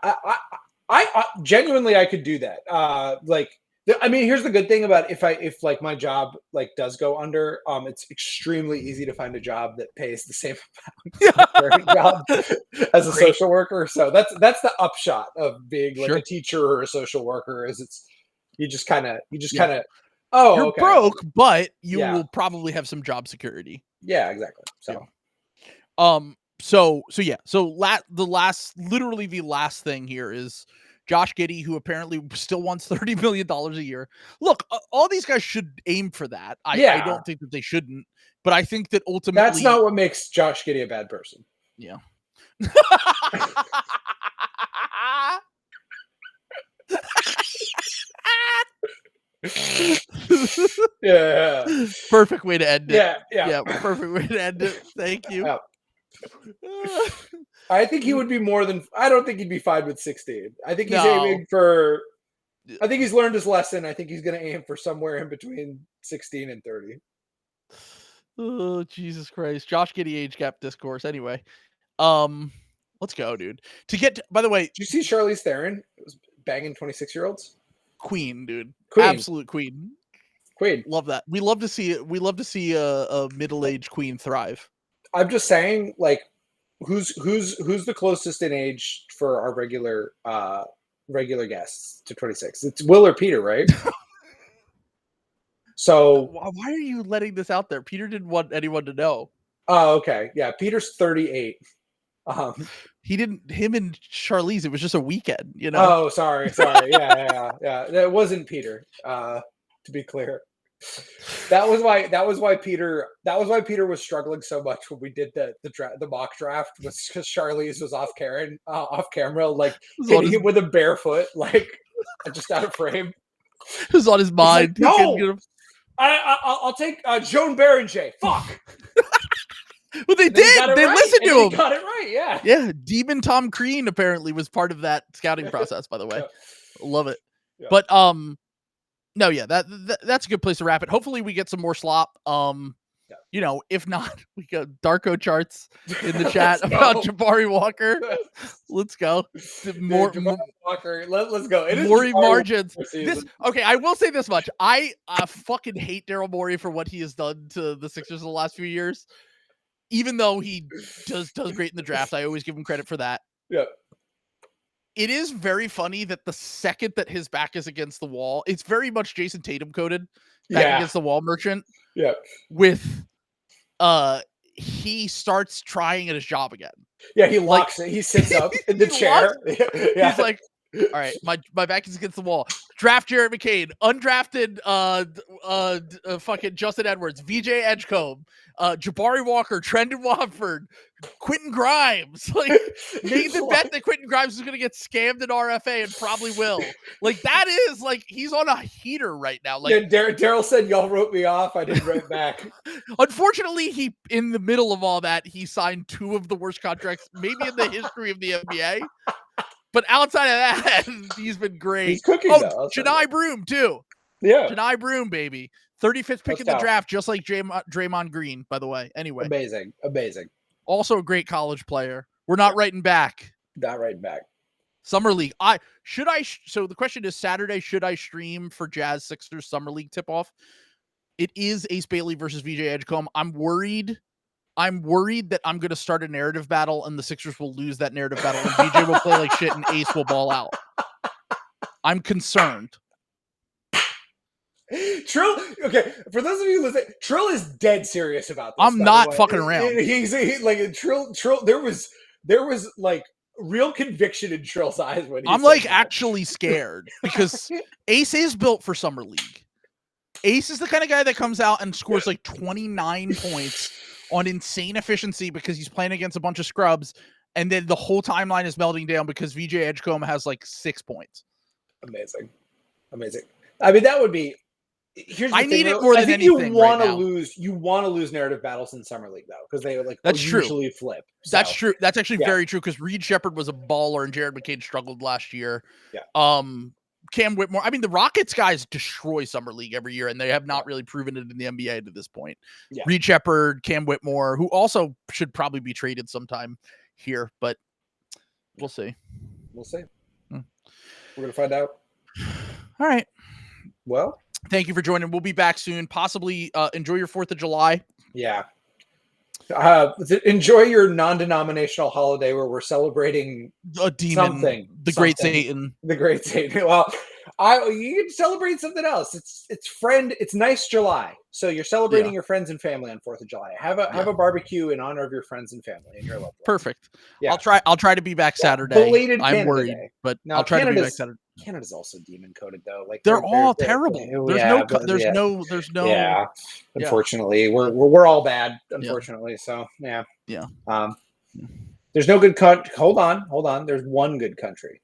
I genuinely I could do that. I mean, here's the good thing about if like my job like does go under, it's extremely easy to find a job that pays the same amount job as a social worker. So that's the upshot of being like a teacher or a social worker is you just kind of Oh, you're okay. broke, but you will probably have some job security. Yeah, exactly. So, literally the last thing here is Josh Giddy, who apparently still wants $30 million a year. Look, all these guys should aim for that. I don't think that they shouldn't, but I think that ultimately that's not what makes Josh Giddy a bad person. Yeah. Yeah. Perfect way to end it. Yeah. Perfect way to end it. Thank you. Yeah. I think he would be more than. I don't think he'd be fine with 16. I think he's aiming for. I think he's learned his lesson. I think he's going to aim for somewhere in between 16 and 30. Oh, Jesus Christ. Josh Giddy age gap discourse. Anyway, let's go, dude. By the way, did you see Charlize Theron? It was banging 26-year-olds. Queen, dude. Queen. Absolute queen. Queen. Love that. We love to see it. We love to see a middle-aged queen thrive. I'm just saying, like, who's the closest in age for our regular guests to 26? It's Will or Peter, right? So why are you letting this out there? Peter didn't want anyone to know. Oh, okay. Yeah, Peter's 38. He didn't. Him and Charlize. It was just a weekend, you know. Oh, sorry. Yeah. That wasn't Peter. To be clear, that was why Peter was struggling so much when we did the mock draft, was because Charlize was off camera, like hitting him with a barefoot, like just out of frame. It was on his mind. Like, no, I'll take Joan Berenger. Fuck. Well, they did. They listened to him. He got it right. Yeah. Yeah. Demon Tom Crean apparently was part of that scouting process. By the way, love it. Yeah. But no, yeah, that's a good place to wrap it. Hopefully, we get some more slop. You know, if not, we got Darko charts in the chat about Jabari Walker. Let's go. More Walker. Let's go. Morey margins. Okay, I will say this much. I fucking hate Daryl Morey for what he has done to the Sixers in the last few years. Even though he does great in the draft, I always give him credit for that. Yeah. It is very funny that the second that his back is against the wall, it's very much Jason Tatum coded back against the wall merchant. Yeah. With he starts trying at his job again. Yeah, he locks it. He sits up in the chair. He's like, all right, my back is against the wall. Draft Jared McCain, undrafted fucking Justin Edwards, VJ Edgecombe, Jabari Walker, Trendon Watford, Quentin Grimes. Like, made the bet that Quentin Grimes is going to get scammed in RFA and probably will. Like, that is, like, he's on a heater right now. Like, Daryl said, y'all wrote me off. I didn't write back. Unfortunately, he, in the middle of all that, he signed two of the worst contracts maybe in the history of the NBA. But outside of that, he's been great. He's cooking, though. Janai Broom, too. Yeah. Janai Broom, baby. 35th pick in the draft, just like Draymond Green, by the way. Anyway. Amazing. Also a great college player. We're not writing back. Not writing back. Summer League. So the question is, Saturday, should I stream for Jazz Sixers Summer League tip-off? It is Ace Bailey versus VJ Edgecombe. I'm worried that I'm going to start a narrative battle and the Sixers will lose that narrative battle and VJ will play like shit and Ace will ball out. I'm concerned. Trill, okay, for those of you listening, Trill is dead serious about this. I'm not fucking around. He's like Trill. There was like real conviction in Trill's eyes when I'm like actually scared because Ace is built for Summer League. Ace is the kind of guy that comes out and scores like 29 points on insane efficiency because he's playing against a bunch of scrubs, and then the whole timeline is melting down because VJ Edgecombe has like 6 points. Amazing. I mean, that would be. I need it more than anything. You want to lose narrative battles in Summer League though, because they usually flip. So. That's true. That's actually very true because Reed Shepherd was a baller and Jared McCain struggled last year. Yeah. Cam Whitmore. I mean, the Rockets guys destroy Summer League every year, and they have not really proven it in the NBA to this point. Yeah. Reed Shepherd, Cam Whitmore, who also should probably be traded sometime here, but we'll see. We're gonna find out. All right. Well, thank you for joining. We'll be back soon. Possibly enjoy your 4th of July. Yeah. Enjoy your non-denominational holiday where we're celebrating a demon, the great Satan. The great Satan. Well, You can celebrate something else. It's nice July. So you're celebrating your friends and family on 4th of July. Have a barbecue in honor of your friends and family and your loved ones. Perfect. Yeah. I'll try to be back Saturday. Belated I'm Canada worried, Day. but No, I'll try to be back Saturday. Canada's also demon coded though. Like they're all terrible. There's no. Yeah. Unfortunately, we're all bad. Unfortunately, so yeah. Yeah. There's no good country. Hold on. There's one good country.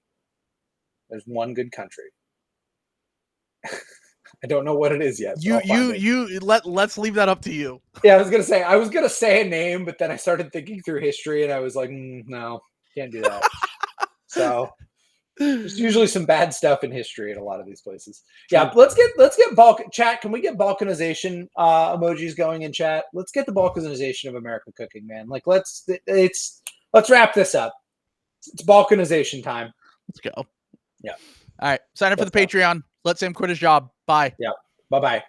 I don't know what it is yet. Let's leave that up to you. Yeah, I was gonna say a name, but then I started thinking through history, and I was like, no, can't do that. So there's usually some bad stuff in history in a lot of these places. Yeah, let's get chat. Can we get balkanization emojis going in chat? Let's get the balkanization of American cooking, man. Like let's wrap this up. It's balkanization time. Let's go. Yeah. All right. Sign up for the Patreon. Let Sam quit his job. Bye. Yeah. Bye-bye.